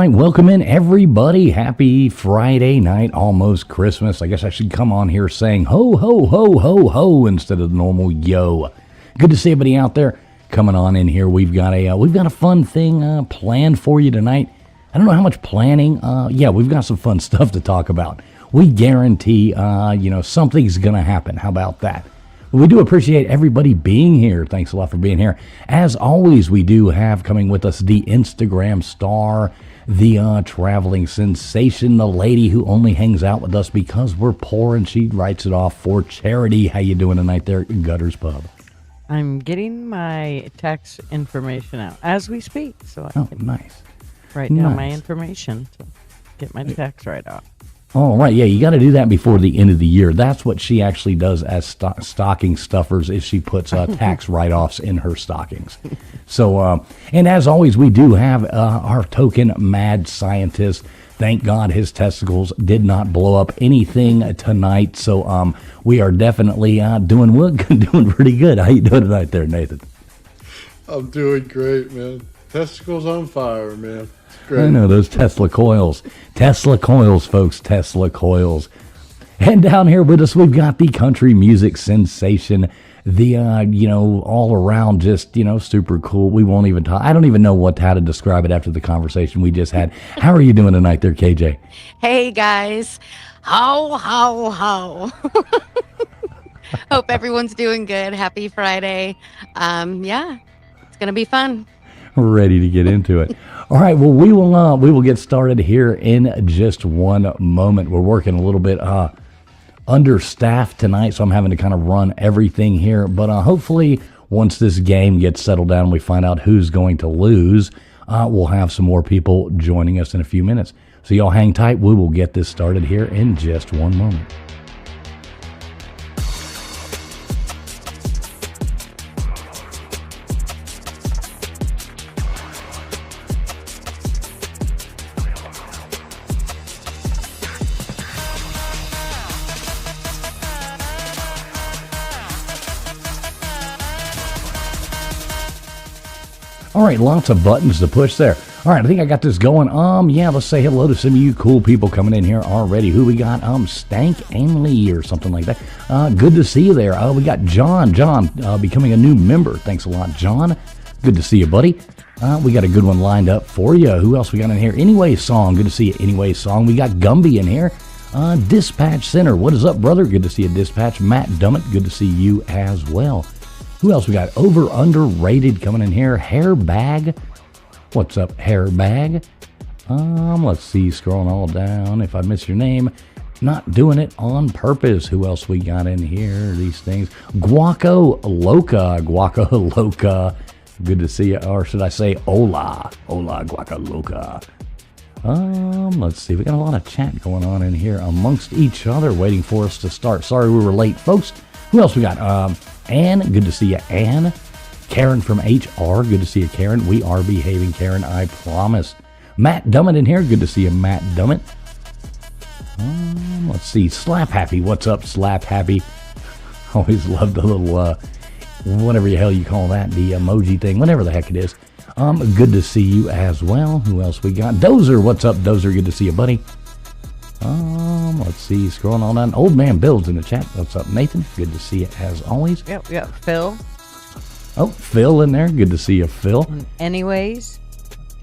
right, welcome in everybody. Happy Friday night, almost Christmas. I guess I should come on here saying ho, ho, ho, ho, ho instead of the normal yo. Good to see everybody out there coming on in here. We've got a fun thing planned for you tonight. I don't know how much planning. We've got some fun stuff to talk about. We guarantee, something's going to happen. How about that? We do appreciate everybody being here. Thanks a lot for being here. As always, we do have coming with us the Instagram star, the traveling sensation, the lady who only hangs out with us because we're poor and she writes it off for charity. How you doing tonight there at Gutters Pub? I'm getting my tax information out as we speak, so I can nice. write down my information to get my tax write-off. Oh, right. Yeah, you got to do that before the end of the year. That's what she actually does as stocking stuffers, is she puts tax write-offs in her stockings. So, and as always, we do have our token mad scientist. Thank God his testicles did not blow up anything tonight. So we are definitely doing pretty good. How you doing tonight there, Nathan? I'm doing great, man. Testicles on fire, man. Great. I know, those Tesla coils. Tesla coils, folks, Tesla coils. And down here with us, we've got the country music sensation, the, all around just, super cool. We won't even talk. I don't even know how to describe it after the conversation we just had. How are you doing tonight there, KJ? Hey, guys. Ho, ho, ho. Hope everyone's doing good. Happy Friday. It's going to be fun. Ready to get into it. All right, well, we will get started here in just one moment. We're working a little bit understaffed tonight, so I'm having to kind of run everything here. But hopefully, once this game gets settled down, we find out who's going to lose. We'll have some more people joining us in a few minutes. So y'all hang tight. We will get this started here in just one moment. All right, lots of buttons to push there. All right, I think I got this going. Let's say hello to some of you cool people coming in here already. Who we got? Stank and Lee or something like that. Good to see you there. We got John. John becoming a new member. Thanks a lot, John. Good to see you, buddy. We got a good one lined up for you. Who else we got in here? Anyway Song. Good to see you, Anyway Song. We got Gumby in here. Dispatch Center. What is up, brother? Good to see you, Dispatch. Matt Dummett. Good to see you as well. Who else we got? Over Underrated coming in here. Hair Bag. What's up, Hair Bag? Let's see, scrolling all down. If I miss your name, not doing it on purpose. Who else we got in here? These things. Guaco Loca. Good to see you. Or should I say hola? Hola, Guaco Loca. Let's see. We got a lot of chat going on in here amongst each other, waiting for us to start. Sorry we were late, folks. Who else we got? Ann, good to see you, Ann. Karen from HR, good to see you, Karen. We are behaving, Karen, I promise. Matt Dummett in here, good to see you, Matt Dummett. Let's see, Slap Happy, what's up, Slap Happy? Always love the little, whatever the hell you call that, the emoji thing, whatever the heck it is. Good to see you as well. Who else we got? Dozer, what's up, Dozer? Good to see you, buddy. Let's see, scrolling on down. Old Man Bill's in the chat. What's up, Nathan? Good to see you as always. Yep, Phil. Oh, Phil in there. Good to see you, Phil. And anyways.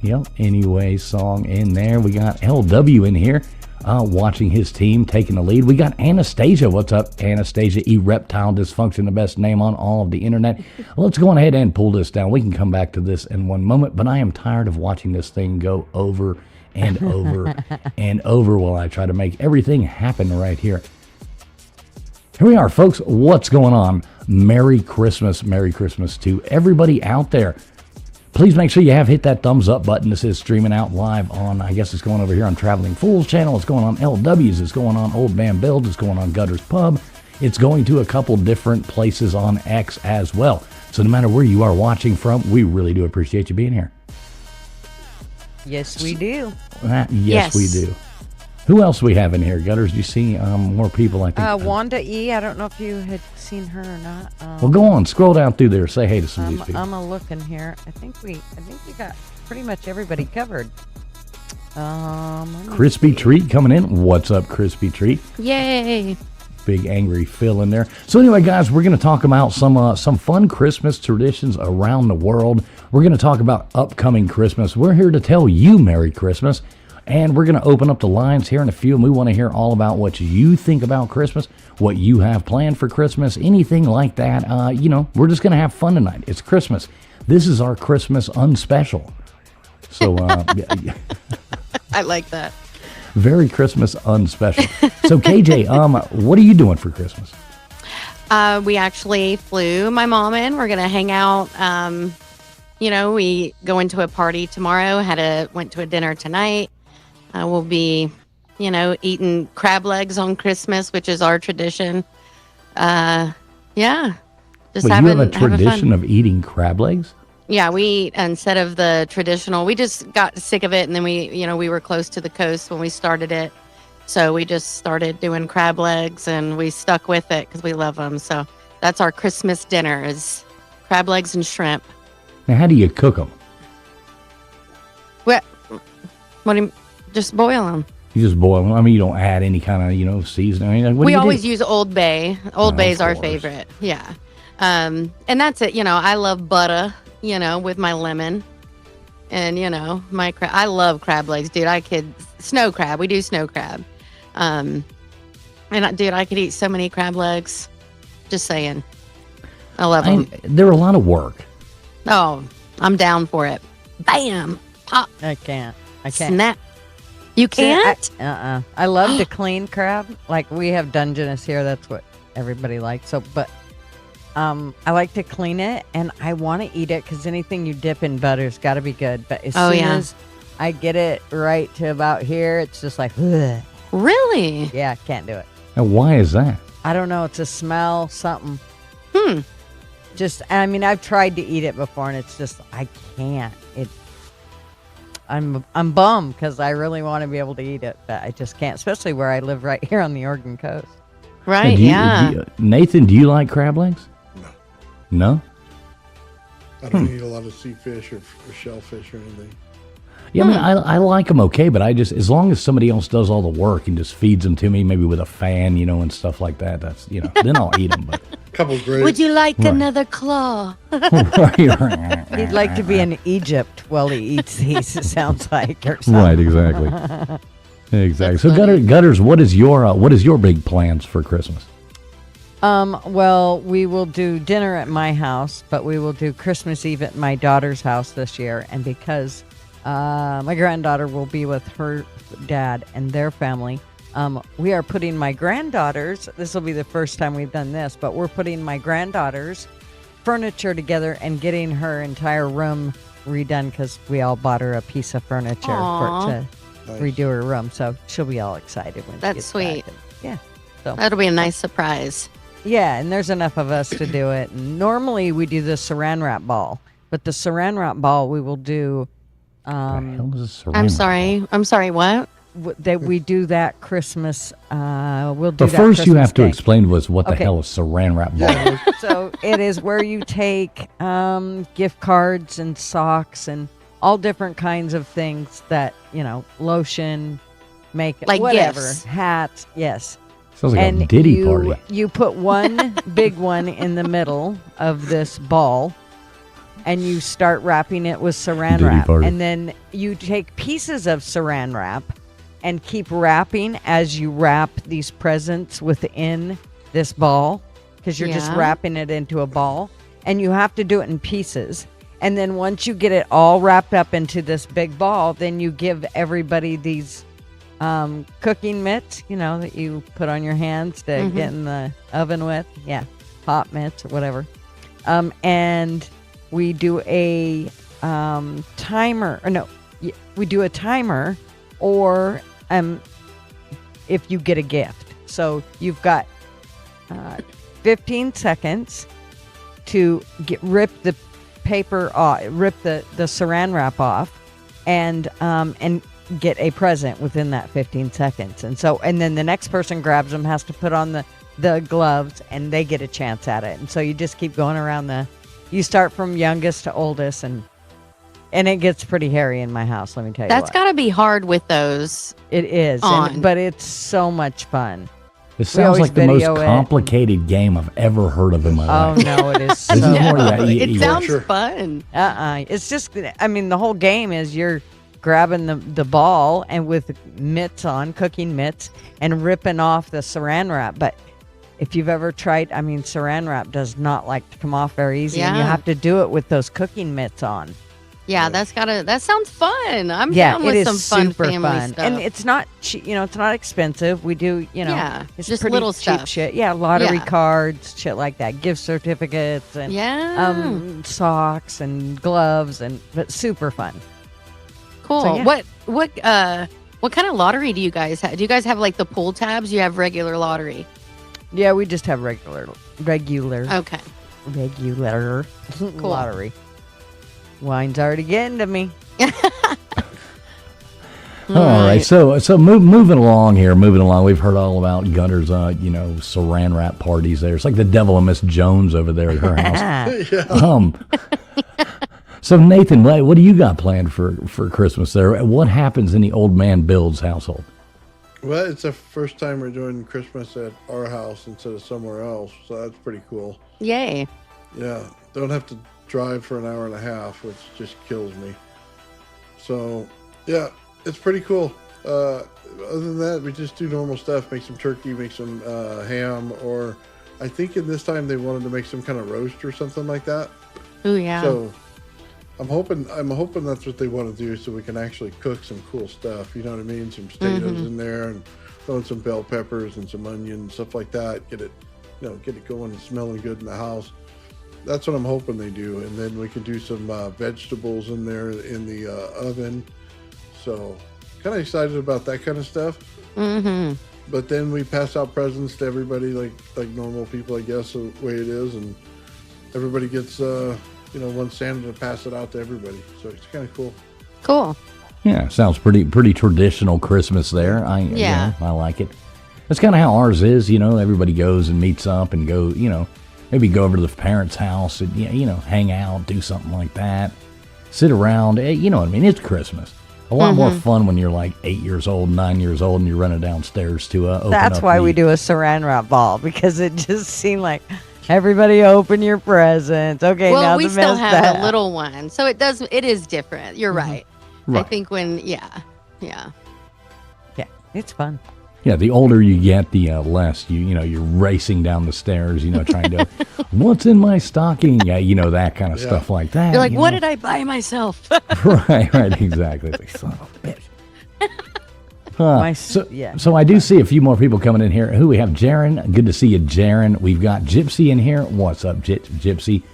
Yep, Anyway Song in there. We got LW in here, watching his team, taking the lead. We got Anastasia. What's up, Anastasia? Erectile Dysfunction, the best name on all of the internet. Let's go on ahead and pull this down. We can come back to this in one moment, but I am tired of watching this thing go over and over and over while I try to make everything happen right here. Here we are, folks. What's going on? Merry Christmas. Merry Christmas to everybody out there. Please make sure you have hit that thumbs up button. This is streaming out live on, I guess it's going over here on Traveling Fools channel. It's going on LW's. It's going on Old Man Builds. It's going on Gutters Pub. It's going to a couple different places on X as well. So no matter where you are watching from, we really do appreciate you being here. Yes, we do. Yes, we do. Who else we have in here, Gutters? Do you see more people? I think Wanda E. I don't know if you had seen her or not. Well, go on, scroll down through there. Say hey to some of these people. I'm a looking here. I think we got pretty much everybody covered. Crispy Treat coming in. What's up, Crispy Treat? Yay. Big angry Phil in there. So anyway, guys, we're going to talk about some fun Christmas traditions around the world. We're going to talk about upcoming Christmas. We're here to tell you Merry Christmas. And we're going to open up the lines here in a few, and we want to hear all about what you think about Christmas, what you have planned for Christmas, anything like that. We're just going to have fun tonight. It's Christmas. This is our Christmas unspecial. So, I like that. Very Christmas unspecial. So, KJ, what are you doing for Christmas? We actually flew my mom in. We're going to hang out. We go into a party tomorrow. Went to a dinner tonight. We'll be, eating crab legs on Christmas, which is our tradition. Just you have a tradition of eating crab legs? Yeah, we eat instead of the traditional. We just got sick of it, and then we were close to the coast when we started it. So we just started doing crab legs, and we stuck with it because we love them. So that's our Christmas dinner is crab legs and shrimp. Now, how do you cook them? What do you just boil them? You just boil them? I mean, you don't add any kind of seasoning? We always use Old Bay. Old Bay is our favorite. Yeah. And that's it. I love butter, with my lemon. And, I love crab legs, dude. Snow crab. We do snow crab. And, dude, I could eat so many crab legs. Just saying. I love them. They're a lot of work. Oh, I'm down for it. Bam. Pop. I can't. Snap. You can't? I love to clean crab. Like, we have Dungeness here. That's what everybody likes. So, but I like to clean it, and I want to eat it because anything you dip in butter's got to be good. But as soon as I get it right to about here, it's just like, ugh. Really? Yeah, can't do it. Now, why is that? I don't know. It's a smell, something. I've tried to eat it before, and it's just, I can't. I'm bummed because I really want to be able to eat it, but I just can't, especially where I live right here on the Oregon coast. Right, Nathan, do you like crab legs? No? I don't eat a lot of sea fish or shellfish or anything. Yeah, I mean, I like them okay, but as long as somebody else does all the work and just feeds them to me, maybe with a fan, and stuff like that, that's, then I'll eat them. But Couple great. Would you like another claw? He'd like to be in Egypt while he eats these, it sounds like. Or something. Right, exactly. Exactly. So, Gutters, what is your big plans for Christmas? Well, we will do dinner at my house, but we will do Christmas Eve at my daughter's house this year. And because my granddaughter will be with her dad and their family, we are putting my granddaughter's, this will be the first time we've done this, but we're putting my granddaughter's furniture together and getting her entire room redone because we all bought her a piece of furniture to redo her room. So she'll be all excited when she gets sweet. back. Yeah. So That'll be a nice surprise. Yeah, and there's enough of us to do it. And normally we do the saran wrap ball, but the saran wrap ball we will do. I'm sorry. What? We do that Christmas. We'll do. But that first, you Christmas have to Day. explain to us what the hell is saran wrap ball. So it is where you take gift cards and socks and all different kinds of things that lotion, makeup, like whatever, gifts. hats. Yes. Sounds like a Diddy party. You put one big one in the middle of this ball, and you start wrapping it with saran wrap. Party. And then you take pieces of saran wrap and keep wrapping as you wrap these presents within this ball, because you're just wrapping it into a ball. And you have to do it in pieces. And then once you get it all wrapped up into this big ball, then you give everybody these cooking mitts, that you put on your hands to get in the oven with. Yeah, hot mitts or whatever. And we do a timer. Or no, we do a timer, or if you get a gift. So you've got 15 seconds to rip the paper off, rip the saran wrap off, and get a present within that 15 seconds. And then the next person grabs them, has to put on the gloves, and they get a chance at it. And so you just keep going around you start from youngest to oldest, and And it gets pretty hairy in my house, let me tell you That's what. got to be hard with those. It is, on. but it's so much fun. It sounds always like the most video it. complicated game I've ever heard of in my Oh, life. no, it is so This is more fun. that It sounds Sure. fun. It's just, I mean, the whole game is you're grabbing the ball and with mitts on, cooking mitts, and ripping off the saran wrap. But if you've ever tried, I mean, saran wrap does not like to come off very easy, and you Yeah. have to do it with those cooking mitts on. Yeah, that sounds fun. I'm Yeah, down it with is some fun super family fun, stuff. and it's not it's not expensive. We do, Yeah, it's just pretty little cheap stuff. shit. Yeah, lottery Yeah. cards, shit like that, gift certificates, and Yeah. socks and gloves, but super fun. Cool. So, yeah. What kind of lottery do you guys have? Do you guys have like the pull tabs? You have regular lottery. Yeah, we just have regular Okay. lottery. Wine's already getting to me. All right, so moving along here, we've heard all about Gunner's, saran wrap parties there. It's like the devil and Miss Jones over there at her house. So Nathan, what do you got planned for Christmas there? What happens in the old man Bill's household? Well, it's the first time we're doing Christmas at our house instead of somewhere else, so that's pretty cool. Yay. Yeah, don't have to drive for an hour and a half, which just kills me. So, yeah, it's pretty cool. Other than that, we just do normal stuff, make some turkey, make some ham, or I think in this time they wanted to make some kind of roast or something like that. Oh yeah. So I'm hoping that's what they want to do, so we can actually cook some cool stuff. You know what I mean? Some potatoes in there, and throwing some bell peppers and some onions, stuff like that. Get it going and smelling good in the house. That's what I'm hoping they do, and then we can do some vegetables in there in the oven. So, kind of excited about that kind of stuff. Mm-hmm. But then we pass out presents to everybody like normal people, I guess, the way it is, and everybody gets one Santa to pass it out to everybody. So it's kind of cool. Cool. Yeah, sounds pretty traditional Christmas there. I like it. That's kind of how ours is. Everybody goes and meets up and maybe go over to the parents' house and hang out, do something like that, sit around. You know what I mean? It's Christmas. A lot more fun when you're like 8 years old, 9 years old, and you're running downstairs to open That's up why the- we do a saran wrap ball, because it just seemed like everybody open your presents. Okay, Well, now we the still mess have that a little one, so it is different. You're right. I Right. think yeah. Yeah, it's fun. Yeah, the older you get, the less you're racing down the stairs, trying to, what's in my stocking? Yeah, that kind of stuff like that. You're like, what did I buy myself? Right, exactly. It's like, son of a bitch. Yeah. So I do see a few more people coming in here. Who we have? Jaron. Good to see you, Jaron. We've got Gypsy in here. What's up, Gypsy?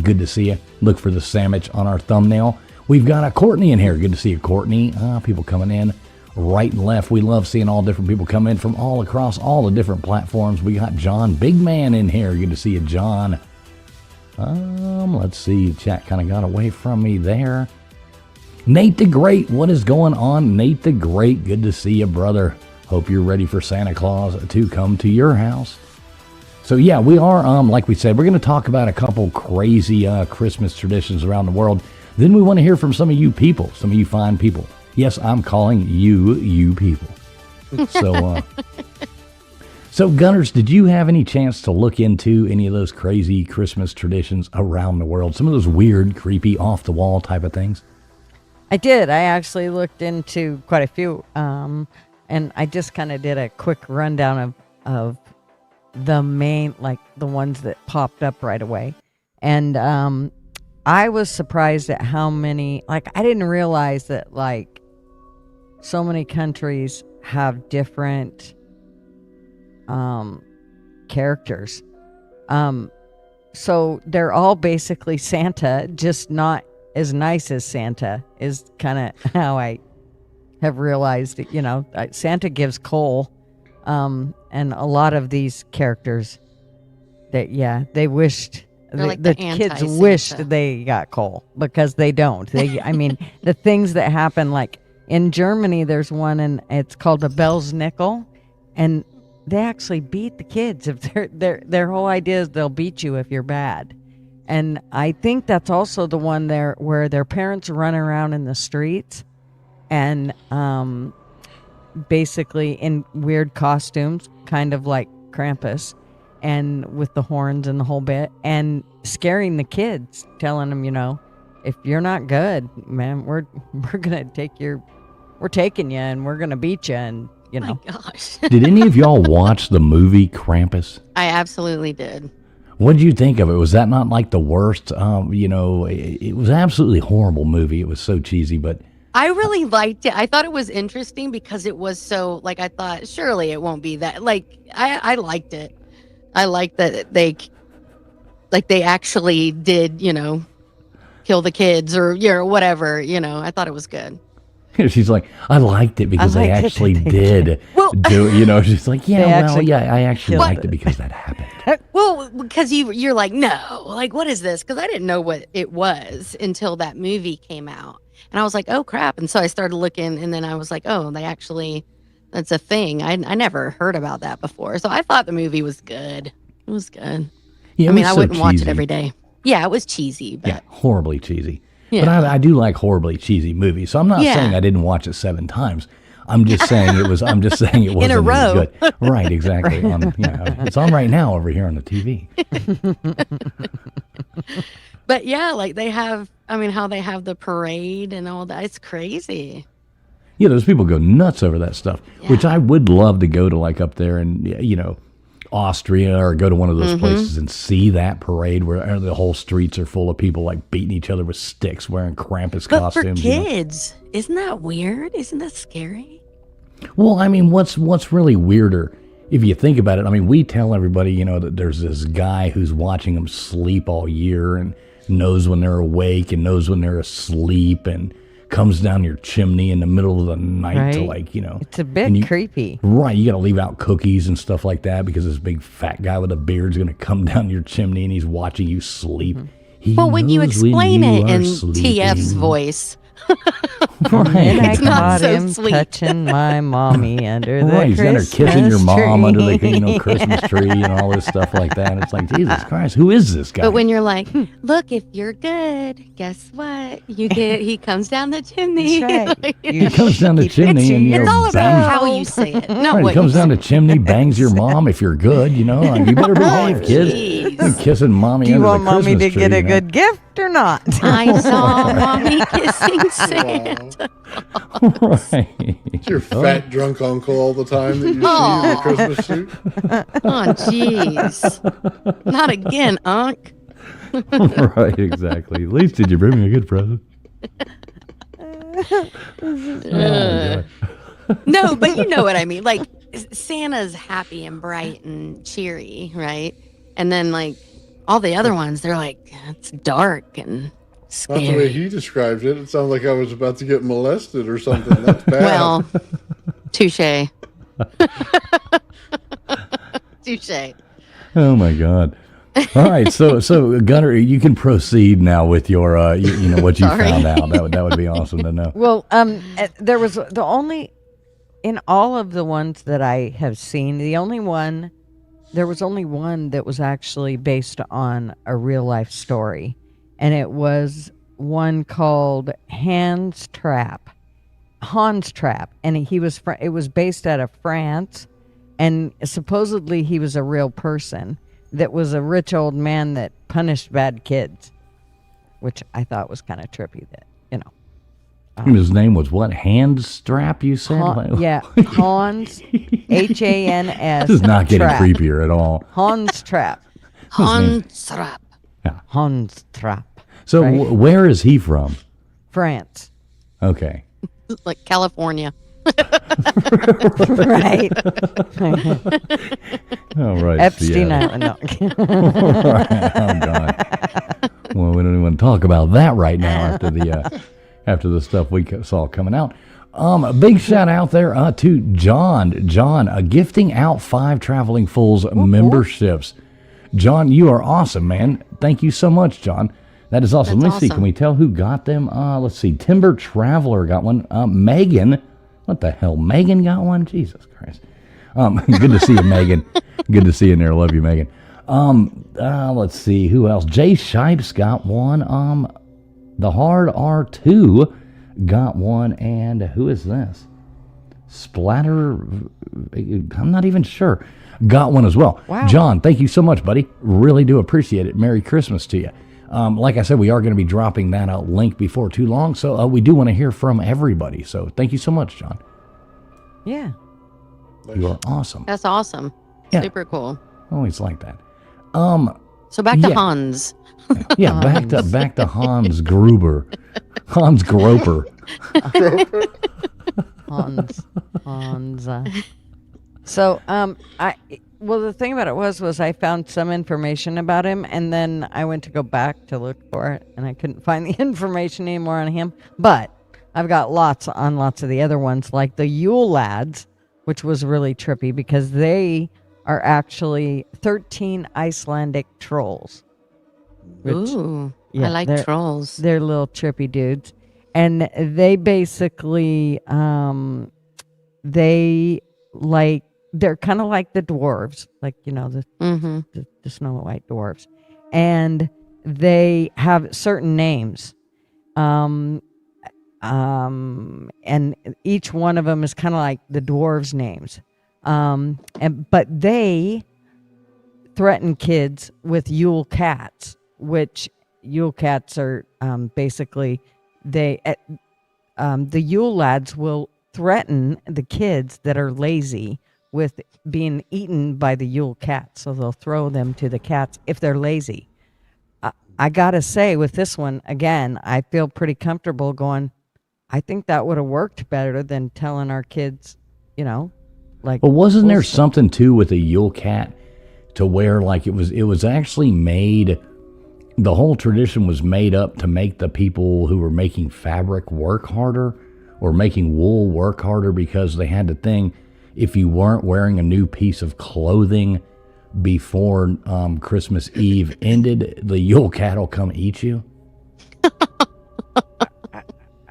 Good to see you. Look for the sandwich on our thumbnail. We've got a Courtney in here. Good to see you, Courtney. People coming in right and left. We love seeing all different people come in from all across all the different platforms. We got John Big Man in here. Good to see you, John. Let's see. Chat kind of got away from me there. Nate the Great, what is going on? Nate the Great, good to see you, brother. Hope you're ready for Santa Claus to come to your house. So yeah, we are, like we said, we're going to talk about a couple crazy Christmas traditions around the world. Then we want to hear from some of you people, some of you fine people. Yes, I'm calling you people. So Gunners, did you have any chance to look into any of those crazy Christmas traditions around the world? Some of those weird, creepy, off-the-wall type of things? I did. I actually looked into quite a few, and I just kind of did a quick rundown of the main, like the ones that popped up right away. And I was surprised at how many, I didn't realize that, so many countries have different characters. So they're all basically Santa, just not as nice as Santa, is kind of how I have realized it. Santa gives coal, and a lot of these characters they wished the kids wished they got coal, because they don't. I mean, the things that happen, like in Germany, there's one, and it's called the Bell's Nickel, and they actually beat the kids. If their whole idea is they'll beat you if you're bad. And I think that's also the one there where their parents run around in the streets and basically in weird costumes, kind of like Krampus, and with the horns and the whole bit, and scaring the kids, telling them, if you're not good, man, we're taking you and we're gonna beat you, and My gosh. Did any of y'all watch the movie Krampus? I absolutely did. What did you think of it? Was that not like the worst? It was an absolutely horrible movie. It was so cheesy, but I really liked it. I thought it was interesting because it was so, I thought, surely it won't be that. I liked it. I liked that they actually did, kill the kids or, whatever, I thought it was good. she's like, I liked it because they actually did do it. She's like, I actually liked it because that happened. Well, because you're like, no, what is this? Because I didn't know what it was until that movie came out. And I was like, oh, crap. And so I started looking, and then I was like, oh, that's a thing. I never heard about that before. So I thought the movie was good. It was good. Yeah, I wouldn't watch it every day. Yeah, it was cheesy. But... Yeah, horribly cheesy. Yeah. But I do like horribly cheesy movies. So I'm not saying I didn't watch it 7 times. I'm just saying it wasn't in a row. as good. Right, exactly. It's on right now over here on the TV. But yeah, they have, how they have the parade and all that. It's crazy. Yeah, those people go nuts over that stuff, which I would love to go to up there in, Austria, or go to one of those places and see that parade where the whole streets are full of people beating each other with sticks wearing Krampus costumes. But for kids, isn't that weird? Isn't that scary? Well, what's really weirder, if you think about it, we tell everybody, that there's this guy who's watching them sleep all year and knows when they're awake and knows when they're asleep and comes down your chimney in the middle of the night to It's a bit creepy. Right, you got to leave out cookies and stuff like that because this big fat guy with a beard's going to come down your chimney and he's watching you sleep. Well, when you explain it in TF's voice... Right. And I it's not caught so him sweet. Touching my mommy under the He's down there Christmas kissing your mom tree. under the Christmas tree and all this stuff like that. And it's like, Jesus Christ, who is this guy? But when you're like, look, if you're good, guess what? He comes down the chimney. That's right. He comes down the chimney and It's all about bangs. how you say it, not Right, what he comes you down say. the chimney, bangs your mom if you're good. You better behave, kids. Jeez. You're kissing mommy Do you under want the mommy Christmas to get tree, a good gift or not? I saw mommy kissing Santa. Right. It's your fat drunk uncle all the time that you see in the Christmas suit. Oh, jeez. Not again, Unc. Right, exactly. At least did you bring me a good present? No, but you know what I mean. Santa's happy and bright and cheery, right? And then all the other ones, they're it's dark and scary. Not the way he described it. It sounded like I was about to get molested or something. That's bad. Well, touche. Touche. Oh my God! All right, so Gunnar, you can proceed now with your what you Sorry. found out. That would be awesome to know. Well, there was in all of the ones that I have seen, there was only one that was actually based on a real life story, and it was one called Hans Trap, and it was based out of France, and supposedly he was a real person that was a rich old man that punished bad kids, which I thought was kind of trippy. That His name was what? Handstrap, you said? yeah, Hans, Hans. This is not getting Trap. creepier at all. Hans Trap. Hans Trap. Hans Trap. So Right. where is he from? France. Okay. California. Right. All right. Epstein Seattle. Island. No. Oh God. Well, we don't even want to talk about that right now after the stuff we saw coming out. A big shout out there to John. John, gifting out 5 Traveling Fools memberships. John, you are awesome, man. Thank you so much, John. That is awesome. That's Let me see. awesome. Can we tell who got them? Let's see. Timber Traveler got one. Megan. What the hell? Megan got one? Jesus Christ. Good to see you, Megan. Good to see you in there. Love you, Megan. Let's see who else. Jay Shipes got one. The Hard R2 got one, and who is this? Splatter. I'm not even sure. Got one as well. Wow. John, thank you so much, buddy. Really do appreciate it. Merry Christmas to you. Like I said, we are going to be dropping that link before too long, so we do want to hear from everybody. So thank you so much, John. Yeah. You are awesome. That's awesome. Yeah. Super cool. Always like that. So back to Yeah. Hans. Yeah, back to Hans Gruber. Hans Groper. Hans. So, the thing about it was I found some information about him, and then I went to go back to look for it, and I couldn't find the information anymore on him. But I've got lots of the other ones, like the Yule Lads, which was really trippy because they are actually 13 Icelandic trolls. Which, Ooh, yeah, I like trolls. They're little trippy dudes. And they basically, they're kind of like the dwarves, like, the Snow White dwarves. And they have certain names. And each one of them is kind of like the dwarves' names. But they threaten kids with Yule cats, which Yule cats are basically the Yule Lads will threaten the kids that are lazy with being eaten by the Yule cat. So they'll throw them to the cats if they're lazy. I gotta say, with this one, again, I feel pretty comfortable going, I think that would have worked better than telling our kids, like. But wasn't there something too with a Yule cat to where like it was actually made, the whole tradition was made up to make the people who were making fabric work harder or making wool work harder, because they had the thing, if you weren't wearing a new piece of clothing before Christmas Eve ended, the Yule cat will come eat you.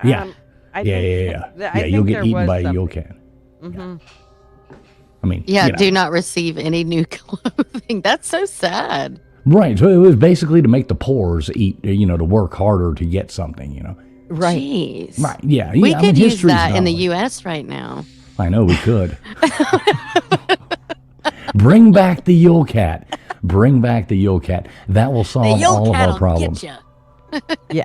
Yeah. Yeah, you'll get eaten by a Yule cat. Mm-hmm. I mean, do not receive any new clothing. That's so sad. Right. So it was basically to make the poors eat, to work harder to get something, Right. Jeez. Right. Yeah. We could use history's that in the knowledge. U.S. right now. I know we could. Bring back the Yule cat. Bring back the Yule cat. That will solve all of our problems. Yeah.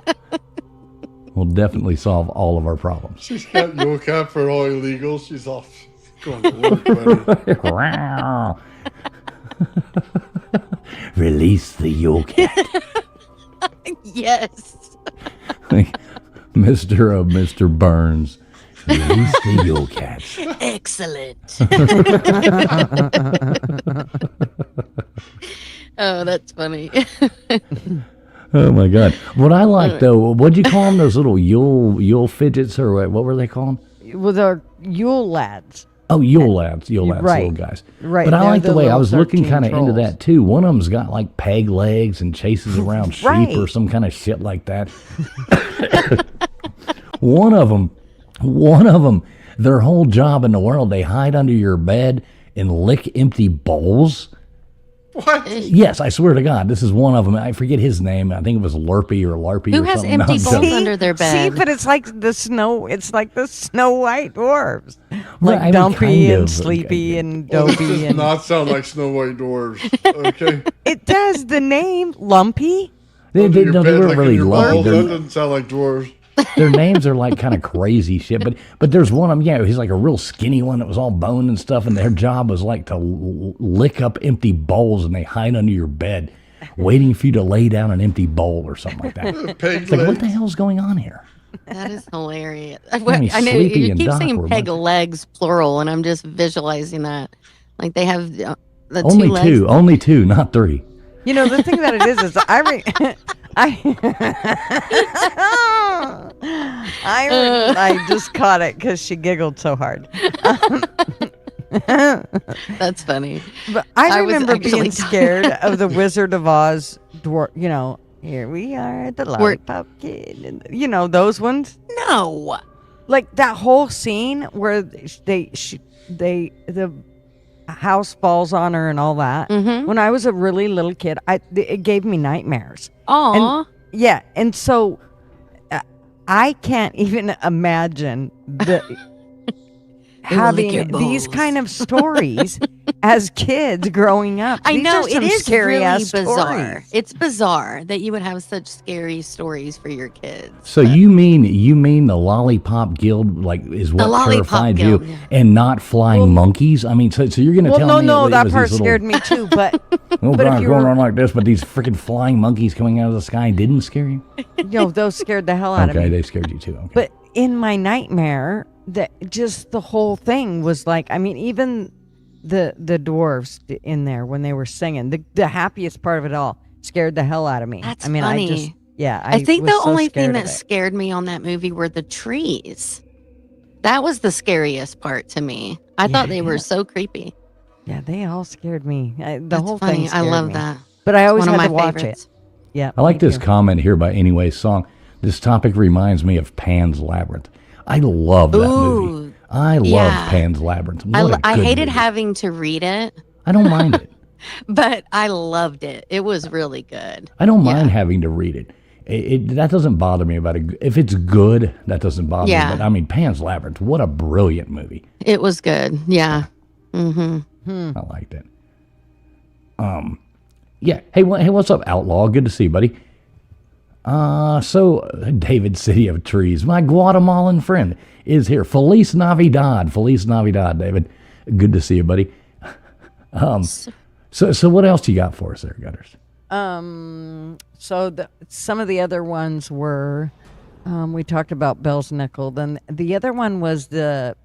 Will definitely solve all of our problems. She's got Yule cat for all illegals. She's off going to work, buddy. Release the Yule cat. Yes. Mr. Burns. Release the Yule cat. Excellent. Oh, that's funny. Oh my God! What I like though, what'd you call them? Those little Yule fidgets, or what were they called? Well, they're Yule Lads. Oh, Yule Lads, Right. little guys. Right. But I They're like the way I little was looking 13 kind of into trolls. that too. One of them's got like peg legs and chases around sheep Right. or some kind of shit like that. One of them, their whole job in the world, they hide under your bed and lick empty bowls. What? Yes, I swear to God, this is one of them. I forget his name. I think it was Lurpy or Larpy Who or has something. empty No, bowls I'm under their bed? See, but it's like the Snow White dwarves. Right, Like I mean, Dumpy kind and of. Sleepy and Well, this Dopey. does And not sound like Snow White dwarves. Okay. it does, the name Lumpy. They, Under your no, they bed, weren't like in really your lumpy. balls? That Their, doesn't sound like dwarves. their names are like kind of crazy shit. But there's one of them, yeah, he's like a real skinny one that was all bone and stuff, and their job was like to lick up empty bowls, and they hide under your bed, waiting for you to lay down an empty bowl or something like that. Peg It's like, what legs. the hell's going on here? That is hilarious. mean, I know Sleepy you and keep Doc were saying a peg bunch of- legs plural, and I'm just visualizing that. Like they have the Only two legs. two, only two, not three. You know, the thing that it is I just caught it because she giggled so hard. That's funny. But I was remember actually being scared of the Wizard of Oz dwarf. Here we are, the lollipop kid, and those ones. No. Like that whole scene where the house falls on her and all that. Mm-hmm. When I was a really little kid, it gave me nightmares. Aw. Yeah, and so I can't even imagine having these kind of stories as kids growing up. I These know, are some it is scary really ass bizarre. stories. It's bizarre that you would have such scary stories for your kids. So you mean the Lollipop Guild is what Lollipop terrified Guild, you, yeah. and not flying monkeys? I mean, so you're going to Well, tell me no, it that was part these scared me too. But Oh but if God, you going were- on like this, but these freaking flying monkeys coming out of the sky didn't scare you? those scared the hell out of me. Okay, they scared you too. Okay. But in my nightmare, just the whole thing was like, I mean, even the dwarves in there when they were singing, the happiest part of it all scared the hell out of me. That's I mean, funny. I think was the so only thing scared of that it. scared me on that movie were the trees. That was the scariest part to me. I thought they were so creepy. Yeah, they all scared me. The That's whole funny. thing I scared love me. that. But I always One of had my to watch favorites. it. Yeah, I like me this too. comment here by Anyway's song. This topic reminds me of Pan's Labyrinth. I love that movie. I love yeah. Pan's Labyrinth. What a I good hated movie. having to read it, I don't mind it. but I loved it. It was really good. I don't mind having to read it. That doesn't bother me about it. If it's good, that doesn't bother Yeah. me. But I mean, Pan's Labyrinth, what a brilliant movie. It was good. Yeah. Mm-hmm. I liked it. Yeah. Hey, what's up, Outlaw? Good to see you, buddy. So David City of Trees, my Guatemalan friend, is here. Feliz Navidad, David. Good to see you, buddy. So what else you got for us there, Gutters? So some of the other ones were, we talked about Bell's Nickel. Then the other one was the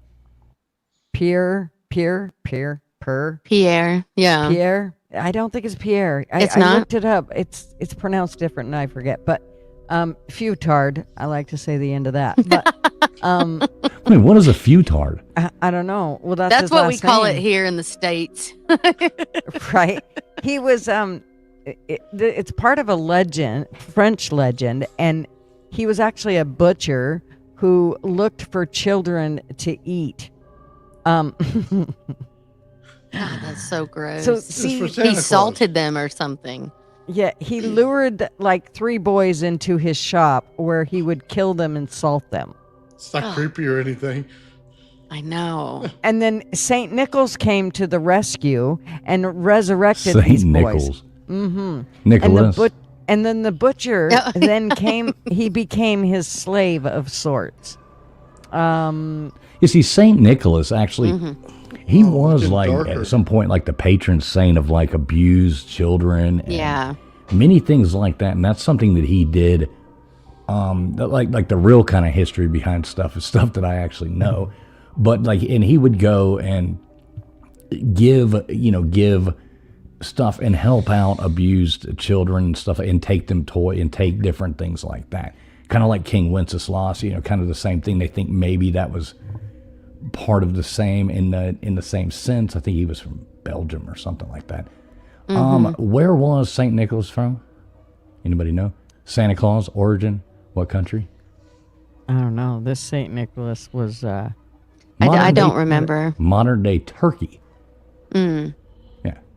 Pierre. Yeah. I don't think it's Pierre. It's I not? looked it up. It's pronounced different, and I forget. But Futard. I like to say the end of that. But I mean, what is a futard? I don't know. Well, that's his what we last call name. it here in the States. Right. He was it's part of a legend, French legend, and he was actually a butcher who looked for children to eat. God, that's so gross. So It's see, for Santa He Claus. salted them or something. yeah, he lured like 3 boys into his shop where he would kill them and salt them. It's not creepy or anything. I know. And then St. Nicholas came to the rescue and resurrected Saint these boys. Nicholas. Mm-hmm. Nicholas. And then the butcher Yeah. then came. He became his slave of sorts. You see, Saint Nicholas actually, he was it's like darker. at some point like the patron saint of like abused children. And Yeah. many things like that, and that's something that he did. That like the real kind of history behind stuff is stuff that I actually know, but and he would go and give stuff and help out abused children and stuff, and take them and take different things like that. Kind of like King Wenceslas, kind of the same thing. They think maybe that was part of the same in the same sense. I think he was from Belgium or something like that. Where was Saint Nicholas from? Anybody know? Santa Claus origin? What country? I don't know. This Saint Nicholas was. I Modern don't day- remember. Modern day Turkey. Yeah.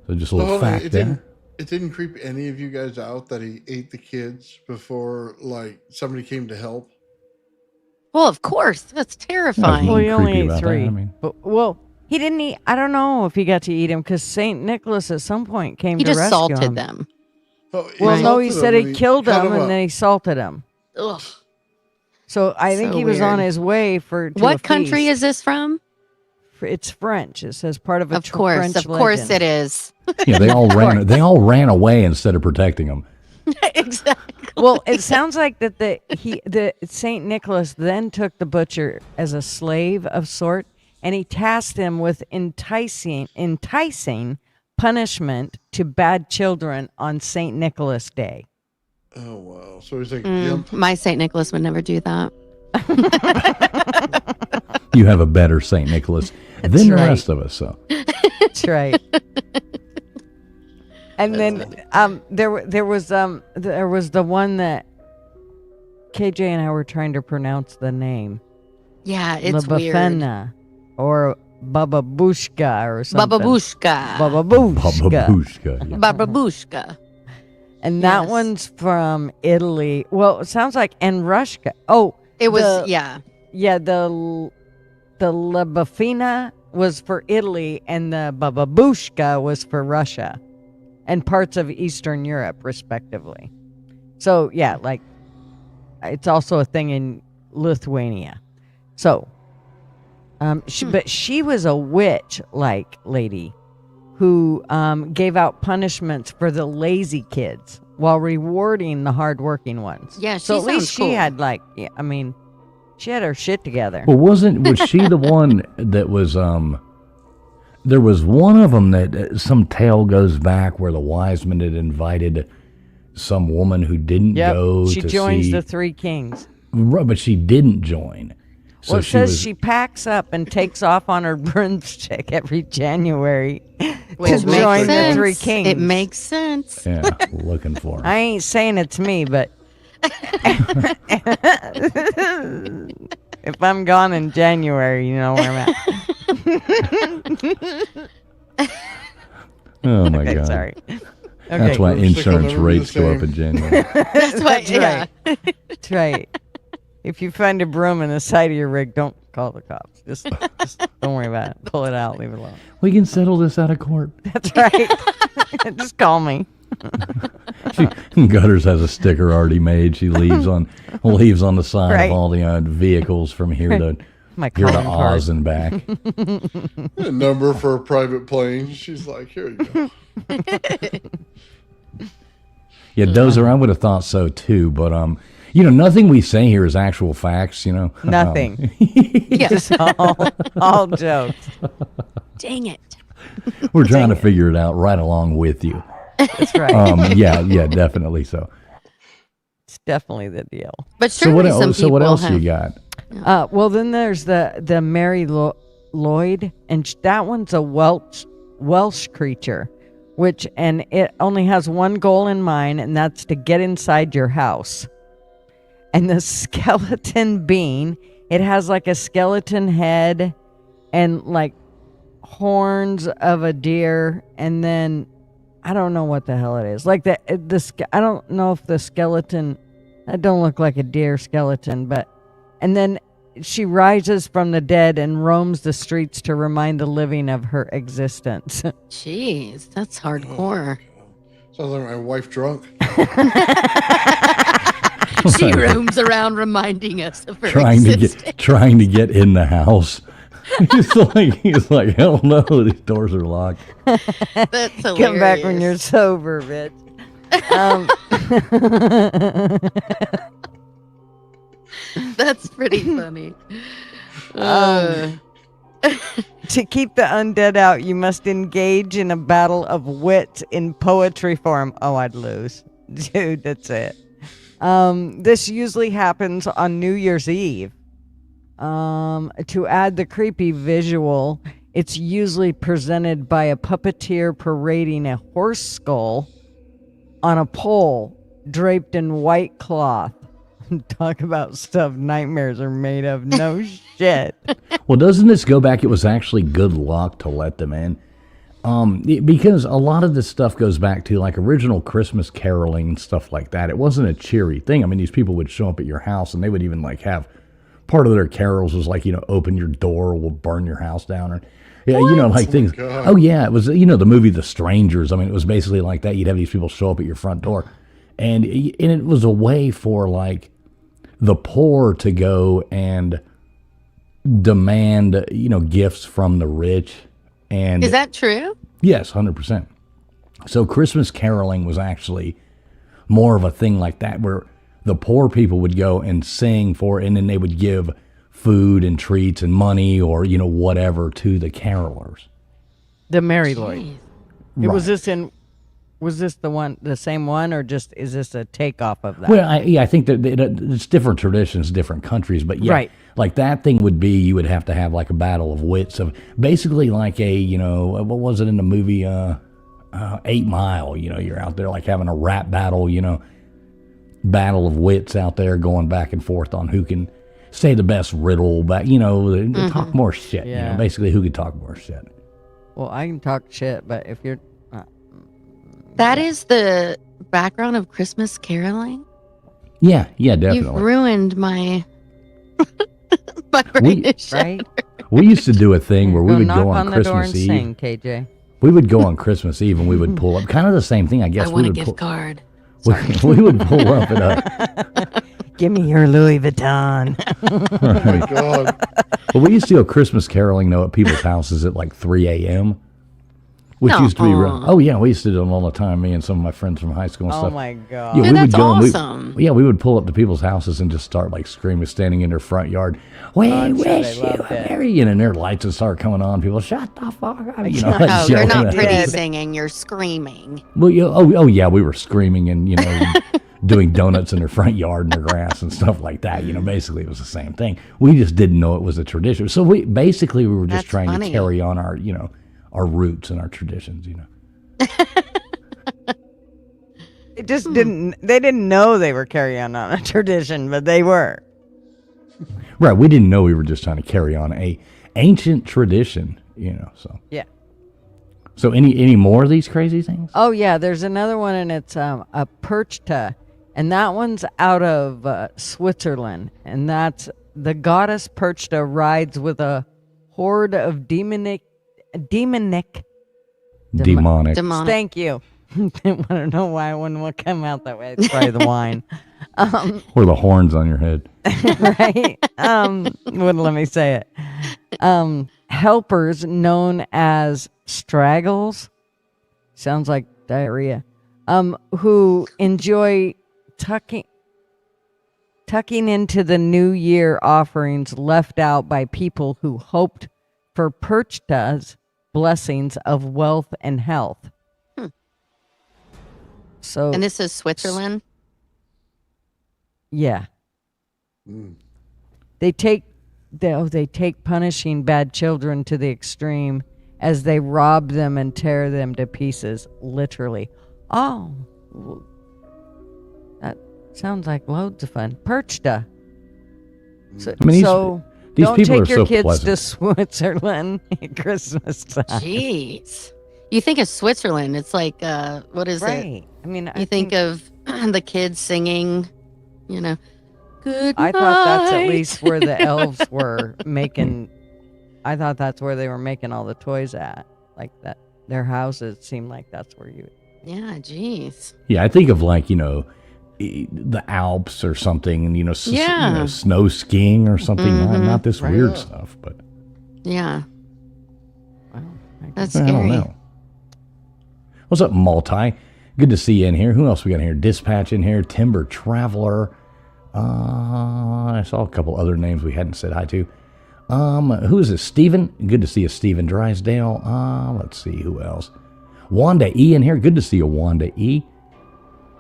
So just a little Hold on, fact it there. didn't creep any of you guys out that he ate the kids before like somebody came to help. Well, of course. That's terrifying. Well, he only creepy ate about that, 3. I mean. But he didn't eat. I don't know if he got to eat him because Saint Nicholas at some point came He to just rescue salted him. them. Oh, Well, no, he salted said them he and killed cut them and up. then he salted them. Ugh. So I think So he was on weird. his way to What a country feast. is this from? It's French. It says part of a Of course. French Of course legend. it is. Yeah, they all ran. They all ran away instead of protecting them. Exactly. Well, it sounds like that the Saint Nicholas then took the butcher as a slave of sort, and he tasked him with enticing punishment to bad children on Saint Nicholas Day. Oh wow! So he's like, My St. Nicholas would never do that. You have a better Saint Nicholas than the right. rest of us. So That's right. And then there was the one that KJ and I were trying to pronounce the name. Yeah, it's weird. Labafena or Bababushka or something. Bababushka. Bababushka. Babushka. Yeah. Bababushka. And that Yes. one's from Italy. Well, it sounds like Enrushka. Oh, It was, yeah. Yeah, the La Bafina was for Italy, and the Bababushka was for Russia and parts of Eastern Europe, respectively. So, yeah, like, it's also a thing in Lithuania. So, but she was a witch-like lady who gave out punishments for the lazy kids while rewarding the hardworking ones. Yeah, so she at least sounds she cool. had she had her shit together. Well, was she the one that was, there was one of them that some tale goes back where the wise men had invited some woman who didn't go she to joins see. the three kings. Right, but she didn't join. So Well, it says she she packs up and takes off on her broomstick every January to Which makes join the sense. three kings. It makes sense. yeah, looking for her. I ain't saying it's me, but if I'm gone in January, you know where I'm at. Oh my Okay, God. sorry. Okay, That's why Broomstick will insurance never be the rates go up same. in January. That's why, That's right. That's right. If you find a broom in the side of your rig, don't call the cops. Just don't worry about it. Pull it out. Leave it alone. We can settle this out of court. That's right. Just call me. Gutters has a sticker already made. She leaves on the side Right. of all the vehicles from here to My here to calling card. Oz and back. A number for a private plane. She's like, here you go. Yeah, Dozer, I would have thought so too, but nothing we say here is actual facts. Nothing. Yeah. Just all jokes. Dang it. We're trying to figure it out right along with you. That's right. Yeah, definitely so. It's definitely the deal. But So surely what some else? people So what else have, you got? Well, then there's the Mary Lloyd, and that one's a Welsh creature, and it only has one goal in mind, and that's to get inside your house. And the skeleton being, it has like a skeleton head and like horns of a deer, and then I don't know what the hell it is. Like I don't know if the skeleton, that don't look like a deer skeleton, and then she rises from the dead and roams the streets to remind the living of her existence. Jeez, that's hardcore. Sounds like my wife drunk. She roams around reminding us of her trying existence. to get in the house. he's like, hell no, these doors are locked. That's hilarious. Come back when you're sober, bitch. That's pretty funny. To keep the undead out, you must engage in a battle of wits in poetry form. Oh, I'd lose. Dude, that's it. This usually happens on New Year's Eve. To add the creepy visual, it's usually presented by a puppeteer parading a horse skull on a pole draped in white cloth. Talk about stuff nightmares are made of. No shit. Well, doesn't this go back? It was actually good luck to let them in. Because a lot of this stuff goes back to like original Christmas caroling and stuff like that. It wasn't a cheery thing. I mean, these people would show up at your house and they would even like have part of their carols was like, open your door or we'll burn your house down. Or, yeah, like things. God. Oh, yeah. It was, the movie The Strangers. I mean, it was basically like that. You'd have these people show up at your front door. And it was a way for like the poor to go and demand, gifts from the rich. And Is that true? yes, 100%. So Christmas caroling was actually more of a thing like that, where the poor people would go and sing for it, and then they would give food and treats and money or, whatever to the carolers. The Mary Lloyd. Right. Was this the same one, or is this a takeoff of that? Well, I think that it's different traditions, different countries, but yeah, Right. like that thing would be, you would have to have like a battle of wits of basically like what was it in the movie 8 Mile? You're out there like having a rap battle, battle of wits out there going back and forth on who can. say the best riddle, but talk more shit. Yeah. Basically, who could talk more shit? Well, I can talk shit, but if you're That is the background of Christmas caroling. Yeah, You've definitely. ruined my my We- rendition. right, We used to do a thing where we Go would knock go on on the door and Christmas Eve. sing, KJ. We would go on Christmas Eve and we would pull up, kind of the same thing, I guess. I want we a would gift pull, card. we would pull up at Give me your Louis Vuitton. Oh my God. But we used to go Christmas caroling though at people's houses at like 3 a.m. Which used to be real. Oh yeah, we used to do them all the time. Me and some of my friends from high school and Oh stuff. my God. Yeah, Dude, we would that's go and awesome. we would pull up to people's houses and just start like screaming, standing in their front yard. We I'm sure wish they you loved a it. merry, and their lights would start coming on. People, shut the fuck up. Oh, that you're shit not like that. pretty did. singing. You're screaming. Well, oh yeah, we were screaming and doing donuts in their front yard in their grass and stuff like that. Basically it was the same thing. We just didn't know it was a tradition. So we were just That's trying funny. to carry on our our roots and our traditions. It just didn't. They didn't know they were carrying on a tradition, but they were. Right. We didn't know we were just trying to carry on a ancient tradition. So Yeah. so any more of these crazy things? Oh yeah, there's another one, and it's a Perchta, and that one's out of Switzerland, and that's the goddess Perchta rides with a horde of demonic. Demonic. Demonic. Thank you. I don't know why one will come out that way. It's probably the wine, Or the horns on your head. right? Wouldn't let me say it. Helpers known as straggles, sounds like diarrhea, who enjoy tucking into the new year offerings left out by people who hoped for Perchta's blessings of wealth and health. So, And this is Switzerland. yeah, they take punishing bad children to the extreme as they rob them and tear them to pieces, literally. Oh, that sounds like loads of fun. Perchta. So, I mean, these don't people take are your so kids pleasant. to Switzerland at Christmas time. Jeez. You think of Switzerland, it's like, what is it? Right. I mean, You think of the kids singing, good I thought that's at night." least where the elves were making. I thought that's where they were making all the toys at. Like that, their houses seemed like that's where you. Yeah, jeez. Yeah, I think of like, the Alps or something, and Yeah. snow skiing or something. Not this Right. weird stuff, but Yeah. Well, That's I scary. don't know. What's up, Multi? Good to see you in here. Who else we got in here? Dispatch in here. Timber Traveler. I saw a couple other names we hadn't said hi to. Who is this? Steven? Good to see you, Steven Drysdale. Let's see who else. Wanda E in here. Good to see you, Wanda E.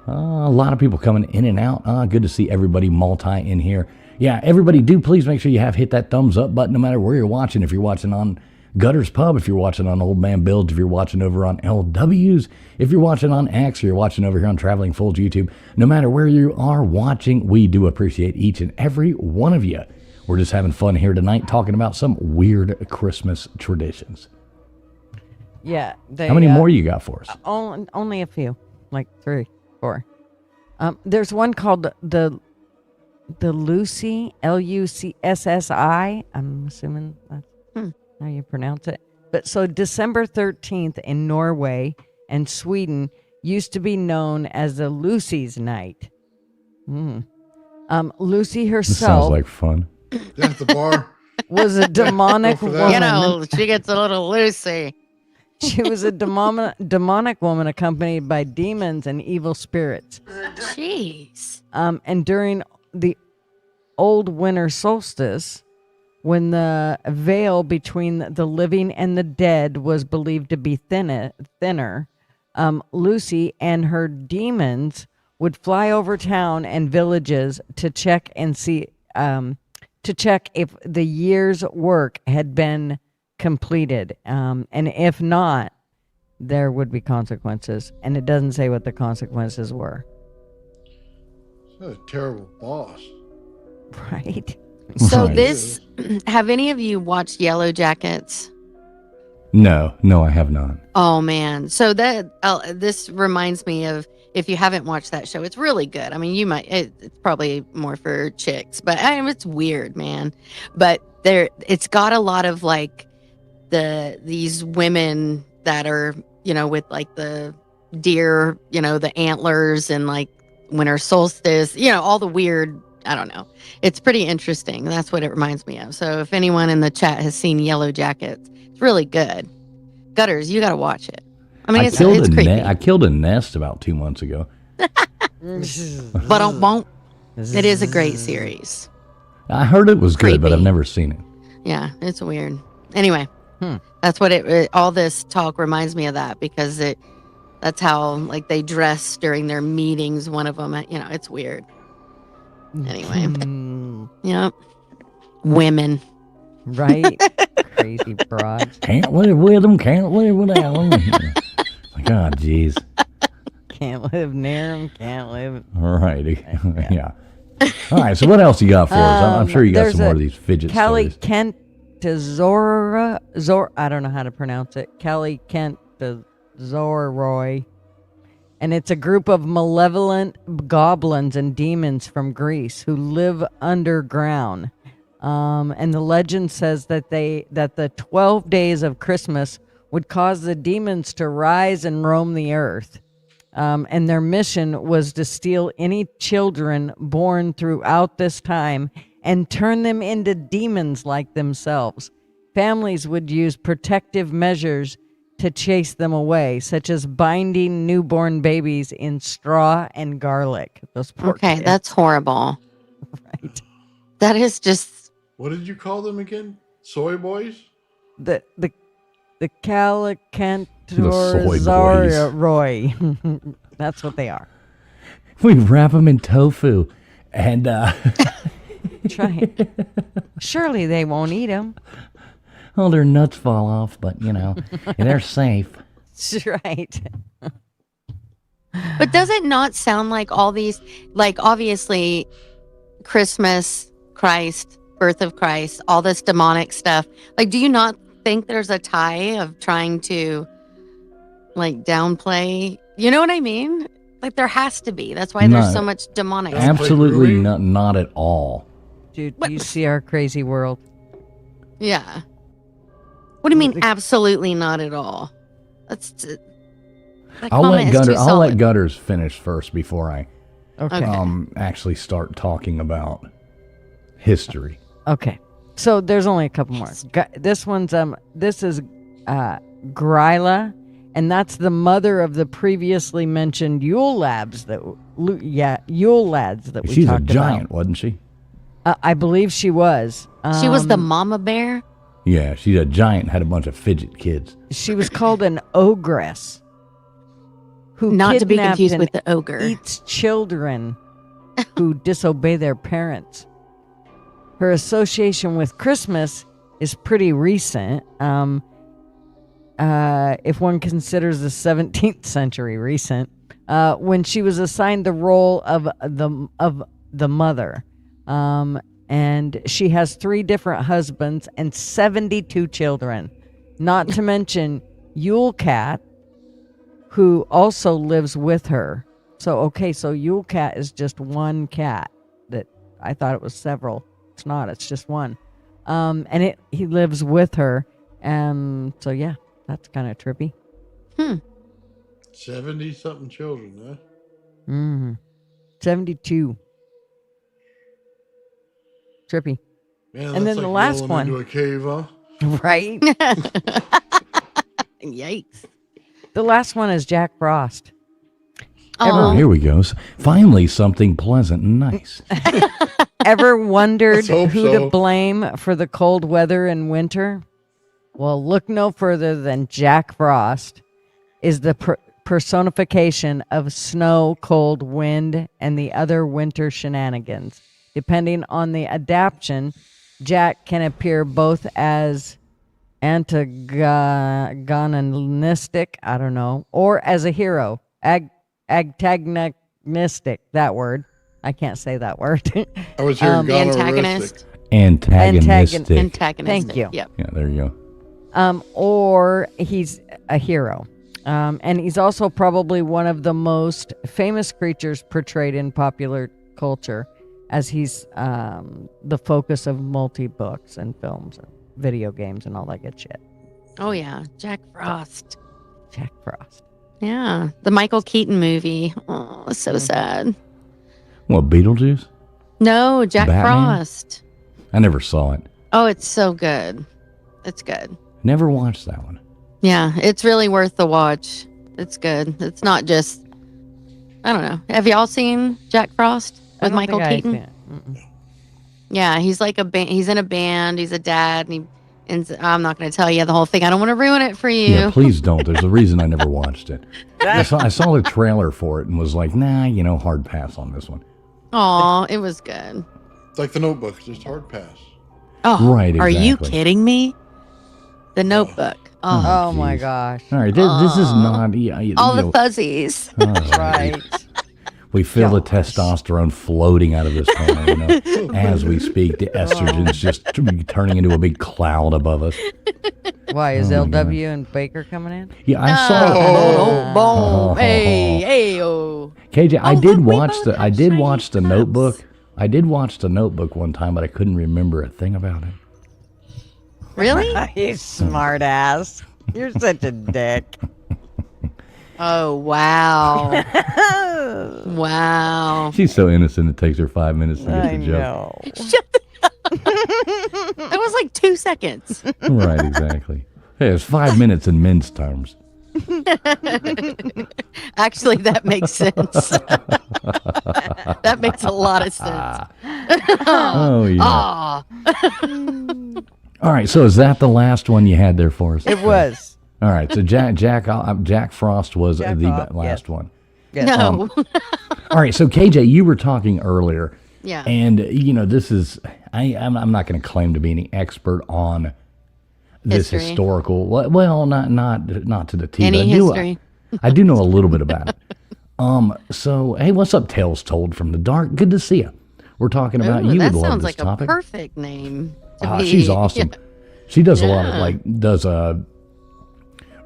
A lot of people coming in and out. Good to see everybody Multi in here. Yeah, everybody do please make sure you hit that thumbs up button no matter where you're watching. If you're watching on Gutters Pub, if you're watching on Old Man Builds, if you're watching over on LW's, if you're watching on X, or you're watching over here on Traveling Fools YouTube, no matter where you are watching, we do appreciate each and every one of you. We're just having fun here tonight talking about some weird Christmas traditions. Yeah. They, How many more you got for us? Only a few, like 3, 4. There's one called the Lucy, Lucssi. I'm assuming that's how you pronounce it. But so December 13th in Norway and Sweden used to be known as the Lucy's Night. Lucy This herself sounds like fun. Yeah, at the bar. was a demonic Go for that. woman. She gets a little Lucy. She was a demonic woman accompanied by demons and evil spirits. Jeez. And during the old winter solstice, when the veil between the living and the dead was believed to be thinner, Lucy and her demons would fly over town and villages to check and see, to check if the year's work had been completed, and if not, there would be consequences. And it doesn't say what the consequences were. What a terrible boss. Right? So Right. this, have any of you watched Yellow Jackets? No, I have not. Oh man. So this reminds me of, if you haven't watched that show, it's really good. I mean, it's probably more for chicks, but it's weird, man. But it's got a lot of like these women that are, with like the deer, the antlers and like winter solstice, all the weird, I don't know. It's pretty interesting. That's what it reminds me of. So if anyone in the chat has seen Yellow Jackets, it's really good. Gutters, you got to watch it. I mean, it's creepy. I killed a nest about 2 months ago. But I won't. It is a great series. I heard it was good, but I've never seen it. Yeah, it's weird. Anyway, that's what all this talk reminds me of, that because that's how like they dress during their meetings. One of them, it's weird. Anyway, yep, women. Right? Crazy broads. Can't live with them, can't live without them. God, jeez. Can't live near them, can't live. All right. Yeah. All right, so what else you got for us? I'm sure you got some more of these fidget Kelly stories. Kent I don't know how to pronounce it. Kelly Kent Zorroy. And it's a group of malevolent goblins and demons from Greece who live underground. And the legend says that the 12 days of Christmas would cause the demons to rise and roam the earth. And their mission was to steal any children born throughout this time and turn them into demons like themselves. Families would use protective measures to chase them away, such as binding newborn babies in straw and garlic. Those poor kids. That's horrible. Right. That is just... What did you call them again? Soy boys? The Calicantor soy Zarroy. That's what they are. We wrap them in tofu and Try it. Surely they won't eat them. well, their nuts fall off, but they're safe. That's right. But does it not sound like all these, like obviously Christmas, Christ, birth of Christ, all this demonic stuff? Like, do you not think there's a tie of trying to like downplay? You know what I mean? Like there has to be. That's why there's so much demonic stuff. Absolutely not at all. Dude, do you see our crazy world? Yeah. What do you mean absolutely not at all? I'll let Gutters finish first before I Okay. actually start talking about history. Okay. So there's only a couple more. This is Gryla, and that's the mother of the previously mentioned Yule lads that we She's talked a giant, about. wasn't she? I believe she was. She was the mama bear? Yeah, she's a giant, had a bunch of fidget kids. She was called an ogress. Who not to be kidnapped confused and with the ogre. Eats children who disobey their parents. Her association with Christmas is pretty recent. If one considers the 17th century recent, when she was assigned the role of the mother. And she has 3 different husbands and 72 children. Not to mention Yule Cat, who also lives with her. So Yule Cat is just one cat. That I thought it was several. It's not. It's just one. And he lives with her. So yeah, that's kind of trippy. 70-something children, huh? 72. Trippy. Man, And then the last rolling one. into a cave, huh? Right? Yikes. The last one is Jack Frost. Oh, here we go. Finally, something pleasant and nice. Ever wondered Let's hope who so. to blame for the cold weather in winter? Well, look no further than Jack Frost is the personification of snow, cold, wind, and the other winter shenanigans. Depending on the adaptation, Jack can appear both as antagonistic, I don't know, or as a hero, antagonistic, that word. I can't say that word. I was hearing The antagonist. Antagonistic. Antagonistic. Thank you. Yep. Yeah, there you go. Or he's a hero. And he's also probably one of the most famous creatures portrayed in popular culture, as he's the focus of multi-books and films and video games and all that good shit. Oh, yeah. Jack Frost. Jack Frost. Yeah. The Michael Keaton movie. Oh, it's so sad. What, Beetlejuice? No, Jack Batman? Frost. I never saw it. Oh, it's so good. It's good. Never watched that one. Yeah, it's really worth the watch. It's good. It's not just, I don't know. Have y'all seen Jack Frost with Michael Keaton? Yeah, he's like he's in a band. He's a dad, and I'm not going to tell you the whole thing. I don't want to ruin it for you. Yeah, please don't. There's a reason I never watched it. I saw the trailer for it and was like, nah, hard pass on this one. Aw, it was good. It's like The Notebook, just hard pass. Oh, Right, Are you exactly. kidding me? The Notebook. Oh my geez. gosh. All right, this is not... All the fuzzies. all right. Right. We feel the testosterone floating out of this corner, as we speak. The estrogen's just turning into a big cloud above us. Why is Oh, my LW and Baker coming in? Yeah, I saw... Oh, boom. Hey, hey, oh. KJ, I Oh, did look, we watch both the have I did shiny watch the cups. Notebook. I did watch the Notebook one time, but I couldn't remember a thing about it. Really? You smart ass. You're such a dick. Oh, wow. Wow. She's so innocent. It takes her 5 minutes to get I the joke. know. Shut the That was like 2 seconds. Right, exactly. Hey, it's 5 minutes in men's terms. Actually, that makes sense. That makes a lot of sense. Oh yeah. Ah. All right. So is that the last one you had there for us? It was. All right. So Jack Frost was Jack the Frost, last yes. one. Yes. No. All right. So KJ, you were talking earlier. Yeah. And this is I'm not going to claim to be any expert on this History. historical. Well, not to the T. Any but history. I do know a little bit about it. So hey, what's up, Tales Told from the Dark? Good to see you. We're talking about Ooh, you. that Would love sounds this like topic. a perfect name. To be. She's awesome. Yeah. She does a lot of Yeah.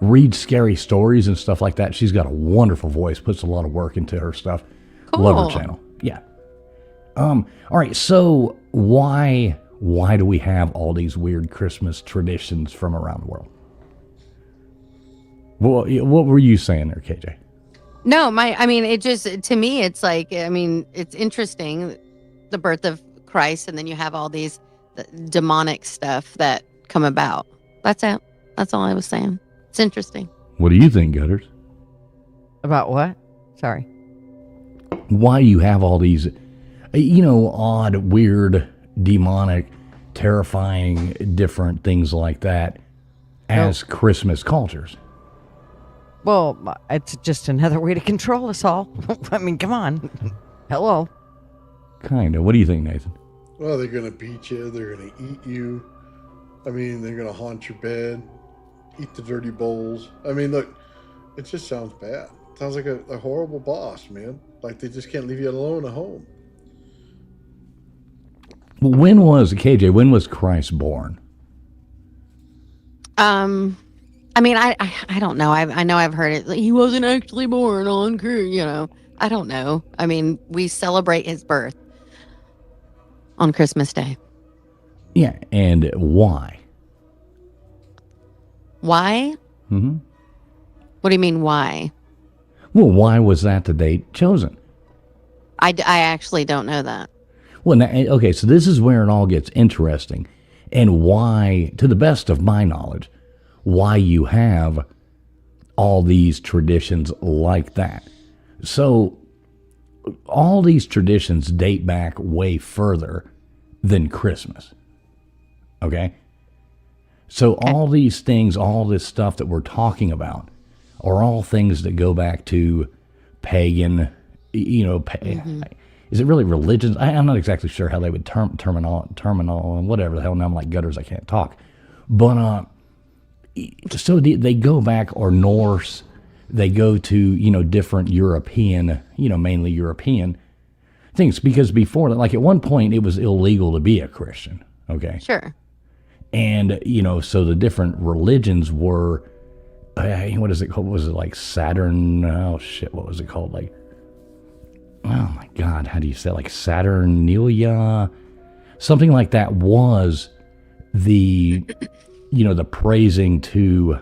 read scary stories and stuff like that. She's got a wonderful voice. Puts a lot of work into her stuff. Love Cool. her channel. Yeah. All right. So why do we have all these weird Christmas traditions from around the world? Well, what were you saying there, KJ? No, it just, to me, it's like, it's interesting, the birth of Christ, and then you have all these demonic stuff that come about. That's it. That's all I was saying. It's interesting. What do you think, Gutters? About what? Sorry. Why you have all these, odd, weird, demonic, terrifying, different things like that as Christmas cultures? Well, it's just another way to control us all. I mean, come on. Hello. Kind of. What do you think, Nathan? Well, they're going to beat you. They're going to eat you. I mean, they're going to haunt your bed, eat the dirty bowls. I mean, look, it just sounds bad. Sounds like a horrible boss, man. Like they just can't leave you alone at home. Well, when was Christ born? I don't know. I know I've heard it. Like, he wasn't actually born on, I don't know. I mean, we celebrate his birth on Christmas Day. Yeah, and why? Why? Mm-hmm. What do you mean, why? Well, why was that the date chosen? I actually don't know that. Well, now, okay, so this is where it all gets interesting, and why, to the best of my knowledge, why you have all these traditions like that. So, all these traditions date back way further than Christmas. Okay? So, all these things, all this stuff that we're talking about, are all things that go back to pagan, is it really religions? I'm not exactly sure how they would terminal, and whatever the hell. Now I'm like Gutters, I can't talk. But, so they go back, or Norse, they go to, different European, mainly European things. Because before that, like at one point, it was illegal to be a Christian. Okay. Sure. And, so the different religions were, what is it called? Was it like Saturn? Oh, shit. What was it called? Like, oh my God. How do you say it? Like Saturnalia? Something like that was the, the praising to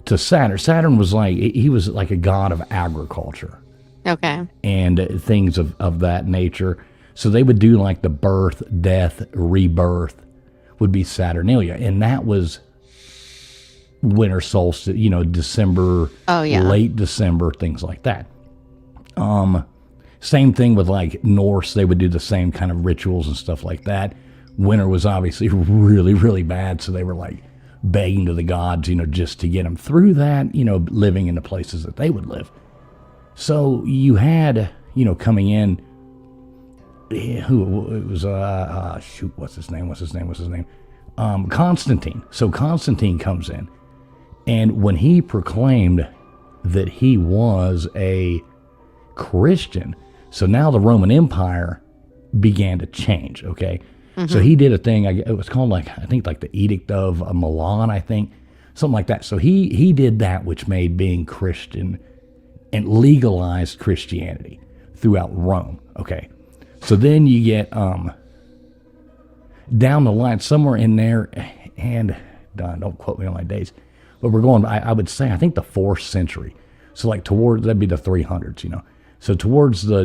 Saturn. Saturn was like, he was like a god of agriculture. Okay. And things of that nature. So they would do like the birth, death, rebirth would be Saturnalia. And that was winter solstice, December, late December, things like that. Same thing with like Norse. They would do the same kind of rituals and stuff like that. Winter was obviously really, really bad. So they were like begging to the gods, just to get them through that, living in the places that they would live. So you had, coming in, who it was, what's his name? Constantine. So Constantine comes in, and when he proclaimed that he was a Christian, so now the Roman Empire began to change, okay? So he did a thing, it was called I think the Edict of Milan, I think, something like that. So he did that, which made being Christian and legalized Christianity throughout Rome, okay? So then you get down the line, somewhere in there, and don't quote me on my dates, but we're going, I would say, I think the 4th century. So that'd be the 300s, So towards the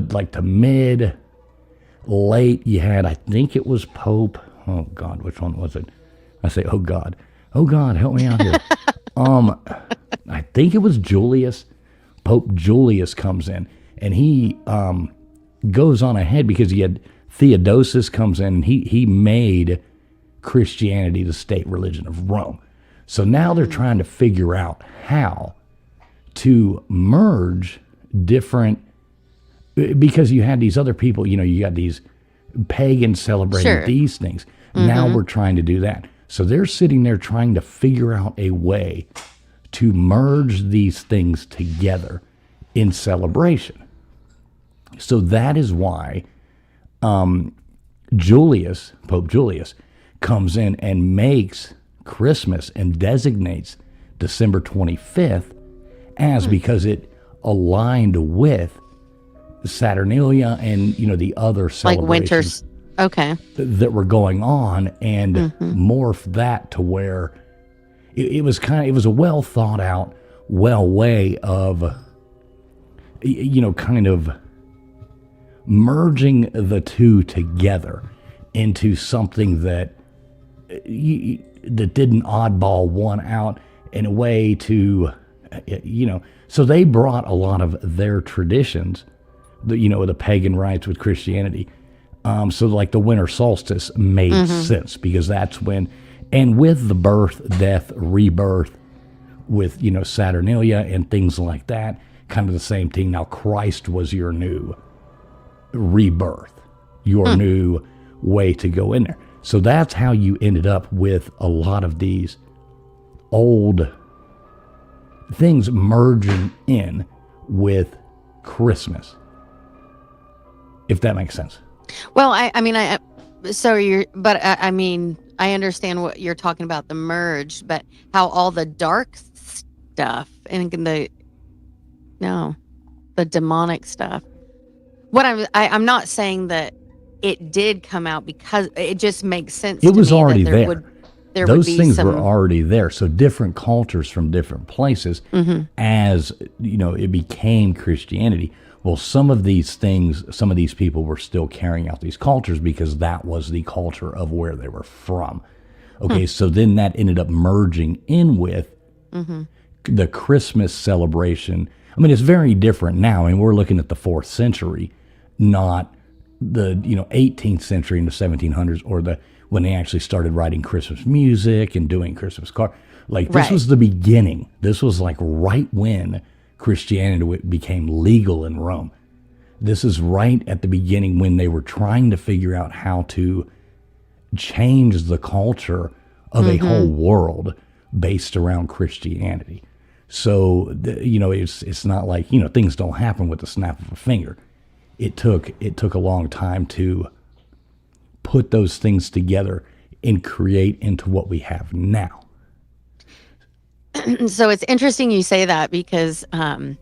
late, you had, I think it was Pope, oh God, which one was it? I say, oh God, help me out here. I think it was Julius. Pope Julius comes in, and he goes on ahead because he had Theodosius comes in, and he made Christianity the state religion of Rome. So now they're trying to figure out how to merge different, because you had these other people, you got these pagans celebrating these things. Now we're trying to do that. So they're sitting there trying to figure out a way to merge these things together in celebration. So that is why Pope Julius comes in and makes Christmas and designates December 25th as because it aligned with Saturnalia and the other celebrations that were going on, and morphed that to where it was a well thought out way of kind of merging the two together into something that didn't oddball one out in a way to so they brought a lot of their traditions, the pagan rites with Christianity. So like the winter solstice made sense because that's when, and with the birth, death, rebirth with, Saturnalia and things like that, kind of the same thing. Now Christ was your new rebirth, your new way to go in there. So that's how you ended up with a lot of these old things merging in with Christmas, if that makes sense. Well, I understand what you're talking about, the merge, but how all the dark stuff and the demonic stuff. What I'm not saying that it did come out, because it just makes sense. It was already there. Those things were already there. So different cultures from different places, as it became Christianity. Well, some of these people were still carrying out these cultures because that was the culture of where they were from. Okay, so then that ended up merging in with the Christmas celebration. I mean, it's very different now, and we're looking at the 4th century, not the 18th century and the 1700s, or when they actually started writing Christmas music and doing Christmas cards. Like this was the beginning. This was like right when Christianity became legal in Rome. This is right at the beginning when they were trying to figure out how to change the culture of a whole world based around Christianity. So, it's not like, things don't happen with the snap of a finger. It took a long time to put those things together and create into what we have now. So it's interesting you say that because our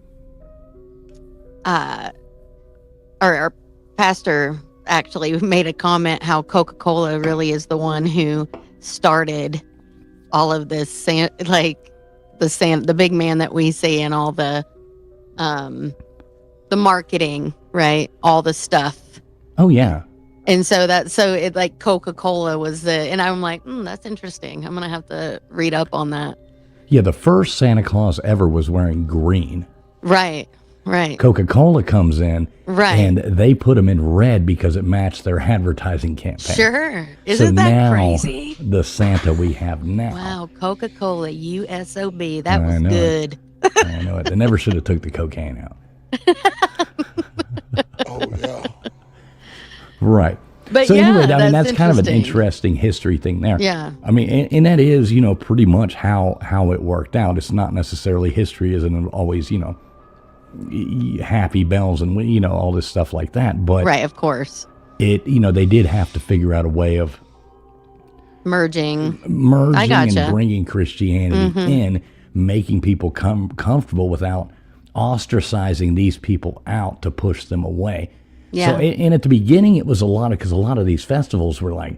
pastor actually made a comment how Coca-Cola really is the one who started all of this, like the big man that we see and all the marketing, right? All the stuff. Oh yeah. And so it like Coca-Cola was and I'm like, that's interesting. I'm going to have to read up on that. Yeah, the first Santa Claus ever was wearing green. Right. Coca-Cola comes in, right, and they put them in red because it matched their advertising campaign. Sure. Isn't that crazy? The Santa we have now. Wow, Coca-Cola, USOB. That was good. I know it. They never should have took the cocaine out. Oh, yeah. Right. But so anyway, that's kind of an interesting history thing there. Yeah. I mean, and that is, pretty much how it worked out. It's not necessarily history isn't always, happy bells and, all this stuff like that. But right, of course. They did have to figure out a way of merging and bringing Christianity in, making people comfortable without ostracizing these people out to push them away. Yeah. So, and at the beginning, it was because a lot of these festivals were like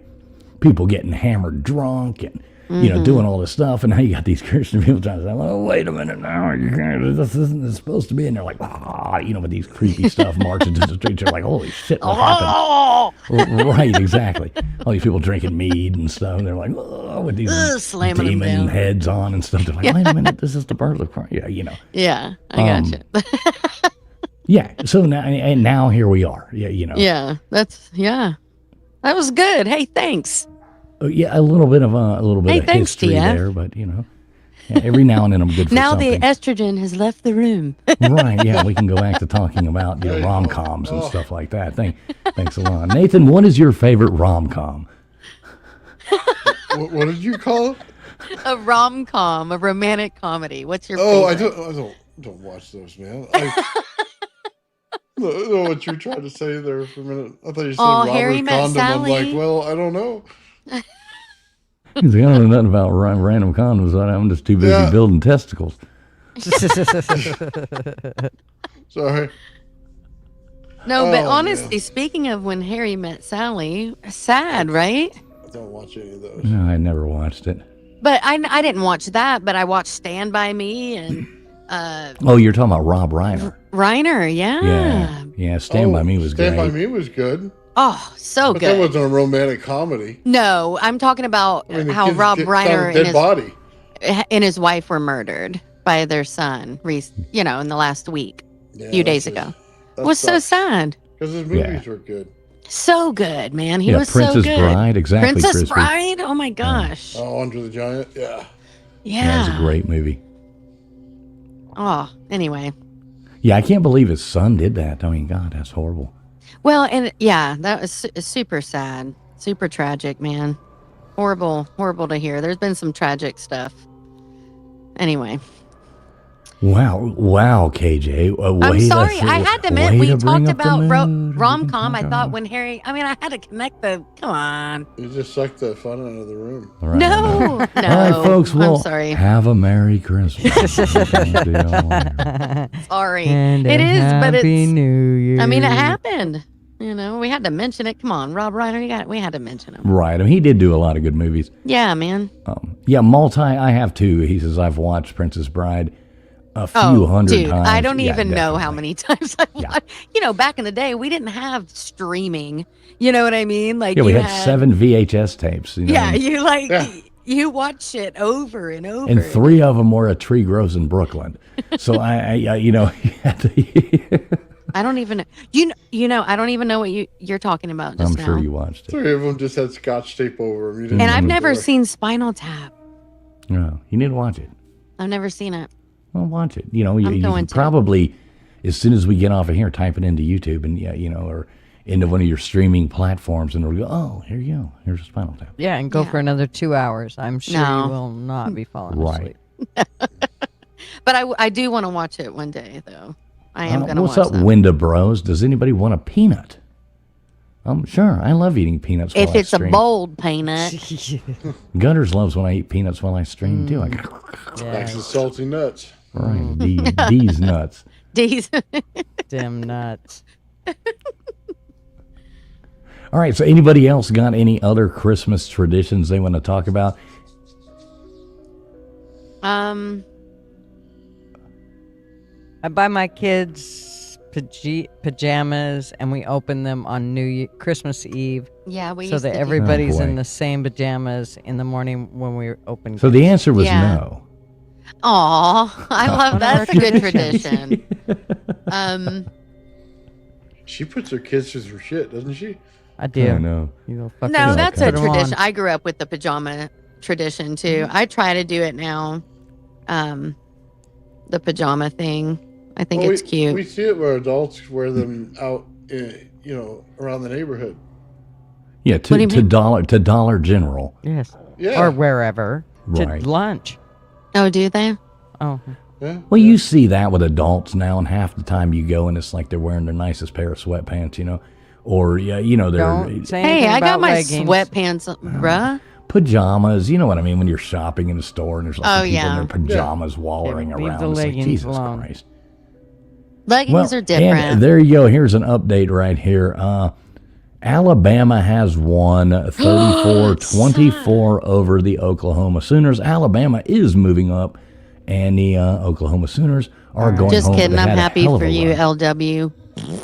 people getting hammered drunk and, doing all this stuff. And now you got these Christian people trying to say, oh, wait a minute now, you can't, this isn't supposed to be. And they're like, with these creepy stuff marching to the streets. You're like, holy shit, what happened? Right, exactly. All these people drinking mead and stuff. And they're like, with these slamming demon heads on and stuff. They're like, wait a minute, this is the birth of Christ. Yeah, Yeah, I gotcha. Yeah. So now here we are. Yeah, Yeah, that was good. Hey, thanks. Yeah, a little bit of history there, but every now and then I'm good for now something. The estrogen has left the room. Right. Yeah, we can go back to talking about rom-coms and stuff like that. Thanks a lot, Nathan. What is your favorite rom-com? What did you call it? A rom-com, a romantic comedy. What's your favorite? I don't watch those, man. I don't know what you're trying to say there for a minute. I thought you said Robert Harry Met Condom. Sally. I'm like, well, I don't know. He's like, I don't know nothing about random condoms. I'm just too busy building testicles. Sorry. No, but honestly, speaking of When Harry Met Sally, sad, right? I don't watch any of those. No, I never watched it. But I didn't watch that, but I watched Stand By Me and you're talking about Rob Reiner. Reiner, Yeah, Stand By Me was great. Stand By Me was good. Oh, so But good. that wasn't a romantic comedy. No, I'm talking about how Rob Reiner and his wife were murdered by their son, in the last week, a few days ago. It was so sad. Because his movies were good. So good, man. He was Princess so good. Bride, exactly. Princess Bride? Oh my gosh. Oh, Under the Giant? Yeah. Yeah, it was a great movie. Oh, anyway. Yeah, I can't believe his son did that. I mean, God, that's horrible. Well, and that was super sad, super tragic, man. Horrible to hear. There's been some tragic stuff. Anyway. Wow, KJ. I'm sorry. I had to admit, we talked about rom-com. I thought when Harry, I had to connect come on. You just sucked the fun out of the room. Right, no. All right, folks. Well, I'm sorry. Have a Merry Christmas. Sorry. And it is, but it's. New Year. It happened. We had to mention it. Come on, Rob Reiner. We had to mention him. Right. I mean, he did do a lot of good movies. Yeah, man. I have too. He says I've watched Princess Bride a few hundred times. I don't even know how many times I've Yeah. watched. Back in the day, we didn't have streaming. You know what I mean? Like, we had 7 VHS tapes. You watch it over and over. And 3 of them were A Tree Grows in Brooklyn. So I I don't even know. I don't even know what you're talking about just I'm now. sure you watched it. 3 of them just had Scotch tape over them. And I've never seen Spinal Tap. No, you need to watch it. I've never seen it. Well, watch it. You can probably, as soon as we get off of here, type it into YouTube and or into one of your streaming platforms, and it'll go, oh, here you go. Here's a Spinal Tap. Yeah, and go for another 2 hours. I'm sure you will not be falling asleep. But I do want to watch it one day, though. I am going to watch What's up, that. Winda Bros? Does anybody want a peanut? Sure. I love eating peanuts while If I it's a stream. bold peanut. Gutters loves when I eat peanuts while I stream, too. Likes the salty nuts. Right. These nuts. These. Dim nuts. All right. So anybody else got any other Christmas traditions they want to talk about? I buy my kids pajamas, and we open them on Christmas Eve. Yeah, we so used that to do everybody's Oh, boy. in the same pajamas in the morning when we open. So the answer was Yeah. no. Aw, I love that's a good tradition. She puts her kids through her shit, doesn't she? I do. I know. You little fuckers. No, that's a Put 'em on. tradition. I grew up with the pajama tradition too. I try to do it now. The pajama thing. I think it's cute. We see it where adults wear them out, around the neighborhood. Yeah, What do you to mean? Dollar General. Yes. Yeah. Or wherever. Right. To lunch. Oh, do they? Oh. Yeah. Well, you see that with adults now, and half the time you go and it's like they're wearing their nicest pair of sweatpants, or they're Don't say anything Hey, I got about my leggings. sweatpants, bruh. pajamas. You know what I mean when you're shopping in the store and there's like Oh, people yeah. in their pajamas wallowing Yeah, leave around. the It's like, leggings Jesus alone. Christ. Leggings are different. And there you go. Here's an update right here. Alabama has won 34-24 over the Oklahoma Sooners. Alabama is moving up, and the Oklahoma Sooners are going Just home. kidding. They I'm had a happy hell of for a you, run. LW.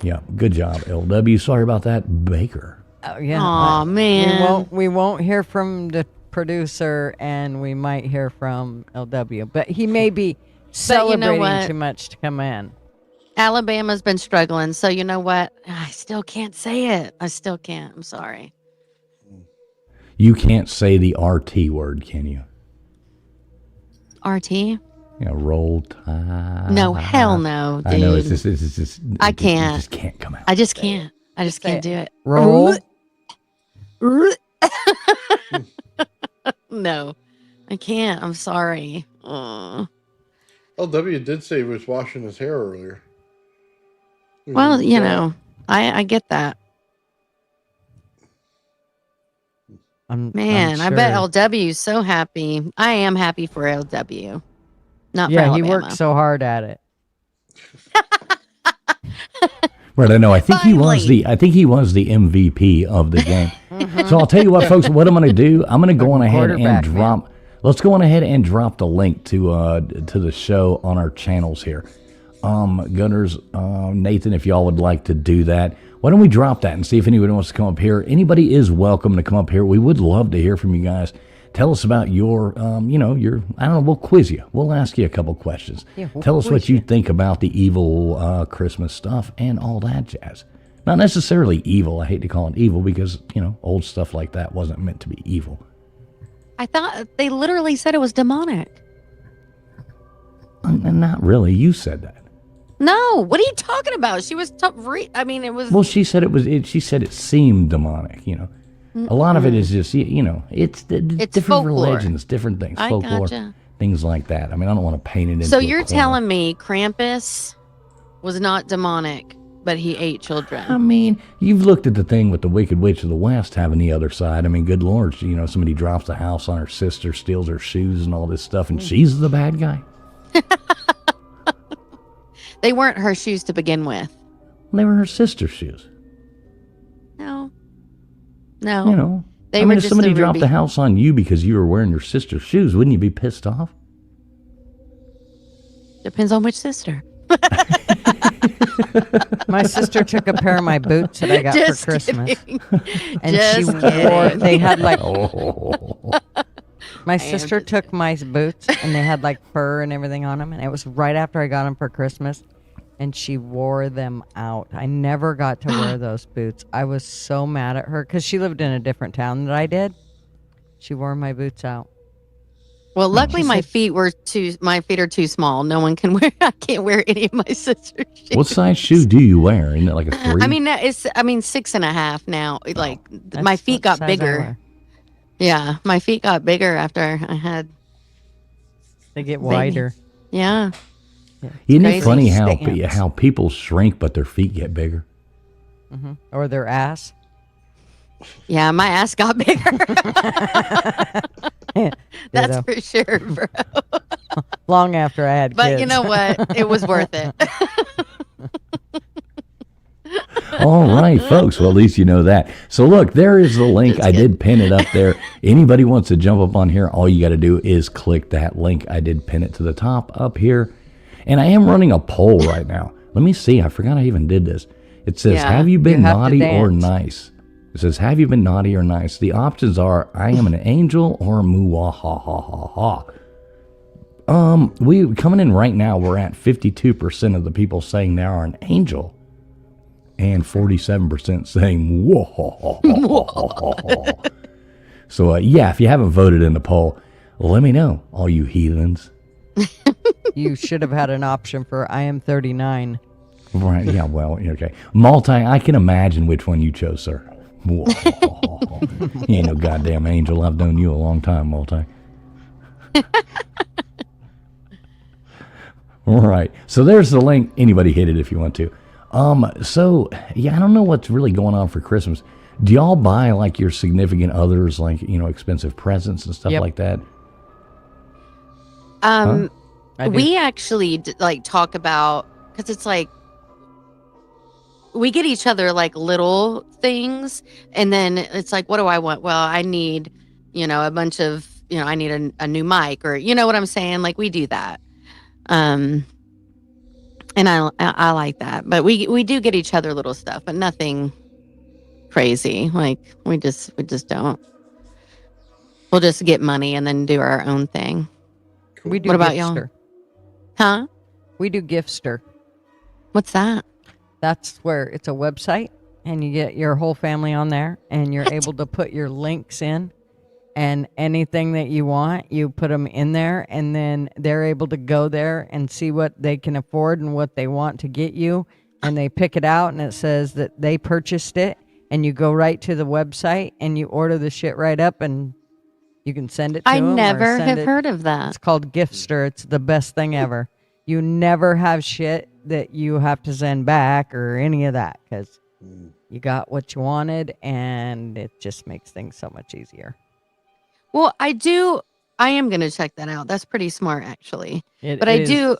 Yeah, good job, LW. Sorry about that, Baker. Oh, yeah. Aw, man. We won't hear from the producer, and we might hear from LW, but he may be celebrating what? too much to come in. Alabama's been struggling, so you know what? I still can't say it. I still can't. I'm sorry. You can't say the RT word, can you? RT? Yeah, roll tide. No, hell no, dude. I know it's just I it can't. just can't come out. I just can't. I just Say can't it. do it. Roll. No, I can't. I'm sorry. LW did say he was washing his hair earlier. Well, I get that. Man, I bet LW's so happy. I am happy for LW. Not for Yeah, Alabama. he worked so hard at it. Right, I know. I think he was Finally. the MVP of the game. So I'll tell you what, folks. What I'm going to do, I'm going to go on ahead and Quarterback, drop. Let's go on ahead and drop the link to the show on our channels here. Gunners, Nathan, if y'all would like to do that, why don't we drop that and see if anybody wants to come up here? Anybody is welcome to come up here. We would love to hear from you guys. Tell us about your, I don't know, we'll quiz you. We'll ask you a couple questions. Yeah, we'll Tell us what quiz you you. think about the evil Christmas stuff and all that jazz. Not necessarily evil. I hate to call it evil because, old stuff like that wasn't meant to be evil. I thought they literally said it was demonic. And not really. You said that. No, what are you talking about? She was it was. Well, she said she said it seemed demonic, A lot of it is just, it's different folklore. religions, different things, I folklore, gotcha. things like that. I mean, I don't want to paint it into So a you're corner. telling me Krampus was not demonic, but he ate I children? mean, you've looked at the thing with the Wicked Witch of the West having the other side. I mean, good Lord, somebody drops the house on her sister, steals her shoes and all this stuff, and she's the bad guy. They weren't her shoes to begin with. They were her sister's shoes. No. They I were mean, if just somebody the dropped ruby. the house on you because you were wearing your sister's shoes, wouldn't you be pissed off? Depends on which sister. My sister took a pair of my boots that I got Just for Christmas. kidding. And Just she wore, kidding. they had like, Oh. my am sister just took my boots and they had like fur and everything on them. And it was right after I got them for Christmas. And she wore them out. I never got to wear those boots. I was so mad at her because she lived in a different town than I did. She wore my boots out. Well, luckily She my said- feet are too small. No one can wear. I can't wear any of my sister's shoes. What size shoe do you wear? Isn't it like a 3? I mean, it's 6.5 now. Like my That's feet what got size I bigger. wear. Yeah, my feet got bigger after I had. They get wider. Yeah. Isn't it crazy. funny Stance. how people shrink but their feet get bigger? Or their ass. Yeah, my ass got bigger. That's Ditto. for sure, bro. Long after I had But kids. you know what? It was worth it. All right, folks. Well, at least you know that. So look, there is the link. I did pin it up there. Anybody wants to jump up on here, all you got to do is click that link. I did pin it to the top up here. And I am running a poll right now. Let me see. I forgot I even did this. It says, Yeah, have you been you have to naughty or dance. nice? It says, have you been naughty or nice? The options are, I am an angel or moo-ah-ha-ha-ha-ha. We coming in right now, we're at 52% of the people saying they are an angel. And 47% saying, whoa. So, yeah, if you haven't voted in the poll, let me know, all you heathens. You should have had an option for I am 39. Right, yeah, well, okay. Multi, I can imagine which one you chose, sir. Whoa. You ain't no goddamn angel. I've known you a long time, Multi. All right, so there's the link. Anybody hit it if you want to. So, yeah, I don't know what's really going on for Christmas. Do y'all buy, like, your significant others, like, expensive presents and stuff Yep. like that? I do. We actually like talk about, because it's like we get each other like little things, and then it's like, what do I want? Well, I need, a bunch of, I need a new mic, or you know what I'm saying? Like we do that. And I like that, but we do get each other little stuff, but nothing crazy. Like we just don't. We'll just get money and then do our own thing. We do What about y'all? Giftster. Huh? We do Giftster. What's that? That's where it's a website, and you get your whole family on there, and you're able to put your links in, and anything that you want, you put them in there, and then they're able to go there and see what they can afford and what they want to get you, and they pick it out, and it says that they purchased it, and you go right to the website, and you order the shit right up, and you can send it to I them. never have heard of that. It's called Giftster. It's the best thing ever. You never have shit that you have to send back or any of that, because you got what you wanted, and it just makes things so much easier. Well, I am going to check that out. That's pretty smart, actually. But I do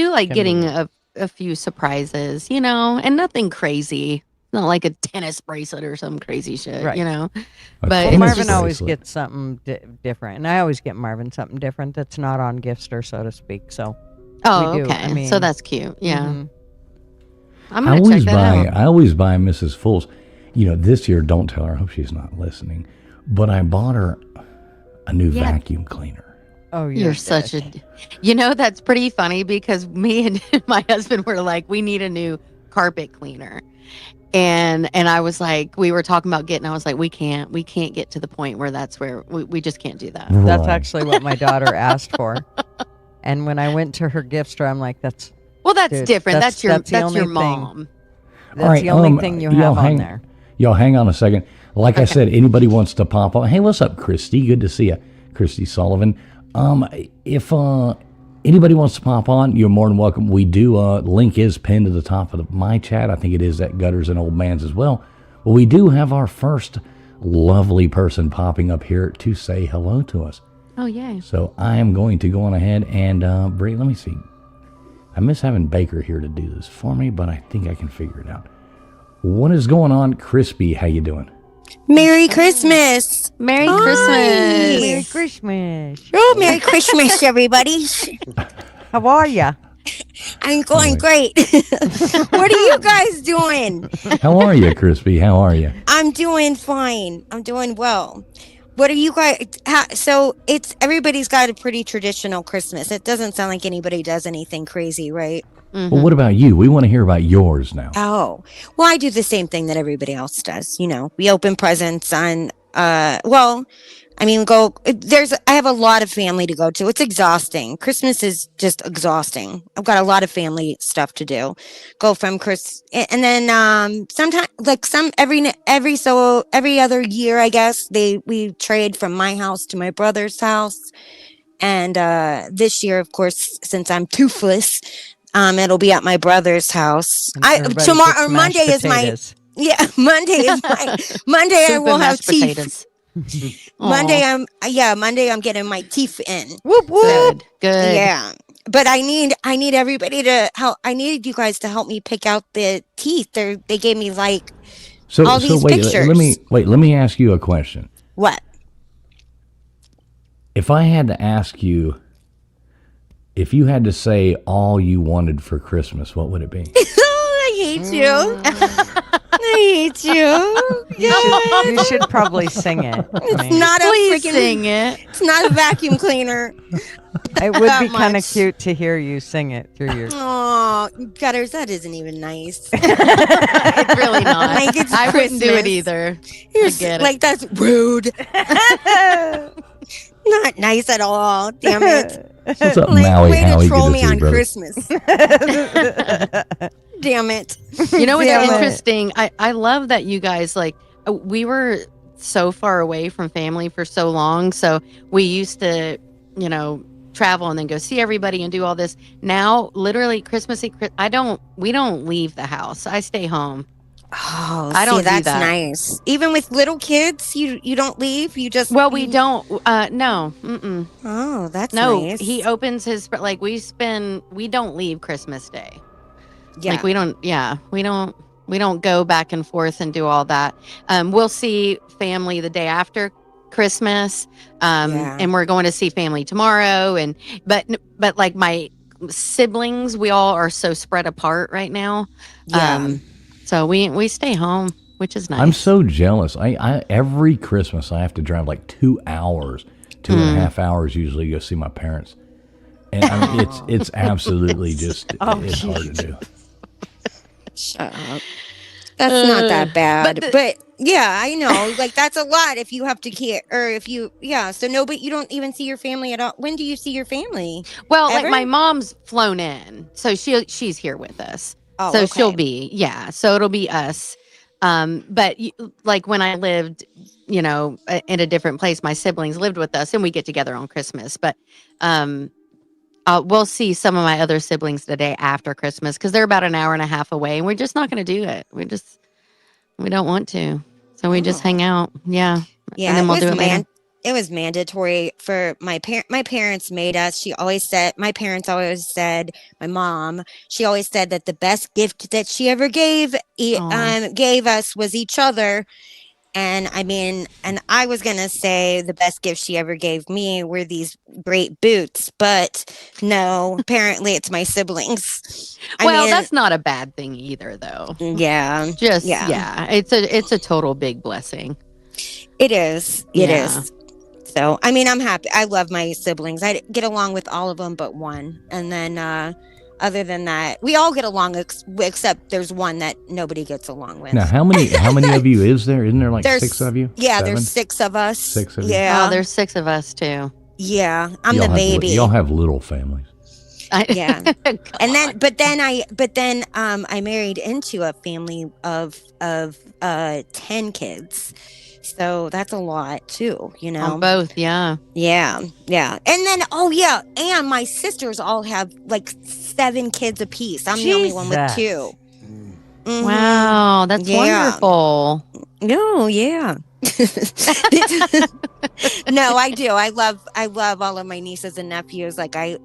like getting a few surprises, and nothing crazy. Not like a tennis bracelet or some crazy shit, Right. But tennis it's Marvin just- always gets something different, and I always get Marvin something different that's not on Giftster, so to speak. So Oh, we do. okay. I mean, So that's cute. Yeah. mhm. I'm going to check that out. I always buy Mrs. Fools. This year, don't tell her. I hope she's not listening. But I bought her a new Yeah. vacuum cleaner. Oh, You're such a... that's pretty funny because me and my husband were like, we need a new carpet cleaner. And I was like, we were talking about I was like, we can't get to the point where that's where we just can't do that. That's Right. actually what my daughter asked for. And when I went to her gift store, I'm like, that's Dude, different. That's your the only mom. That's All right, the only thing you y'all have on there. Y'all hang on a second. Like I said, anybody wants to pop on. Hey, what's up, Christy? Good to see you, Christy Sullivan. If anybody wants to pop on, you're more than welcome. We do. Link is pinned to the top of my chat. I think it is at Gutters and Old Man's as well. Well, we do have our first lovely person popping up here to say hello to us. Oh, yay. So I am going to go on ahead and Bree, let me see. I miss having Baker here to do this for me, but I think I can figure it out. What is going on, Crispy? How you doing? Merry Christmas. Merry Hi. Christmas. Merry Christmas. Oh, Merry Christmas, everybody. How are ya? I'm going great. What are you guys doing? How are you, Crispy? How are you? I'm doing fine. I'm doing well. What are you guys? So everybody's got a pretty traditional Christmas. It doesn't sound like anybody does anything crazy, right? Mhm. Well, what about you? We want to hear about yours now. Oh, well, I do the same thing that everybody else does. We open presents on, I have a lot of family to go to. It's exhausting. Christmas is just exhausting. I've got a lot of family stuff to do. Go from and then, sometimes like every other year, I guess we trade from my house to my brother's house. And, this year, of course, since I'm toothless, it'll be at my brother's house. And everybody Tomorrow gets or mashed Monday is my potatoes. Yeah, Monday is my Monday. I Soup will and have mashed teeth. potatoes. Monday, Aw, Monday I'm getting my teeth in. Whoop whoop. good. Yeah, but I need everybody to help. I needed you guys to help me pick out the teeth. They gave me like So all these wait, pictures. let me ask you a question. What? If I had to ask you, if you had to say all you wanted for Christmas, what would it be? I hate you. I hate you. You should probably sing it. I It's mean, not a Please freaking. sing it. It's not a vacuum cleaner. it would be that kind of much. cute to hear you sing it through your. Oh, gutters, that isn't even nice. It's really not. Like, it's I wouldn't do it Christmas. either. You're I get it. like, that's rude. Not nice at all. Damn it. What's up, Like, Maui? way Howie? to troll Good me to see you, on brother. Christmas. Damn it. You know what's Damn it. interesting? I love that you guys like we were so far away from family for so long. So we used to, travel and then go see everybody and do all this. Now, literally Christmas Eve, we don't leave the house. I stay home. Oh, I don't do that's that. nice. Even with little kids, you don't leave. You just Well, we don't. No. Mm-mm. Oh, that's No. nice. He opens his like we don't leave Christmas Day. yeah. Like we don't go back and forth and do all that. We'll see family the day after Christmas, and we're going to see family tomorrow. But like my siblings, we all are so spread apart right now. Yeah. So we stay home, which is nice. I'm so jealous. I every Christmas I have to drive like 2 hours, 2.5 hours usually to go see my parents, and I mean, it's absolutely just it's hard to do. Shut up. That's not that bad. But yeah, I know. Like that's a lot if you have to care or if you so no, but you don't even see your family at all. When do you see your family? Well, Ever? like my mom's flown in, so she's here with us. Oh, So okay. she'll be, so it'll be us. But like when I lived, in a different place, my siblings lived with us and we get together on Christmas. But we'll see some of my other siblings the day after Christmas because they're about an hour and a half away and we're just not going to do it. We don't want to. So we just hang out. Yeah. Yeah, And then we'll do it later. it was mandatory for my parents made us. My parents always said, my mom, she always said that the best gift that she ever gave us was each other. And I mean, and I was going to say the best gift she ever gave me were these great boots, but no, apparently it's my siblings. That's not a bad thing either though. Yeah. It's a total big blessing. It is. It Yeah. is. So, I mean, I'm happy. I love my siblings. I get along with all of them but one. And then, other than that, we all get along except there's one that nobody gets along with. Now, how many of you is there? Isn't there like There's 6 of you? Yeah, 7? there's 6 of us. 6 of you? Yeah. Oh, there's 6 of us too. Yeah, I'm Y'all the baby. Y'all have little families. Yeah. God. And then I married into a family of 10 kids. So that's a lot too, On both, yeah. Yeah. And then and my sisters all have like 7 kids apiece. I'm the only one with Jesus. 2. Mhm. Wow, that's Yeah. wonderful. No, yeah. No, I do. I love all of my nieces and nephews. Like I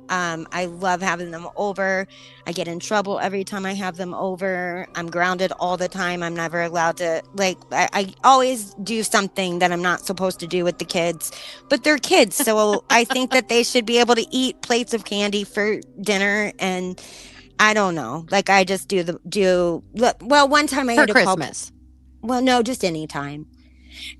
love having them over. I get in trouble every time I have them over. I'm grounded all the time. I'm never allowed to I always do something that I'm not supposed to do with the kids. But they're kids, so I think that they should be able to eat plates of candy for dinner and I don't know. Like I just one time I For had to call. Christmas. Well, no, just anytime.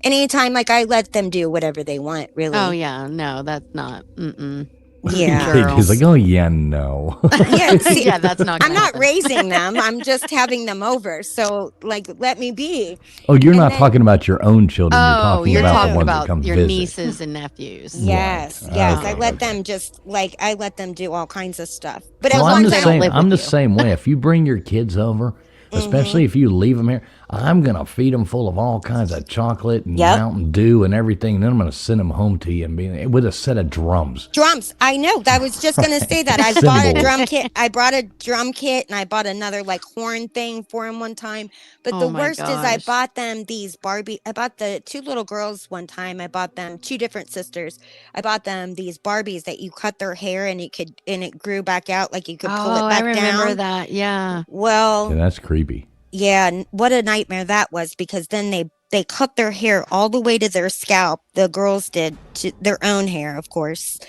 Anytime, like I let them do whatever they want, really. Oh yeah, no, that's not. Mm-mm. Yeah. Girls. He's like, oh yeah, no. Yeah, see, Yeah, that's not. I'm gonna not happen. raising them. I'm just having them over. So, like, let me be. Oh, you're And not then- talking about your own children. Oh, You're you're talking about the talking ones that about come your visit. nieces and nephews. Yes, Right. yes. Okay, I let okay. them just I let them do all kinds of stuff. But Well, as I'm long the as I same. don't live I'm the with you. same way. If you bring your kids over, especially if you leave them here, I'm going to feed them full of all kinds of chocolate and Yep. Mountain Dew and everything. And then I'm going to send them home to you and be with a set of drums. Drums. I know. I was just gonna say that. I bought a drum kit. I brought a drum kit, and I bought another like horn thing for him one time. But the Oh my worst is, I gosh. bought them these Barbie. I bought the two little girls one time. I bought them two different sisters. I bought them these Barbies that you cut their hair and it grew back out, like you could pull Oh, it back I remember down. that. Yeah. Well, Yeah, that's creepy. yeah, what a nightmare that was, because then they cut their hair all the way to their scalp. The girls did, to their own hair, of course.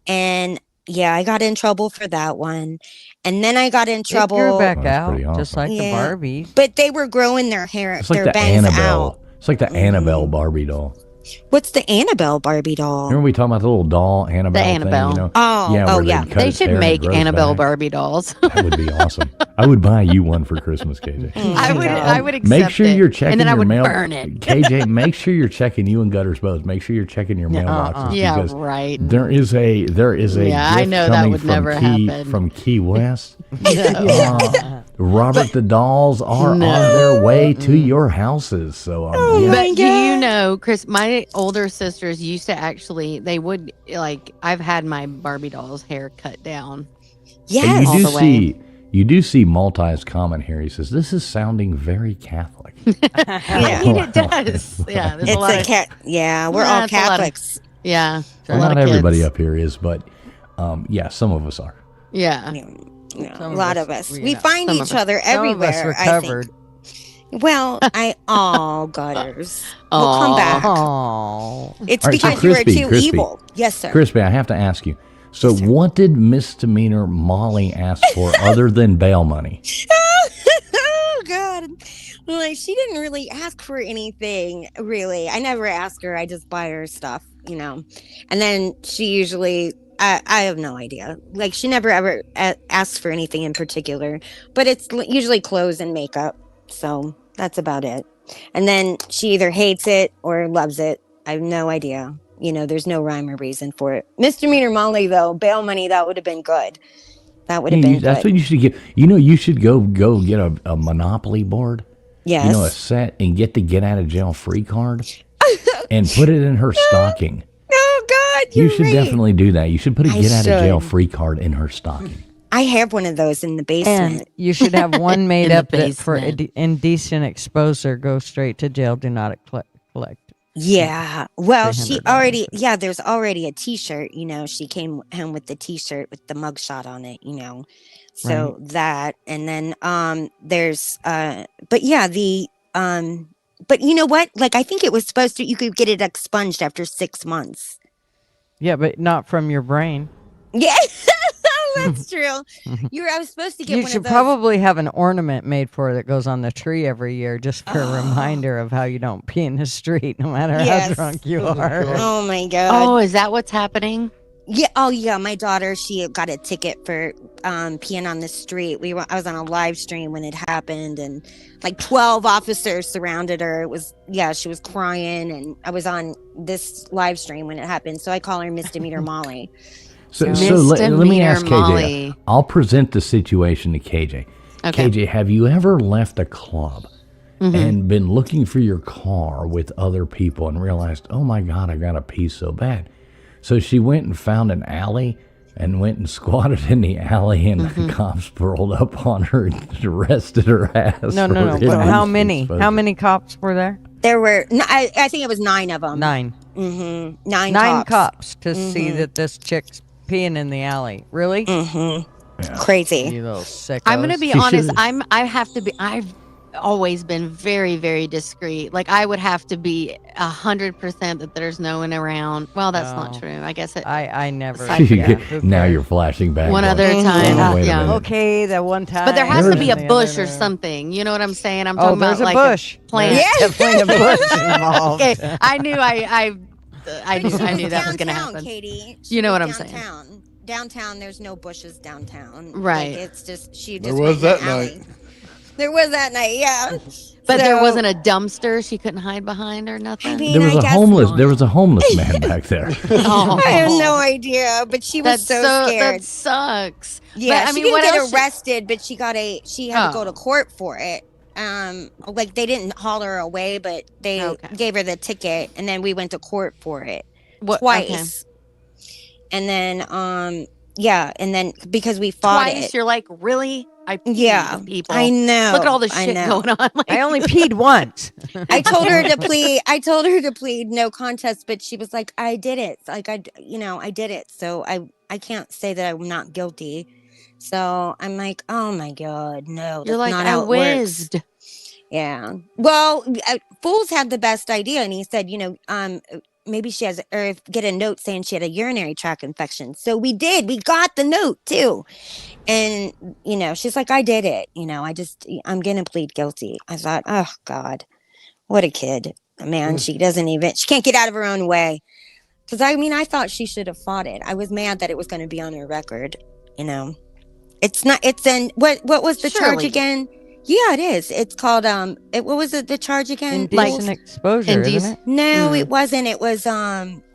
And yeah, I got in trouble for that one. And then I got in It grew trouble. back Oh, that's out, pretty just awesome. like Yeah. the Barbies. But they were growing their hair, It's like their the bangs Annabelle. out. It's like the Annabelle Barbie doll. What's the Annabelle Barbie doll? Remember we talking about the little doll Annabelle Annabelle. thing? You know? Oh, where yeah. they'd cut They its hair should and it make grows Annabelle back. Barbie dolls. That would be awesome. I would buy you one for Christmas, KJ. I would accept Make sure it. you're checking and then I your would mail. burn it. KJ, make sure you're checking, you and Gutters both. Make sure you're checking your mailboxes Yeah, because right. there is a Yeah, I gift know that coming would from never happen. from Key West. Yeah. Robert the dolls are on No. their way to your houses. So yeah. my But do you God. know, Chris, my older sisters used to actually, they would, like, I've had my Barbie doll's hair cut down. Yes. all you the do way. see you do see Multi's comment here. He says this is sounding very Catholic. I mean, it does. Yeah, there's It's a lot a of, cat. Yeah, we're Yeah, all it's a lot of- Catholics. yeah, a Well, lot not of everybody kids. up here is, but yeah, some of us are. Yeah. Yeah, Some a of lot us, of us. you We know, find some of each us- other Some of everywhere. us I recovered. think. Well, Gutters. We'll come Aw. back. Oh. It's All right, so because you were Crispy, too Crispy. evil. Yes, sir. Crispy, I have to ask you. So, Yes, sir. what did misdemeanor Molly ask for other than bail money? Oh God. Like, she didn't really ask for anything, really. I never ask her. I just buy her stuff, you know. And then she usually, I have no idea. Like, she never ever asks for anything in particular, but it's usually clothes and makeup. So that's about it. And then she either hates it or loves it. I have no idea. You know, there's no rhyme or reason for it. Misdemeanor Molly, though, bail money, that would have been good. That would have been That's good. what you should get. You know, you should go get a Monopoly board. Yes. You know, a set and get the get out of jail free card and put it in her stocking. Oh God, You you're should right. definitely do that. You should put a I get out of jail should. free card in her stocking. I have one of those in the basement. And you should have one made In the up that for basement. indecent exposure, go straight to jail, do not collect. Yeah. Well, she $300. already, yeah, there's already a t-shirt, you know, she came home with the t-shirt with the mugshot on it, you know. So that, and then there's but yeah, but you know what? Like, I think it was supposed to, you could get it expunged after 6 months. Yeah, but not from your brain. Yeah. That's true. I was supposed to get You one should of those. probably have an ornament made for it that goes on the tree every year, just for a reminder of how you don't pee in the street, no matter how Yes. drunk you are. Oh my God. Oh, is that what's happening? Yeah. Oh, yeah. My daughter, she got a ticket for peeing on the street. I was on a live stream when it happened, and like 12 officers surrounded her. It was, yeah, she was crying, and I was on this live stream when it happened. So I call her Misdemeanor Molly. So let me Misdemeanor ask KJ. Molly. I'll present the situation to KJ. Okay. KJ, have you ever left a club and been looking for your car with other people and realized, oh my God, I got to pee so bad? So she went and found an alley and went and squatted in the alley, and the cops rolled up on her and arrested her ass. No. for But indecent how many? exposure. How many cops were there? There were, I think it was 9 of them. 9. Mm-hmm. 9 Nine cops to see that this chick's peeing in the alley. Really? Crazy. You little sickos. I'm gonna be She honest. should've- I've always been very, very discreet. Like, I would have to be 100% that there's no one around. Well, that's not No. true. I guess it. I never. Yeah. Who Now cares? you're flashing back. One going, other time, "Oh, wait a yeah. minute." Okay, that one time. But there has to be a and the bush other or time. something. You know what I'm saying? I'm Oh, talking there's about a like bush. plant. There's definitely a bush involved. Okay, I knew I knew that was gonna Downtown, happen. Katie. You know what I'm saying? saying. Downtown, there's no bushes downtown. Right. Like, it's just, she There just was went in that the alley. There was that night, yeah. But there So, wasn't a dumpster she couldn't hide behind or nothing. I mean, There was I a guess homeless. not. There was a homeless man back there. Oh. I have no idea, but she was That's so scared. That sucks. Yeah, but, I she mean, didn't what get else? arrested, but she had to go Oh. to court for it. like they didn't haul her away, but they Okay. gave her the ticket, and then we went to court for it What? twice. And then yeah, and then because we fought Twice. it. You're like, really? I peed, Yeah, people. I know. Look at all the I shit know. going on. Like, I only peed once. I told her to plead. I told her to plead no contest, but she was like, "I did it. Like I did it. So I can't say that I'm not guilty." So I'm like, "Oh my god, no, you're that's like, not I how it works." whizzed. Yeah. Well, Fools had the best idea, and he said, maybe she has, or get a note saying she had a urinary tract infection. So we did. We got the note too. And, she's like, I did it. I'm going to plead guilty. I thought, oh, God, what a kid. Man, she can't get out of her own way. Because, I thought she should have fought it. I was mad that it was going to be on her record. It's not, what was the charge Surely. again? Yeah, it is. It's called, what was the charge again? Indecent exposure, isn't it? No, it wasn't. It was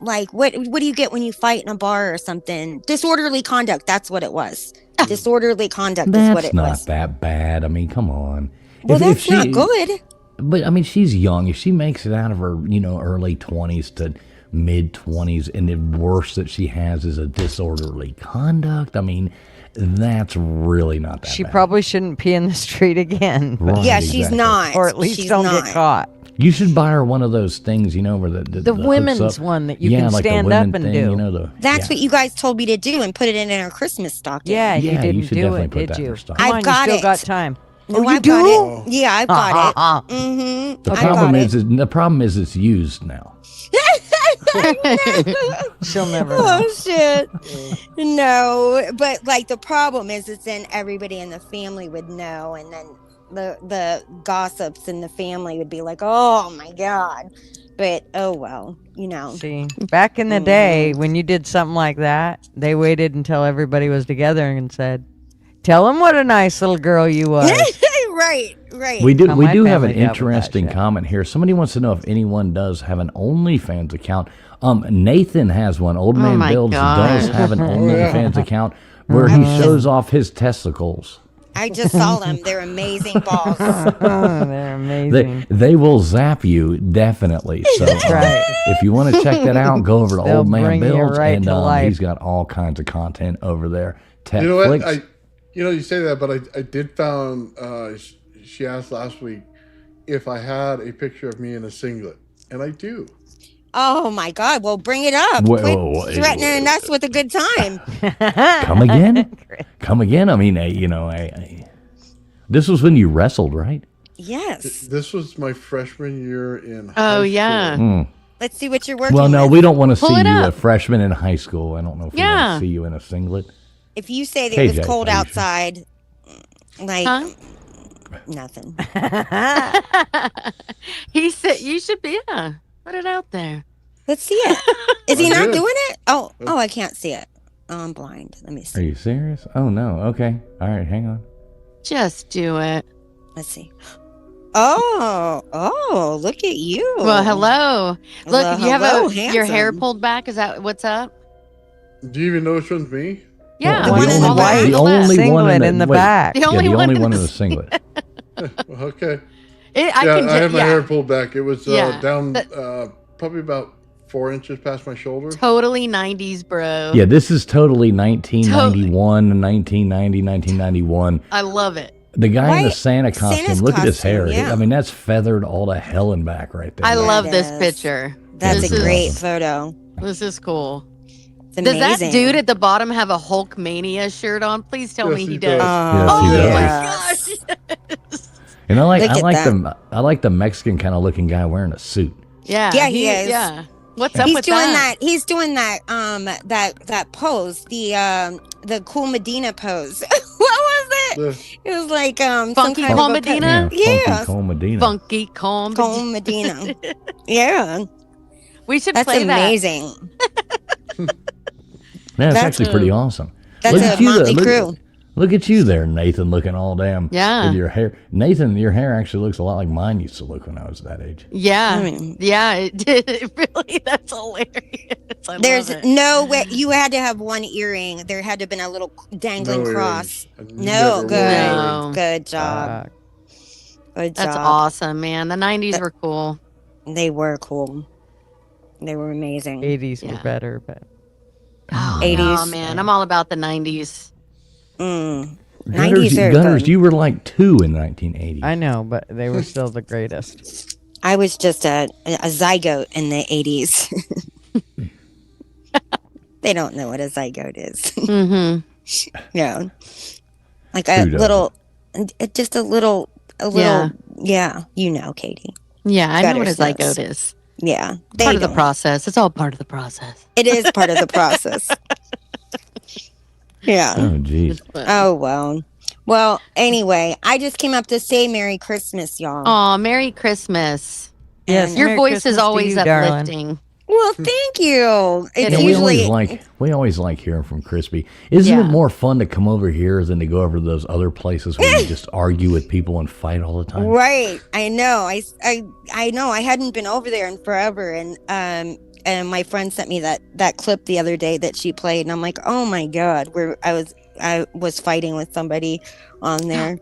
like what do you get when you fight in a bar or something? Disorderly conduct. That's what it was. Disorderly conduct is what That's it not was. that bad. I mean, come on. Well, that's not good. But I mean, she's young. If she makes it out of her, early 20s to mid 20s, and the worst that she has is a disorderly conduct, I mean, that's really not that She bad. probably shouldn't pee in the street again. Right, Yeah, she's exactly. not. Or at least She's don't not. get caught. You should buy her one of those things, where the The hooks women's up. one that you Yeah, can like the stand up women and thing, do. That's what you guys told me to do and put it in our Christmas stocking. Yeah, you Yeah, you didn't should do definitely it, put did that in you? your stock. Come I've on, got you it. still got time. Oh, you I've do? got it. Yeah, I've got it. Mm-hmm. The problem is it's used now. She'll never know. Oh shit. No, but like the problem is then everybody in the family would know, and then the gossips in the family would be like, oh my god. But oh well, See, back in the day when you did something like that, they waited until everybody was together and said, "Tell them what a nice little girl you was." right. We do How we my do have an family dealt with that interesting shit. comment here. Somebody wants to know if anyone does have an OnlyFans account. Nathan has one. Old Man my Builds God. does have an OnlyFans account where he shows off his testicles. I just saw them. They're amazing balls. Oh, they're amazing. They will zap you definitely. So right. if you want to check that out, go over to They'll Old Man bring you Builds, right and to life. he's got all kinds of content over there. You know what? Netflix. You say that, but I did found. She asked last week if I had a picture of me in a singlet, and I do. Oh my god! Well, bring it up. Wait, Quit wait. threatening us with a good time. Come again? Come again? I mean, this was when you wrestled, right? Yes. This was my freshman year in high Oh, school. yeah. Let's see what you're working Well, no, with. we don't want to see Pull it you a up. freshman in high school. I don't know if we want Yeah. to see you in a singlet. If you say that it KJ, was cold are you sure? outside, like Huh? nothing. He said you should be. Yeah, put it out there. Let's see it. Is he I not did. doing it? Oh, I can't see it. Oh, I'm blind. Let me Are see. you serious? Oh, no. Okay. All right. Hang on. Just do it. Let's see. Oh, look at you. Well, hello. Look, Well, you have hello, your hair handsome. pulled back. Is that what's up? Do you even know which one's me? Yeah, The one in the all back. on The left. only one Singlet in the wait, back. The only yeah, the one only in one the in the singlet. Okay. I can I have my hair yeah, pulled back. It was Yeah. down probably about 4 inches past my shoulder. totally 90s, bro. Yeah, this is totally 1991, 1990, 1991. I love it. The guy in the Right. Santa costume, Santa's look at his costume, hair. yeah. I mean, that's feathered all to hell and back right there. I love it this is. picture. That's This a is- great photo. This is cool. It's Does amazing. that dude at the bottom have a Hulkmania shirt on? Please tell Yes, me he he does. does. Yes, he Oh does. my yes. gosh. And I Look like at I like the Mexican kind of looking guy wearing a suit. Yeah. Yeah, he is. Yeah. What's up He's with doing that? He's doing that. That pose. The cool Medina pose. What was it? The- It was like some Funky kind Cole of a Medina? Funky Yes. Cole Medina. Funky comb. Cole Medina. Yeah, We should that's play amazing. Yeah, it's That's actually pretty awesome. That's Look a at you, motley look- crew. Look at you there, Nathan, looking all damn. Yeah. With your hair. Nathan, your hair actually looks a lot like mine used to look when I was that age. that. Yeah. I mean- Yeah, it did. It really, that's hilarious. I There's love it. no way you had to have one earring. There had to have been a little dangling No cross. earrings. I No, never good, wore No. good job. Good That's job. awesome, man. The 90s were cool. They were cool. They were amazing. 80s were Yeah. better, but Oh, 80s. no, man. I'm all about the 90s. Mm. Gutters, 90s are Gutters, good. you were like 2 in 1980. I know, but they were still the greatest. I was just a zygote in the 80s. They don't know what a zygote is. Mm-hmm. Yeah. Like a Who doesn't? little, just a little, yeah, you know, Katie. Yeah, I know what a Gutters knows. zygote is. Yeah. Part of the don't. process. It's all part of the process. It is part of the process. Yeah. Oh, jeez. It's fun. Oh, well. Well, anyway, I just came up to say Merry Christmas, y'all. Aw, Merry Christmas. Yes, Your Merry voice Christmas is to always you, darling. uplifting. Well, thank you. It's Yeah, Yeah, usually we always like hearing from Crispy. Isn't Yeah. it more fun to come over here than to go over to those other places where you just argue with people and fight all the time? right. I know. I know. I hadn't been over there in forever, and my friend sent me that clip the other day that she played, and I'm like, oh my god, where I was fighting with somebody on there.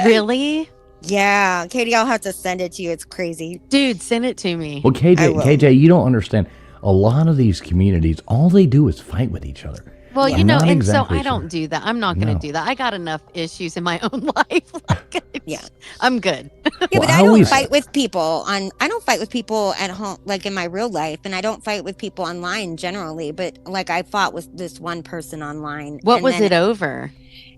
Really? Yeah, Katie, I'll have to send it to you. It's crazy. Dude, send it to me. Well, I KJ, will. KJ, you don't understand. A lot of these communities, all they do is fight with each other. Well, I'm you know, not and exactly so I don't sure. do that. I'm not going to No. do that. I got enough issues in my own life. Yeah. I'm good. Yeah, Well, but I I don't always- fight with people I don't fight with people at home, like in my real life, and I don't fight with people online generally. But like I fought with this one person online. What and was then it over?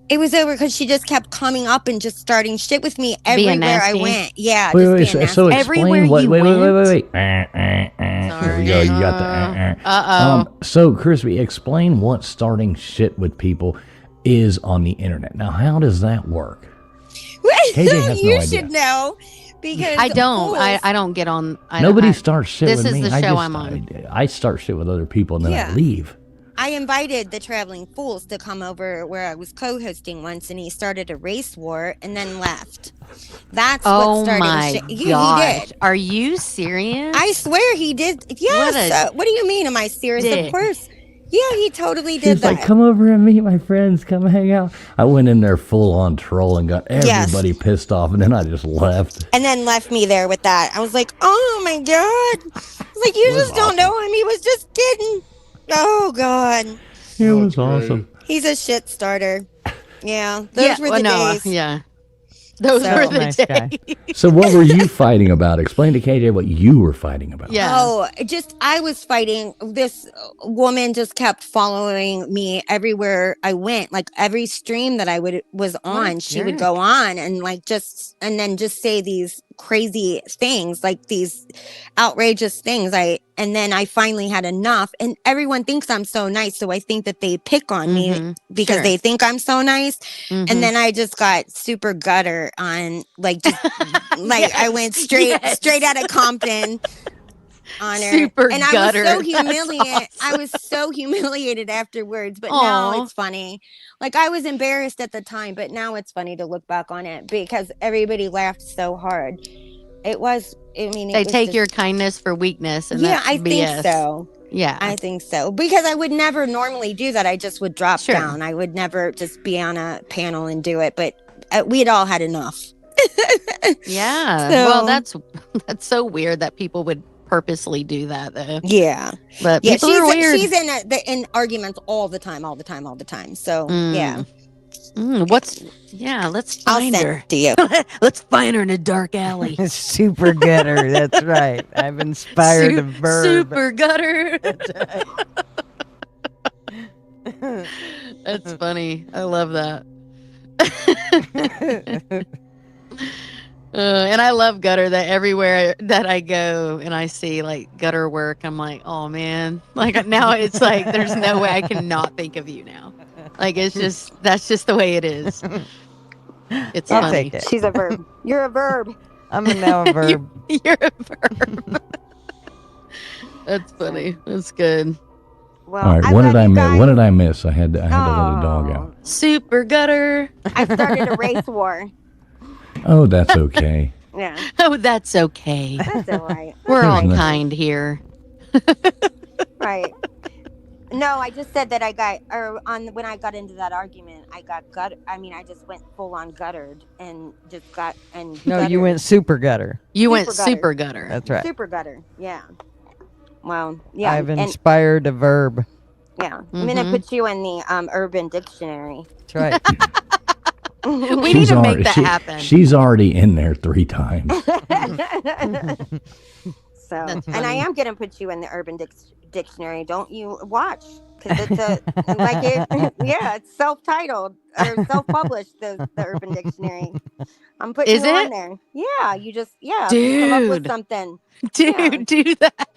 It was over because she just kept coming up and just starting shit with me Being everywhere I nasty? went. Yeah, Wait, just wait, being so, nasty. so Everywhere explain what. you Wait, wait, wait, went? wait, wait. Here we go. You got the. Uh-oh. So, Crispy, explain what starting shit with people is on the internet. Now, how does that work? KJ has no you idea. should know because I don't. fools- I don't get on. Nobody I, starts shit this with is me. the I show just, I'm on. I start shit with other people and then I Yeah. leave. I invited the Traveling Fools to come over where I was co-hosting once, and he started a race war and then left. That's Oh what started. my He gosh. did. Are you serious? I swear he did. Yes. What do you mean? Am I serious? dick. Of course. Yeah, he totally did He's that. like, come over and meet my friends. Come hang out. I went in there full on troll and got Yes. everybody pissed off, and then I just left. And then left me there with that. I was like, oh my god. I was like, you just don't know him. He was just kidding. Oh god. It was great. awesome. He's a shit starter. Yeah. Those were the days. Yeah. Those So- were the Nice days. guy. So what were you fighting about? Explain to KJ what you were fighting about. Yeah. Oh, I was fighting. This woman just kept following me everywhere I went. Like every stream that I was a on, she would jerk. go on and then just say these crazy things, like these outrageous things. And then I finally had enough. And everyone thinks I'm so nice, so I think that they pick on me Mhm. because Sure. they think I'm so nice. Mhm. And then I just got super gutter on like just like I went straight out of Compton on her. Super and I gutter. was so That's humiliated. I was so humiliated afterwards, but now Aw. it's funny. Like I was embarrassed at the time, but now it's funny to look back on it because everybody laughed so hard. It was They take your kindness for weakness. And yeah, that's I think BS. so. Yeah. I think so because I would never normally do that. I just would drop Sure. down. I would never just be on a panel and do it. But we had all had enough. Yeah. So- Well, that's so weird that people would purposely do that, though. Yeah, But yeah. people are weird. She's in arguments all the time. So yeah, Let's I'll find send her. it to you. Let's find her in a dark alley. Super getter. That's right. I've inspired a verb. Super gutter. That's funny. I love that. And I love gutter that everywhere that I go and I see like gutter work, I'm like, oh man. Like now it's like there's no way I cannot think of you now. Like that's just the way it is. It's I'll funny. take it. She's a verb. You're a verb. I'm now a verb. You're a verb. That's funny. That's good. Well, All right, I what love did I you miss? guys. What did I miss? I had to let a dog Oh, out. Super gutter. I started a race war. Oh, that's okay. Yeah, Oh, that's okay. that's all right. We're all Isn't it? kind here. Right. No, I just said that I got, or on when I got into that argument, I got I mean, I just went full on guttered and just got and No, you guttered. went super gutter. You went Super gutter. super gutter. That's right. Super gutter. Yeah. Well, yeah. I've and inspired a verb. yeah, I'm gonna put you in the Urban Dictionary. That's right. We need to make that happen. She's already in there 3 times. So, That's and I funny. am gonna put you in the Urban Dictionary. Don't you watch? Because it's a like it. Yeah, it's self-titled or self-published. The Urban Dictionary. I'm putting Is you on it? there. Yeah, you just come up with Dude. something. Dude, Yeah. do that.